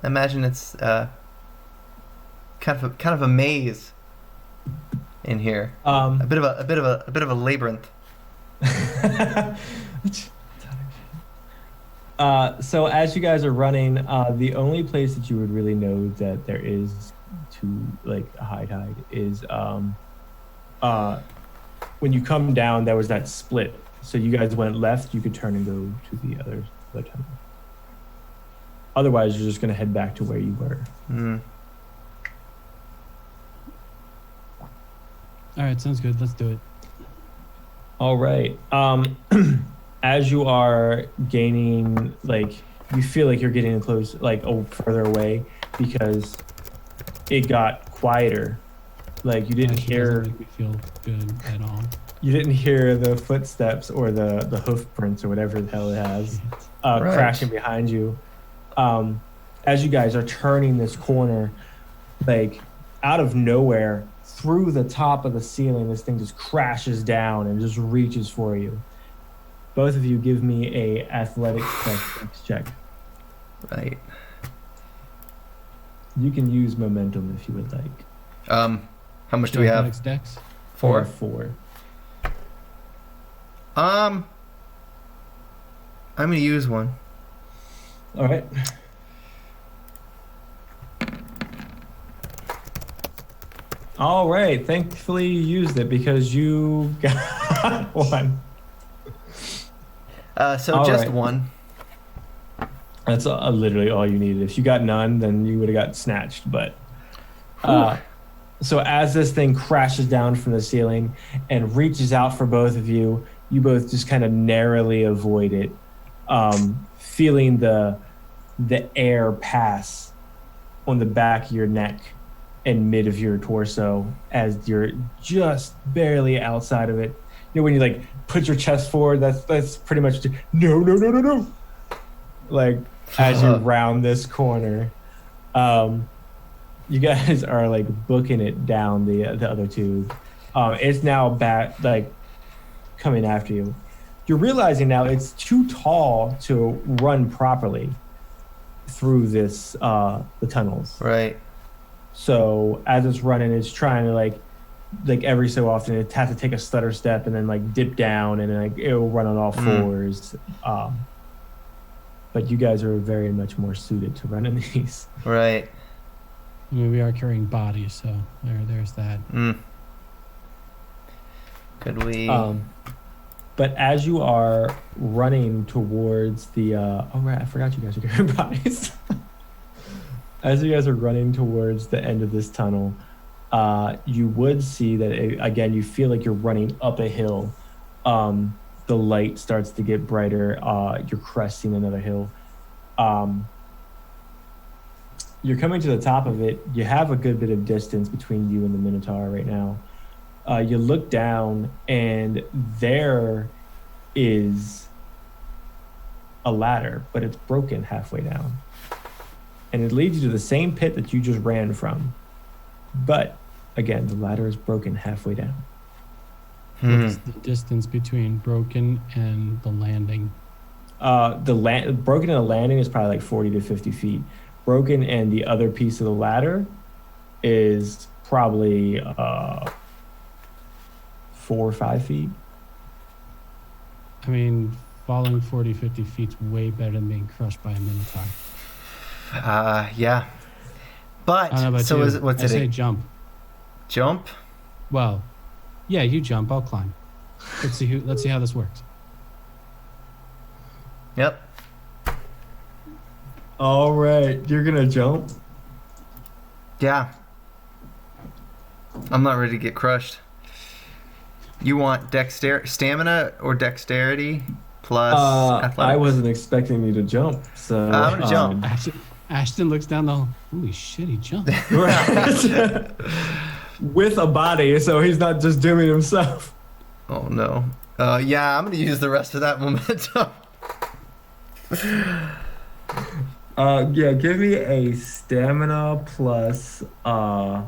I imagine it's kind of a maze in here. A bit of a labyrinth. So as you guys are running, the only place that you would really know that there is to like hide is when you come down, there was that split. So you guys went left, you could turn and go to the other tunnel. Otherwise, you're just gonna head back to where you were. All right, sounds good. Let's do it. All right. As you are gaining, like, you feel like you're getting close, like, further away because it got quieter. Like, you didn't Actually, hear... doesn't make me feel good at all. You didn't hear the footsteps or the hoof prints or whatever the hell it has Right. crashing behind you. As you guys are turning this corner, like, out of nowhere, through the top of the ceiling, this thing just crashes down and just reaches for you. Both of you give me a athletic check. Right. You can use momentum if you would like. How much do we have? Athletics Dex? 4. 4. I'm gonna use one. All right. All right. Thankfully, you used it because you got 1. So All just right. 1. That's literally all you needed. If you got none, then you would have got snatched. But so as this thing crashes down from the ceiling and reaches out for both of you, you both just kind of narrowly avoid it, feeling the air pass on the back of your neck and mid of your torso as you're just barely outside of it. You know, when you like put your chest forward, that's pretty much no. Like as you round this corner, you guys are like booking it down the other two. It's now back, like coming after you. You're realizing now it's too tall to run properly through this the tunnels. Right. So as it's running, it's trying to like every so often it has to take a stutter step and then like dip down and then like it'll run on all fours. But you guys are very much more suited to running these. Right. I mean, we are carrying bodies, so there's that. Could we? But But as you are running towards the oh right, I forgot you guys are carrying bodies. As you guys are running towards the end of this tunnel, you would see that again. You feel like you're running up a hill. The light starts to get brighter. You're cresting another hill. You're coming to the top of it. You have a good bit of distance between you and the Minotaur right now. You look down, and there is a ladder, but it's broken halfway down. And it leads you to the same pit that you just ran from. But, again, the ladder is broken halfway down. What's the distance between broken and the landing? Broken and the landing is probably like 40 to 50 feet. Broken and the other piece of the ladder is probably 4 or 5 feet. I mean, falling 40, 50 feet's way better than being crushed by a Minotaur. Yeah. But, I don't know about so you. is it, what's I say it? jump. Jump? Well, yeah, you jump, I'll climb. Let's see how this works. Yep. All right, you're gonna jump. Yeah. I'm not ready to get crushed. You want stamina or dexterity plus athletics? I wasn't expecting you to jump, so I'm gonna jump. Ashton looks down the hole. Holy shit, he jumped. Right. With a body, so he's not just doing it himself. Oh no. Yeah, I'm gonna use the rest of that momentum. Yeah, give me a stamina plus I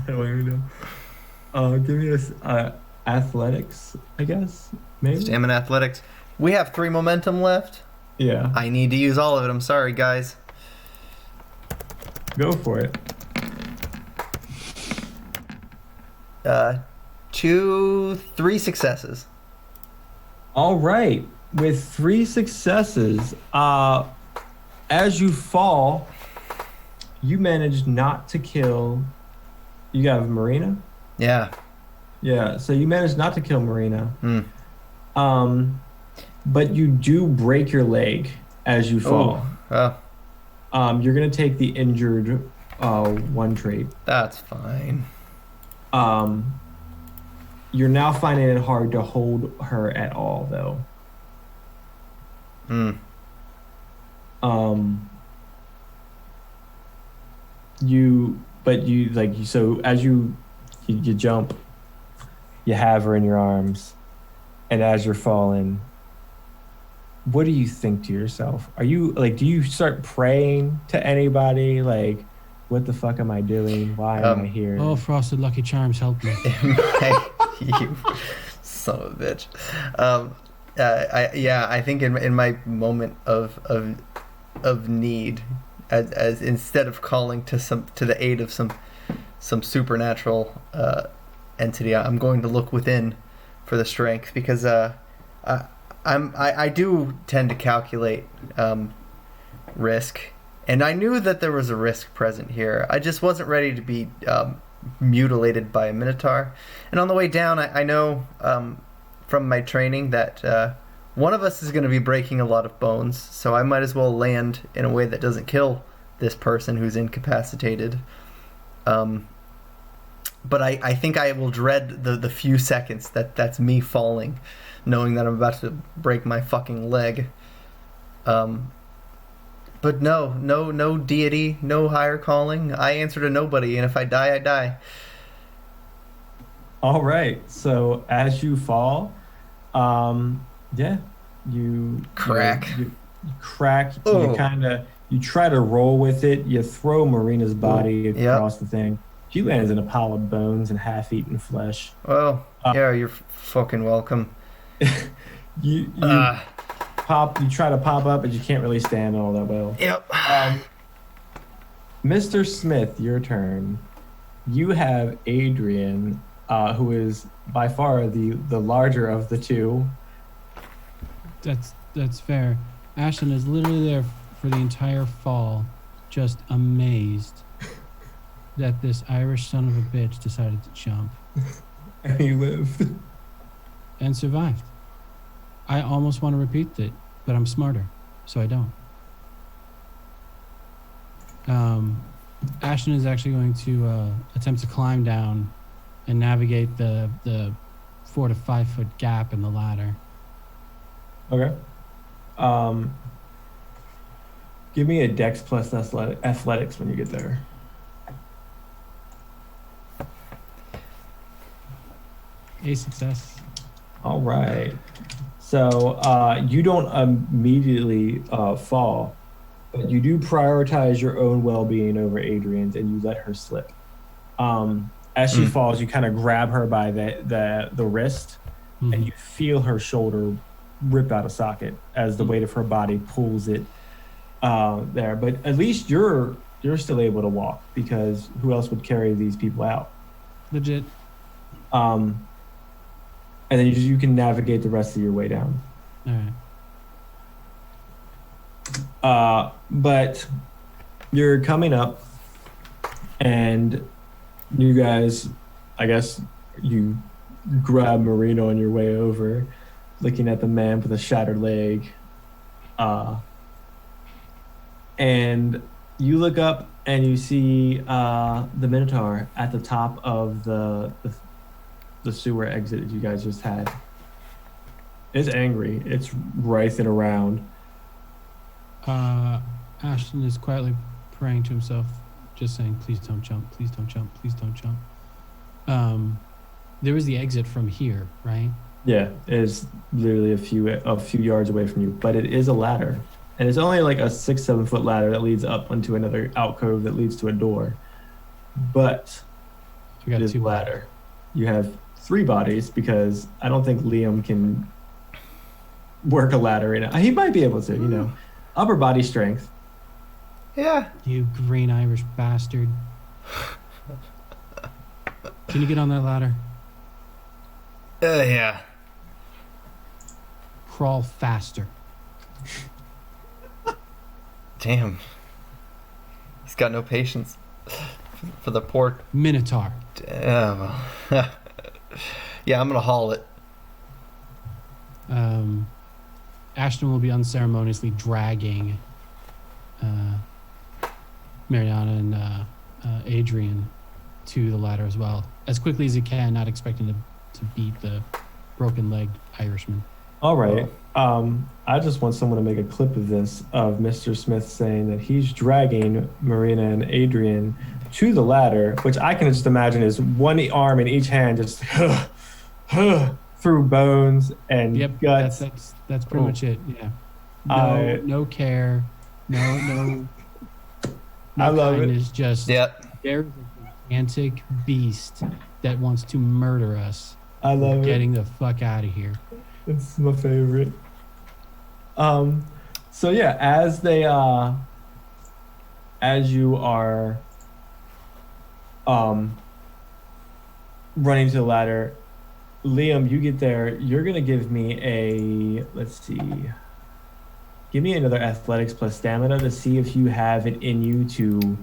don't even know. Give me a athletics, I guess. Maybe. Stamina athletics. We have 3 momentum left. Yeah. I need to use all of it. I'm sorry, guys. Go for it. 3 successes. All right. With 3 successes, as you fall, you manage not to kill. You got Marina? Yeah. Yeah. So you managed not to kill Marina. Hmm. But you do break your leg as you fall. Oh, You're gonna take the injured 1 trait. that's fine. You're now finding it hard to hold her at all, though. Hmm. So as you jump, you have her in your arms, and as you're falling, what do you think to yourself? Are you do you start praying to anybody? Like, what the fuck am I doing? Why am I here? Oh, Frosted Lucky Charms, help me. You son of a bitch. I think in my moment of need, as instead of calling to the aid of some supernatural entity, I'm going to look within for the strength, because I do tend to calculate risk, and I knew that there was a risk present here. I just wasn't ready to be mutilated by a Minotaur. And on the way down, I know from my training that one of us is going to be breaking a lot of bones, so I might as well land in a way that doesn't kill this person who's incapacitated. But I think I will dread the few seconds that's me falling, knowing that I'm about to break my fucking leg. But no deity, no higher calling. I answer to nobody, and if I die, I die. All right. So as you fall, you Crack. You crack. Oh. You try to roll with it. You throw Marina's body across the thing. She lands in a pile of bones and half-eaten flesh. Well, yeah, you're fucking welcome. You try to pop up, but you can't really stand all that well. Yep. Mr. Smith, your turn. You have Adrian, who is by far the larger of the two. That's fair. Ashton is literally there for the entire fall, just amazed that this Irish son of a bitch decided to jump. And he lived. and survived. I almost want to repeat it, but I'm smarter, so I don't. Ashton is actually going to attempt to climb down and navigate the 4 to 5 foot gap in the ladder. Okay. Give me a Dex plus athletics when you get there. A success. All right. So you don't immediately fall, but you do prioritize your own well-being over Adrian's, and you let her slip. As she falls, you kind of grab her by the wrist, and you feel her shoulder rip out of socket as the weight of her body pulls it there. But at least you're still able to walk, because who else would carry these people out? Legit. And then you can navigate the rest of your way down. All right. But you're coming up, and you guys, I guess you grab Marina on your way over, looking at the man with a shattered leg. And you look up and you see the Minotaur at the top of the sewer exit that you guys just had. It's angry. It's writhing around. Ashton is quietly praying to himself, just saying, please don't jump, please don't jump, please don't jump. There was the exit from here, right? Yeah, it is literally a few yards away from you, but it is a ladder. And it's only like a 6-7 foot ladder that leads up onto another alcove that leads to a door. But We got it is a 2 ladder. You have 3 bodies, because I don't think Liam can work a ladder in it. He might be able to, you know. Upper body strength. Yeah. You green Irish bastard. Can you get on that ladder? Yeah. Crawl faster. Damn. He's got no patience for the poor. Minotaur. Damn. Yeah, I'm gonna haul it. Ashton will be unceremoniously dragging Mariana and Adrian to the ladder as well, as quickly as he can, not expecting to beat the broken-legged Irishman. All right. I just want someone to make a clip of this, of Mr. Smith saying that he's dragging Marina and Adrian to the ladder, which I can just imagine is one arm in each hand, just through bones and guts. That's pretty much it. Yeah. No care. No I love kindness, it. Just there's a gigantic beast that wants to murder us. I love Getting the fuck out of here. It's my favorite. So yeah, as you are running to the ladder, Liam, you get there, you're gonna give me give me another athletics plus stamina to see if you have it in you to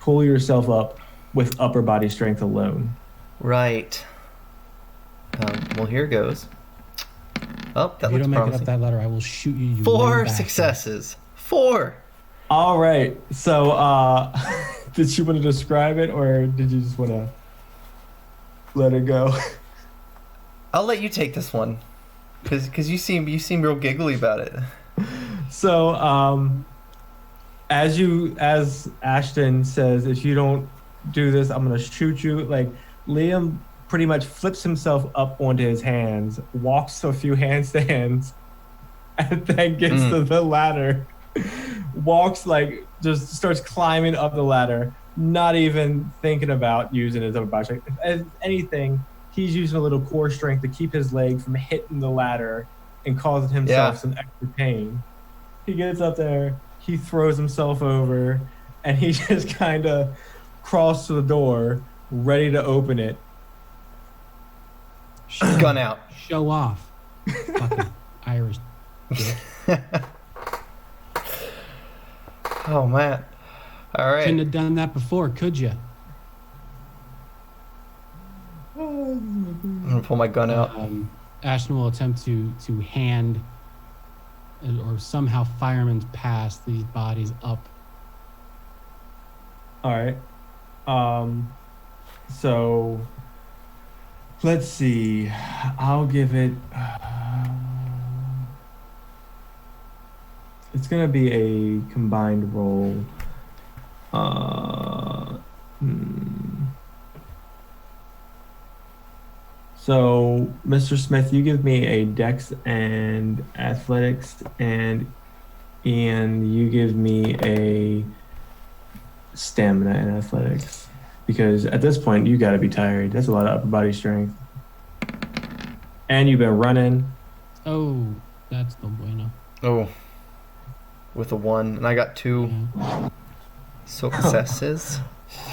pull yourself up with upper body strength alone. Right. Well, here goes. Oh, that If you looks don't make it promising. up that ladder, I will shoot you. 4 successes. 4. All right. So, did you want to describe it, or did you just want to let it go? I'll let you take this one, because you seem real giggly about it. So, as Ashton says, if you don't do this, I'm gonna shoot you. Like, Liam pretty much flips himself up onto his hands, walks a few handstands, and then gets to the ladder. Walks, like, just starts climbing up the ladder, not even thinking about using his upper body strength. If anything, he's using a little core strength to keep his leg from hitting the ladder and causing himself some extra pain. He gets up there, he throws himself over, and he just kind of crawls to the door, ready to open it. Gun out. Show off. Fucking Irish dick. Oh, man. All right. Couldn't have done that before, could you? I'm going to pull my gun out. Ashton will attempt to hand or somehow fireman's pass these bodies up. All right. So let's see. I'll give it. It's gonna be a combined roll. So, Mr. Smith, you give me a Dex and Athletics, and Ian, you give me a Stamina and Athletics. Because at this point, you gotta be tired. That's a lot of upper body strength. And you've been running. Oh, that's no bueno. Oh. With a 1, and I got 2 Yeah. successes.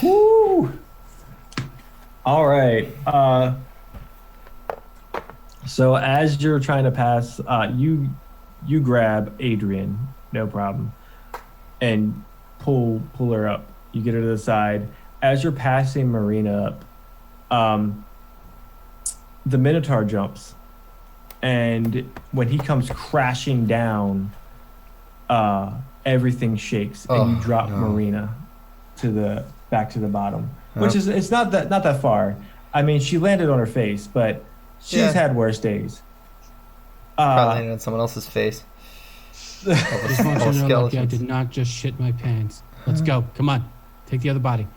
Woo! All right. So as you're trying to pass, you grab Adrian, no problem, and pull her up. You get her to the side. As you're passing Marina up, the Minotaur jumps, and when he comes crashing down, everything shakes, and you drop Marina back to the bottom, which is it's not that far. I mean, she landed on her face, but she's had worse days. Probably landed on someone else's face. I just want you to know, Lucky, I did not just shit my pants. Let's go. Come on. Take the other body.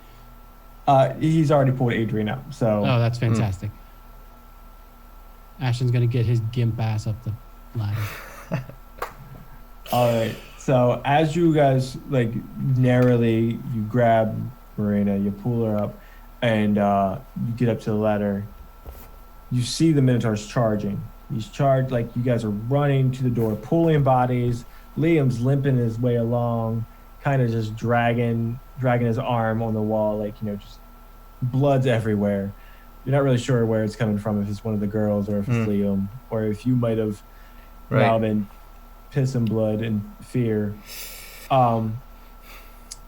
He's already pulled Adrian up, so. Oh, that's fantastic. Ashton's going to get his gimp ass up the ladder. All right. So as you guys narrowly, you grab Marina, you pull her up, and you get up to the ladder. You see the Minotaur's charging. He's charged, you guys are running to the door, pulling bodies. Liam's limping his way along, kind of just dragging his arm on the wall, just blood's everywhere. You're not really sure where it's coming from, if it's one of the girls or if it's Liam, or if you might have now been pissing blood and fear. The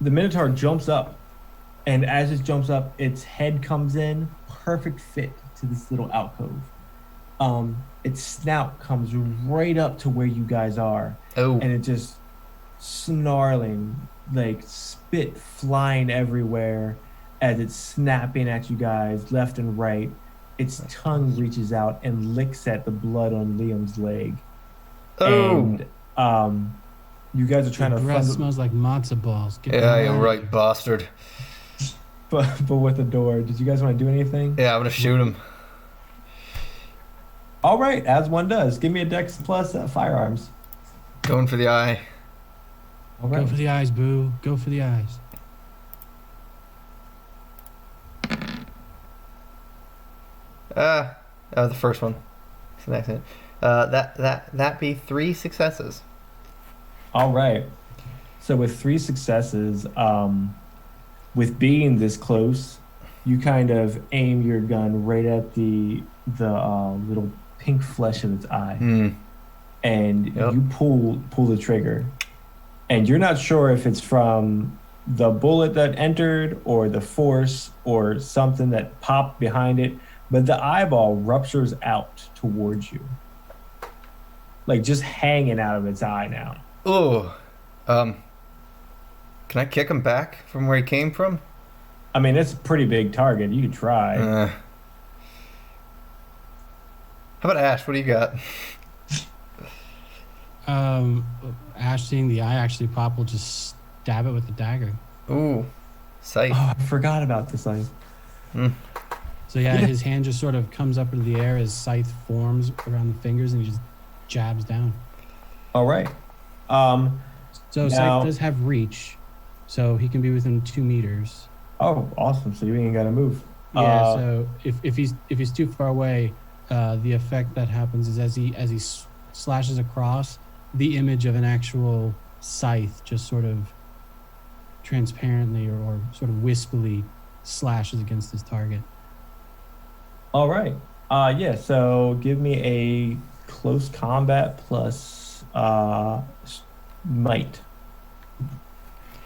Minotaur jumps up, and as it jumps up, its head comes in, perfect fit to this little alcove. Its snout comes right up to where you guys are, and it just snarling, spit flying everywhere as it's snapping at you guys left and right. Its tongue reaches out and licks at the blood on Liam's leg. And you guys are trying to breath smells like matzo balls. You're right, bastard. But with the door, did you guys want to do anything? Yeah, I'm gonna shoot him. All right, as one does. Give me a Dex plus firearms. Going for the eye. All right. Go for the eyes, boo. Go for the eyes. The first one. It's an accident. That be 3 successes. All right. So with 3 successes, with being this close, you kind of aim your gun right at the little pink flesh of its eye, and you pull the trigger, and you're not sure if it's from the bullet that entered or the force or something that popped behind it, but the eyeball ruptures out towards you, just hanging out of its eye now. Oh, can I kick him back from where he came from? I mean, it's a pretty big target. You could try. How about Ash? What do you got? Ash, seeing the eye actually pop, will just stab it with the dagger. Ooh, sight. Oh, I forgot about this. So his hand just sort of comes up into the air as scythe forms around the fingers, and he just jabs down. All right. So scythe does have reach, so he can be within 2 meters. Oh, awesome! So you ain't got to move. Yeah. So if he's too far away, the effect that happens is as he slashes across, the image of an actual scythe just sort of transparently or sort of wispily slashes against his target. All right. So give me a close combat plus might.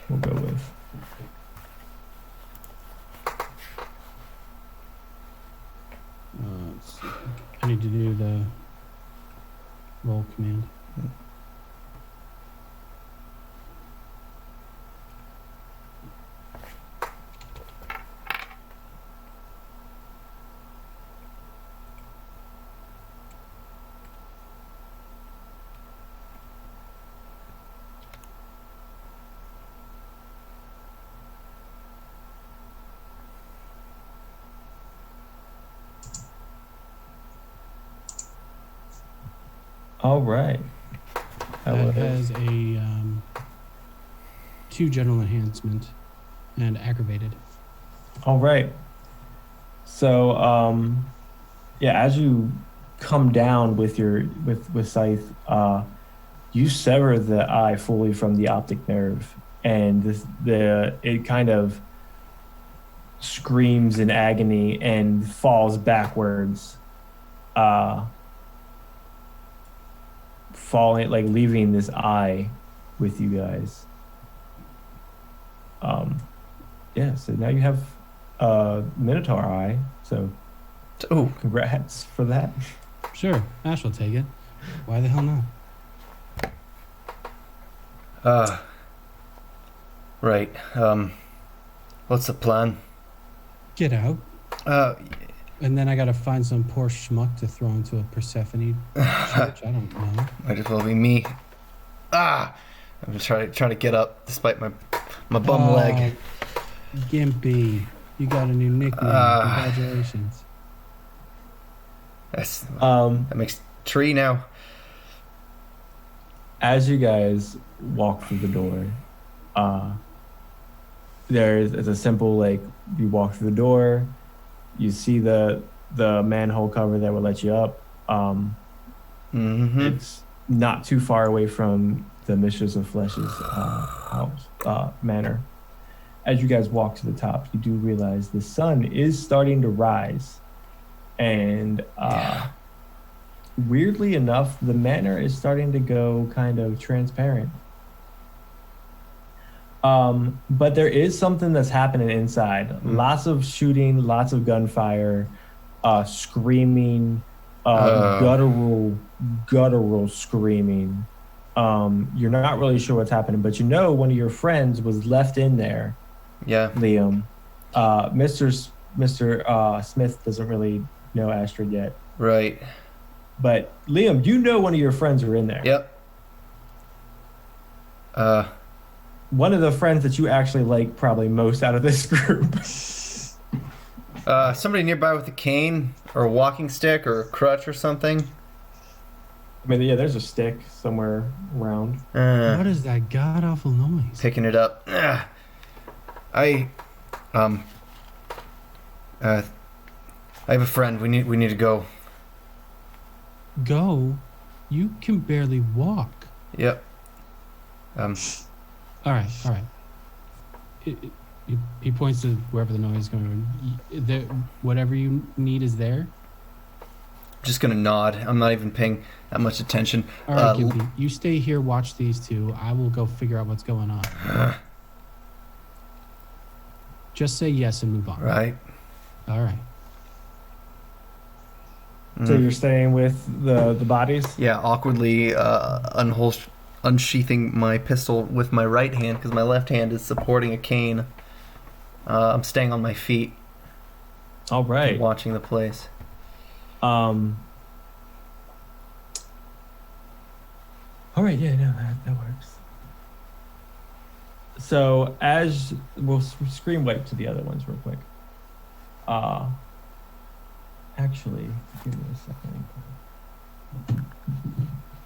We'll go with. Let's see. I need to do the roll command. All right. That has a 2 general enhancement and aggravated. All right. So, yeah, as you come down with your with Scythe, you sever the eye fully from the optic nerve, and it kind of screams in agony and falls backwards, falling, like leaving this eye with you guys. Yeah, so now you have a Minotaur eye, so Oh, congrats for that. Sure, Ash will take it. Why the hell not? right. What's the plan? Get out. Uh, And then I gotta find some poor schmuck to throw into a Persephone church. I don't know. might as well be me. I'm just trying to get up despite my bum leg. Gimpy, you got a new nickname. Congratulations. That makes 3 now. As you guys walk through the door, it's a simple, like, you walk through the door, you see the manhole cover that will let you up. It's not too far away from the Mistress of Flesh's house, manor. As you guys walk to the top, you do realize the sun is starting to rise. And weirdly enough, the manor is starting to go kind of transparent. But there is something that's happening inside. Lots of shooting, lots of gunfire, screaming, guttural screaming. You're not really sure what's happening, but you know one of your friends was left in there. Yeah. Liam. Mr. Smith doesn't really know Astrid yet. Right. But Liam, you know one of your friends are in there. Yep. One of the friends that you actually like probably most out of this group. Somebody nearby with a cane or a walking stick or a crutch or something. I mean, yeah, there's a stick somewhere around. What is that god awful noise? Picking it up. I have a friend. We need to go. Go? You can barely walk. Yep. All right. He points to wherever the noise is going. Whatever you need is there. Just gonna nod. I'm not even paying that much attention. All right, Gimpy, you stay here, watch these two. I will go figure out what's going on. Just say yes and move on. Right. All right. So you're staying with the bodies? Yeah, awkwardly unsheathing my pistol with my right hand because my left hand is supporting a cane. I'm staying on my feet. All right. Watching the place. All right, yeah, no, that works. So as we'll screen wipe to the other ones real quick. Actually, give me a second.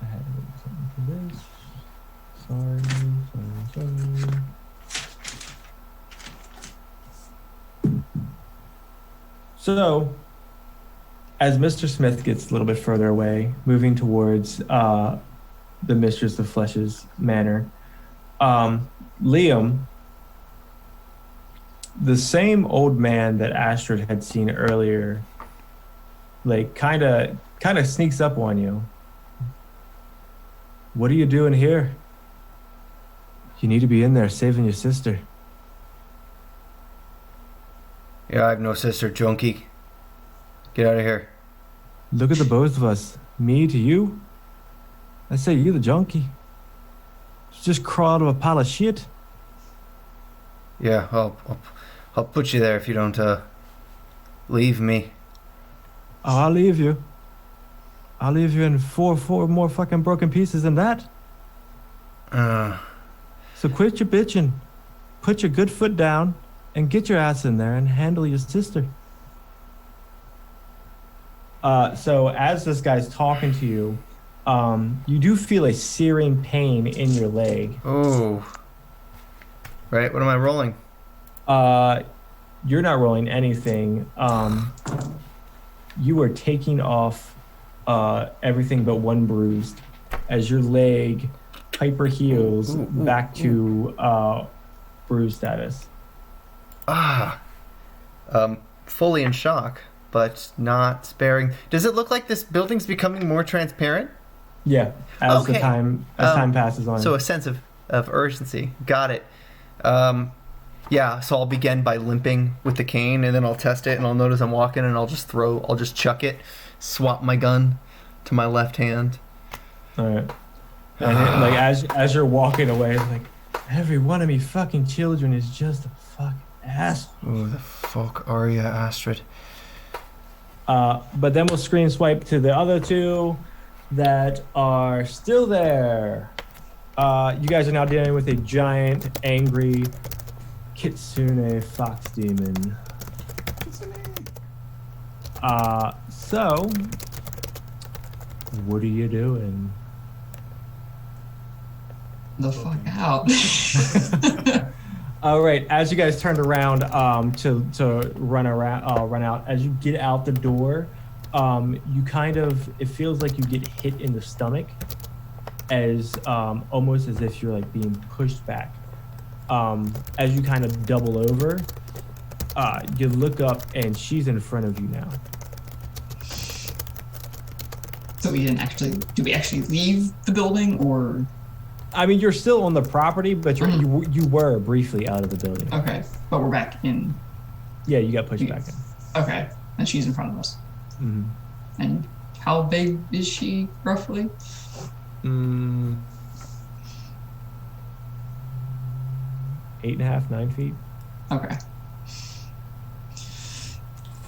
I had something for this. Sorry. So, as Mr. Smith gets a little bit further away, moving towards the Mistress of Flesh's manor, Liam, the same old man that Astrid had seen earlier, like kind of sneaks up on you. What are you doing here? You need to be in there saving your sister. Yeah, I have no sister, junkie. Get out of here. Look at the both of us. Me to you, I say, you the junkie. You just crawl out of a pile of shit. Yeah, I'll put you there if you don't leave me. Oh, I'll leave you. I'll leave you in four more fucking broken pieces than that. So quit your bitching. Put your good foot down and get your ass in there and handle your sister. So as this guy's talking to you, you do feel a searing pain in your leg. Oh. Right, what am I rolling? You're not rolling anything. You are taking off everything but one bruised as your leg hyper heals back to bruise status. Fully in shock, but not sparing. Does it look like this building's becoming more transparent? Yeah, as Okay. time passes on. So a sense of urgency. Got it. Yeah, so I'll begin by limping with the cane, and then I'll test it, and I'll notice I'm walking, and I'll just chuck it, swap my gun to my left hand. All right. And like as you're walking away, it's like every one of me fucking children is just a fucking ass. Who the fuck are you, Astrid? But then we'll screen swipe to the other two that are still there. You guys are now dealing with a giant, angry Kitsune fox demon. So what are you doing? The fuck out. All right, as you guys turned around to run out, as you get out the door, it feels like you get hit in the stomach, as almost as if you're like being pushed back. As you kind of double over, you look up and she's in front of you now. So do we actually leave the building, or? I mean, you're still on the property, but you were briefly out of the building. Okay, but we're back in. Yeah, you got pushed back in. Okay, and she's in front of us. Mm-hmm. And how big is she, roughly? 8.5, 9 feet. Okay.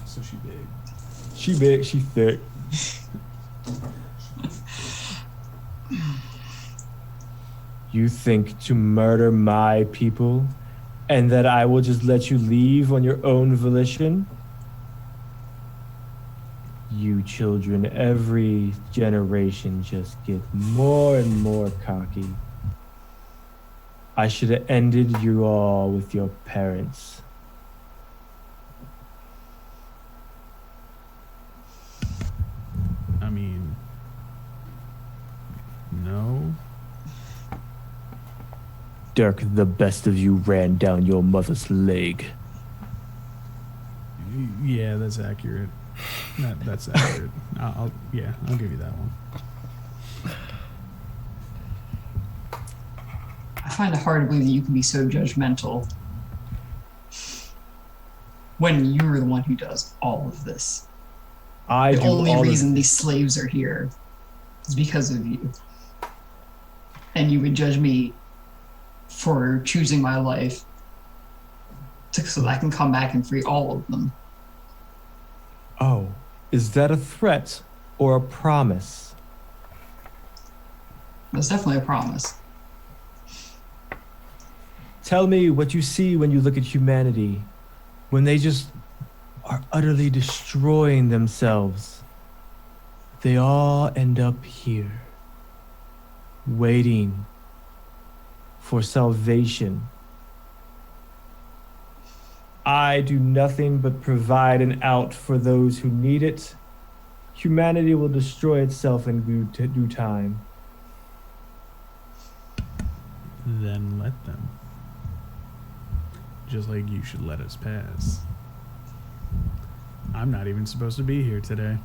So she big. She big, she thick. You think to murder my people and that I will just let you leave on your own volition? You children, every generation just get more and more cocky. I should have ended you all with your parents. I mean, no. Dirk, the best of you ran down your mother's leg. Yeah, that's accurate. That's accurate. I'll give you that one. I find it hard to believe that you can be so judgmental when you're the one who does all of this. The only reason these slaves are here is because of you. And you would judge me for choosing my life so that I can come back and free all of them. Oh, is that a threat or a promise? That's definitely a promise. Tell me what you see when you look at humanity, when they just are utterly destroying themselves. They all end up here, waiting for salvation. I do nothing but provide an out for those who need it. Humanity will destroy itself in due time. Then let them. Just like you should let us pass. I'm not even supposed to be here today.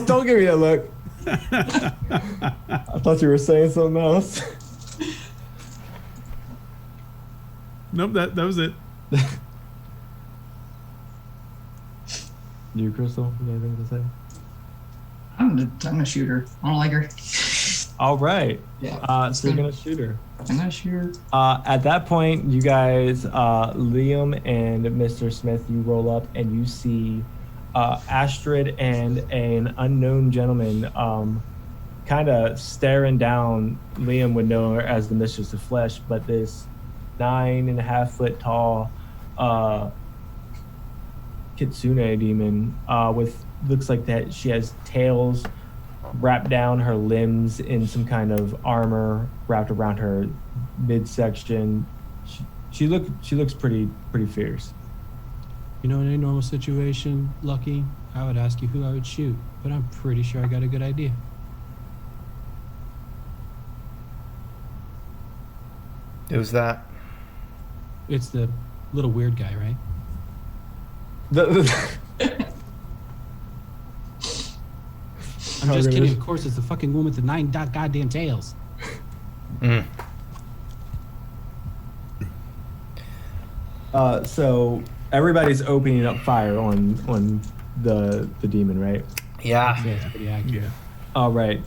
don't give me that look. I thought you were saying something else. Nope, that was it. You, Crystal, you got anything to say? I'm gonna shoot her. I don't like her. All right. Yeah. So you're gonna shoot her. I'm gonna shoot her. At that point, you guys, Liam and Mr. Smith, you roll up and you see Astrid and an unknown gentleman kind of staring down. Liam would know her as the Mistress of Flesh, but this 9.5-foot tall kitsune demon with looks like that she has tails wrapped down her limbs in some kind of armor wrapped around her midsection. She looks pretty fierce. You know, in a normal situation, Lucky, I would ask you who I would shoot, but I'm pretty sure I got a good idea. Who's that? It's the little weird guy, right? I'm just kidding. Of course, it's the fucking woman with the 9 goddamn tails. Mm. So everybody's opening up fire on the demon, right? Yeah. Yeah, it's pretty accurate. Yeah. All right.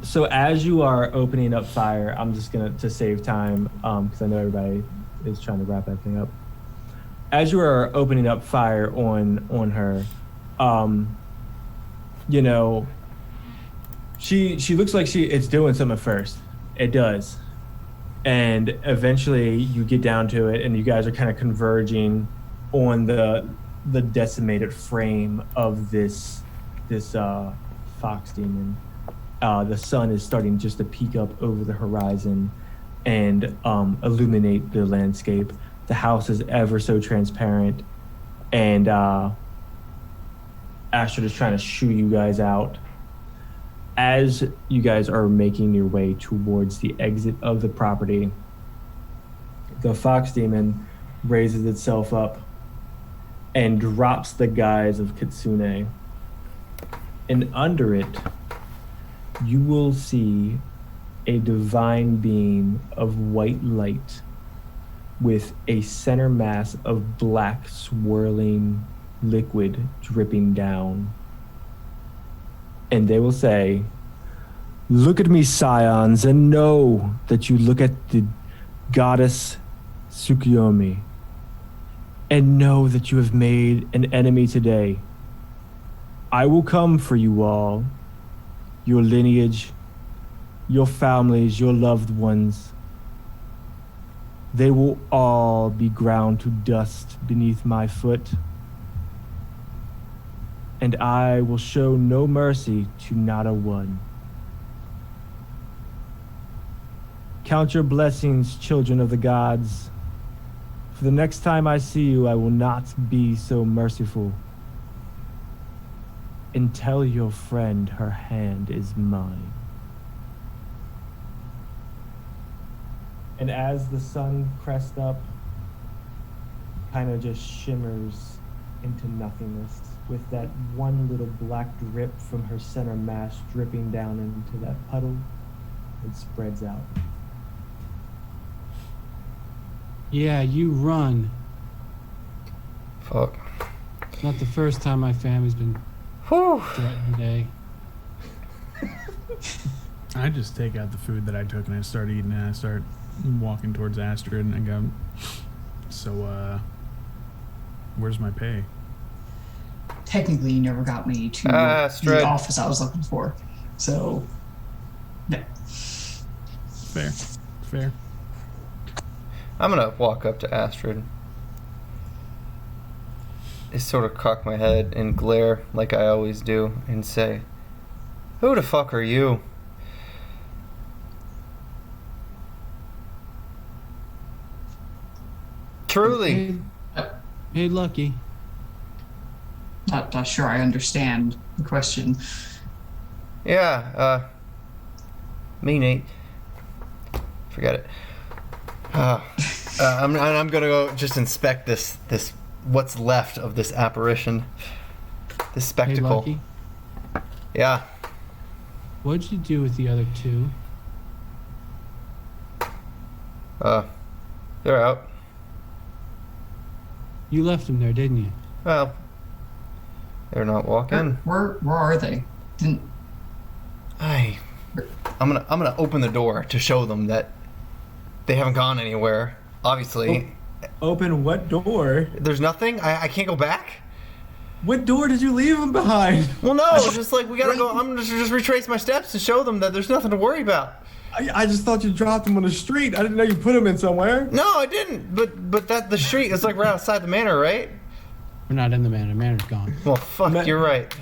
So as you are opening up fire, I'm just to save time, because I know everybody is trying to wrap everything up. As you are opening up fire on her, you know, she looks like it's doing something at first. It does. And eventually you get down to it and you guys are kind of converging on the decimated frame of this fox demon. The sun is starting just to peek up over the horizon and illuminate the landscape. The house is ever so transparent, and Astrid is trying to shoo you guys out. As you guys are making your way towards the exit of the property, the fox demon raises itself up and drops the guise of Kitsune. And under it, you will see a divine beam of white light with a center mass of black swirling liquid dripping down. And they will say, "Look at me, Scions, and know that you look at the goddess Tsukuyomi, and know that you have made an enemy today. I will come for you all, your lineage, your families, your loved ones. They will all be ground to dust beneath my foot. And I will show no mercy to not a one. Count your blessings, children of the gods. For the next time I see you, I will not be so merciful. And tell your friend her hand is mine." And as the sun crests up, kind of just shimmers into nothingness, with that one little black drip from her center mass dripping down into that puddle, it spreads out. Yeah, you run. Fuck. It's not the first time my family's been Whew. threatened today. I just take out the food that I took and I start eating and I start walking towards Astrid and I go, "So, where's my pay?" Technically, you never got me to Astrid. the office I was looking for. So, no. Fair. I'm gonna walk up to Astrid. I sort of cock my head and glare like I always do and say, "Who the fuck are you?" Truly. Hey, Lucky. Not sure I understand the question. Yeah, me, Nate. Forget it. I'm gonna go just inspect this what's left of this apparition, this Hey, spectacle. Lucky. Yeah. What'd you do with the other two? They're out. You left them there, didn't you? Well, They're not walking. Where are they? Didn't I'm gonna open the door to show them that they haven't gone anywhere. Obviously, Open what door? there's nothing. I can't go back. What door did you leave him behind? Well, no, it's just like we gotta go. I'm gonna just retrace my steps to show them that there's nothing to worry about. I just thought you dropped him on the street. I didn't know you put him in somewhere. No, I didn't. But the street is like right outside the manor, right? We're not in the manor. The manor's gone. Well, fuck, you're right.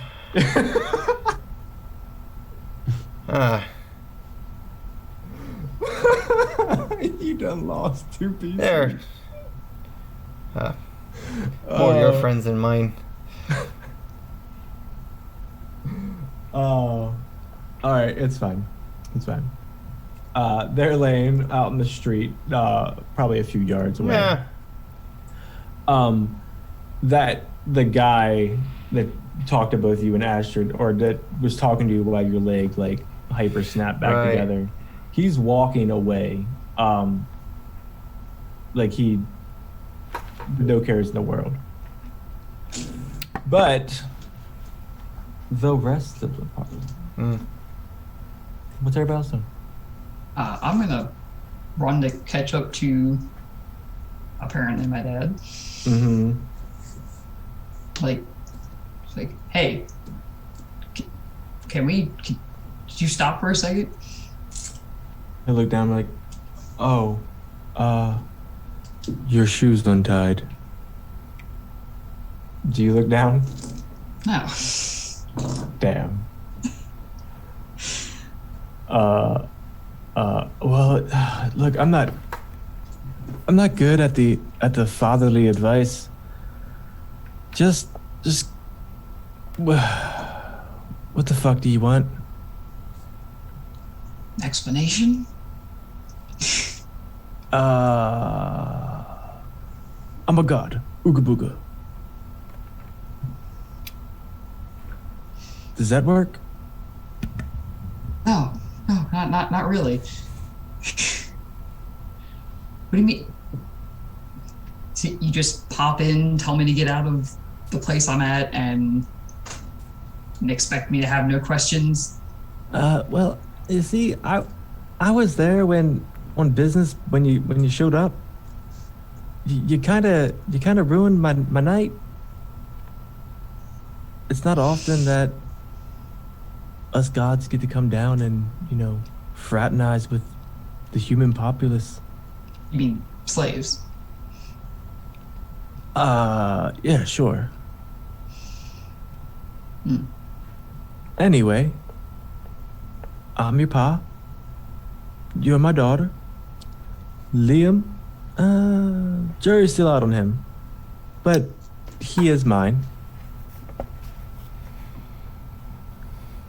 You done lost 2 pieces. There. More of your friends than mine. Oh. Alright, it's fine. It's fine. They're laying out in the street, probably a few yards away. Yeah. That the guy that talked to both you and Astrid, or that was talking to you while your leg like hyper snapped back Right. together, he's walking away. Like he no cares in the world. But the rest of the party. What's everybody else doing? I'm gonna run to catch up to apparently my dad. Mm-hmm. It's like, hey, can you stop for a second? I look down like, oh, your shoe's untied. Do you look down? No. Damn. Well, look, I'm not good at the fatherly advice. Just, what the fuck do you want? Explanation? I'm a god. Ooga booga. Does that work? No, not really. What do you mean? So you just pop in, tell me to get out of the place I'm at, and expect me to have no questions? Well, you see, I was there on business when you showed up. You kind of ruined my night. It's not often that us gods get to come down and, fraternize with the human populace. You mean slaves? Yeah, sure. Hmm. Anyway, I'm your pa. You're my daughter. Liam, jury's still out on him, but he is mine.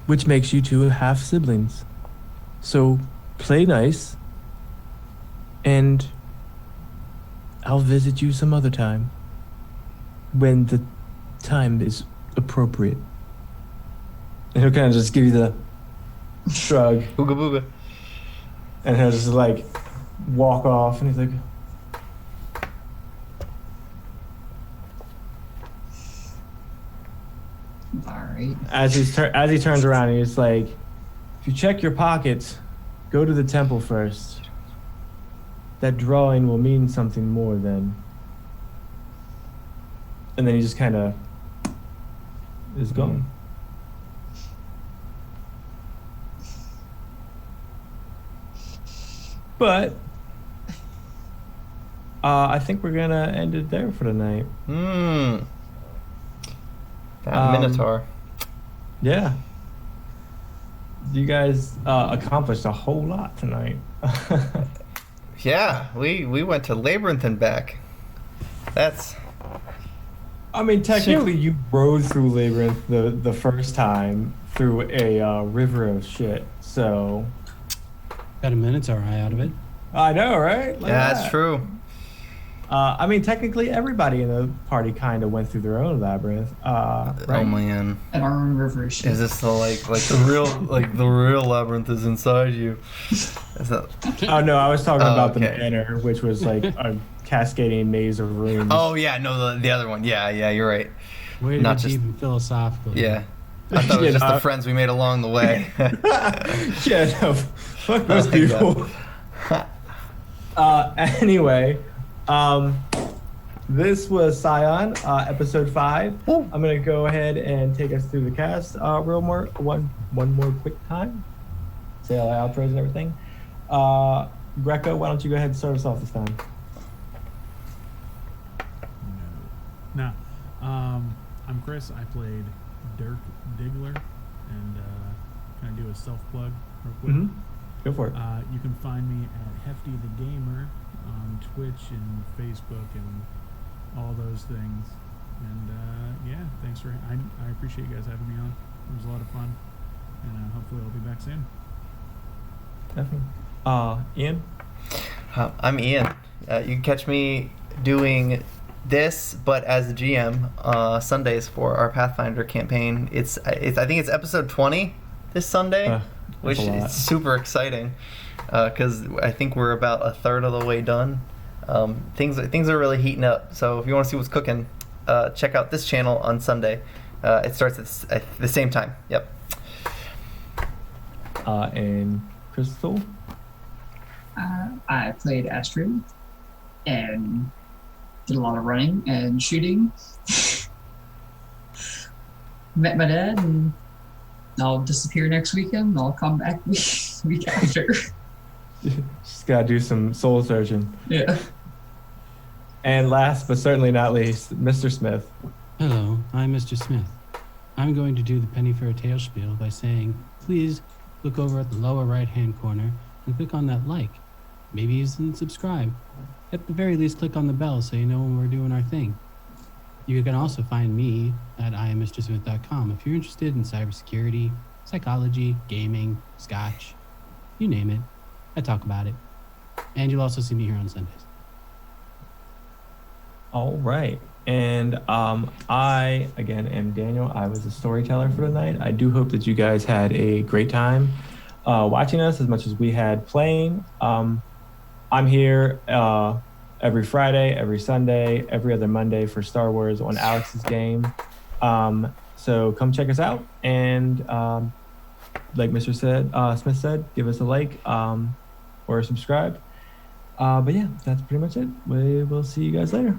Which makes you two half siblings. So play nice, and I'll visit you some other time when the time is appropriate. And he'll kind of just give you the shrug, Ooga booga. and he'll just like walk off, and he's like, All right. as he turns around, he's like, if you check your pockets, go to the temple first. That drawing will mean something more then. And then he just kind of is gone. But I think we're gonna end it there for tonight. That Minotaur. Yeah. You guys accomplished a whole lot tonight. Yeah, we went to Labyrinth and back. That's... I mean, technically, you rode through Labyrinth the first time through a river of shit. So Got a Minotaur eye out of it. I know, right? Look yeah, at that's that. true. I mean, technically, everybody in the party kind of went through their own labyrinth, right? Oh man, And our own river is shit. is this the like the real labyrinth is inside you? Is that... Oh no, I was talking Oh, about the okay. manor, which was like a cascading maze of rooms. Oh yeah, no, the other one. Yeah, you're right. Way to Not get just- deep and philosophical. Yeah. I thought it was Yeah, just the no. friends we made along the way. Yeah, no, fuck those I like people. Anyway, this was Scion, episode 5. Ooh. I'm gonna go ahead and take us through the cast one more quick time. Say all the outros and everything. Grecko, why don't you go ahead and start us off this time? No. I'm Chris. I played Dirk Diggler, and can I do a self plug real quick? Mm-hmm. Go for it. You can find me at Hefty the Gamer on Twitch and Facebook and all those things. And yeah, thanks for. I appreciate you guys having me on. It was a lot of fun, and hopefully I'll be back soon. Definitely. Ian? I'm Ian. You can catch me doing this, but as the GM, Sundays for our Pathfinder campaign. It's I think it's episode 20 this Sunday, which a lot. is super exciting because I think we're about a third of the way done. Things are really heating up. So if you want to see what's cooking, check out this channel on Sunday. It starts at the same time. Yep. And Crystal? I played Astrid and did a lot of running and shooting. Met my dad, and I'll disappear next weekend. I'll come back week after. Just gotta do some soul searching. Yeah. And last but certainly not least, Mr. Smith. Hello, I'm Mr. Smith. I'm going to do the penny for a tail spiel by saying, please look over at the lower right-hand corner and click on that like. Maybe even subscribe. At the very least, click on the bell so you know when we're doing our thing. You can also find me at IamMrSmith.com if you're interested in cybersecurity, psychology, gaming, scotch, you name it. I talk about it. And you'll also see me here on Sundays. All right. And I, again, am Daniel. I was a storyteller for the night. I do hope that you guys had a great time watching us as much as we had playing. I'm here every Friday, every Sunday, every other Monday for Star Wars on Alex's game. So come check us out. And like Mr. Smith said, give us a like or subscribe. But yeah, that's pretty much it. We will see you guys later.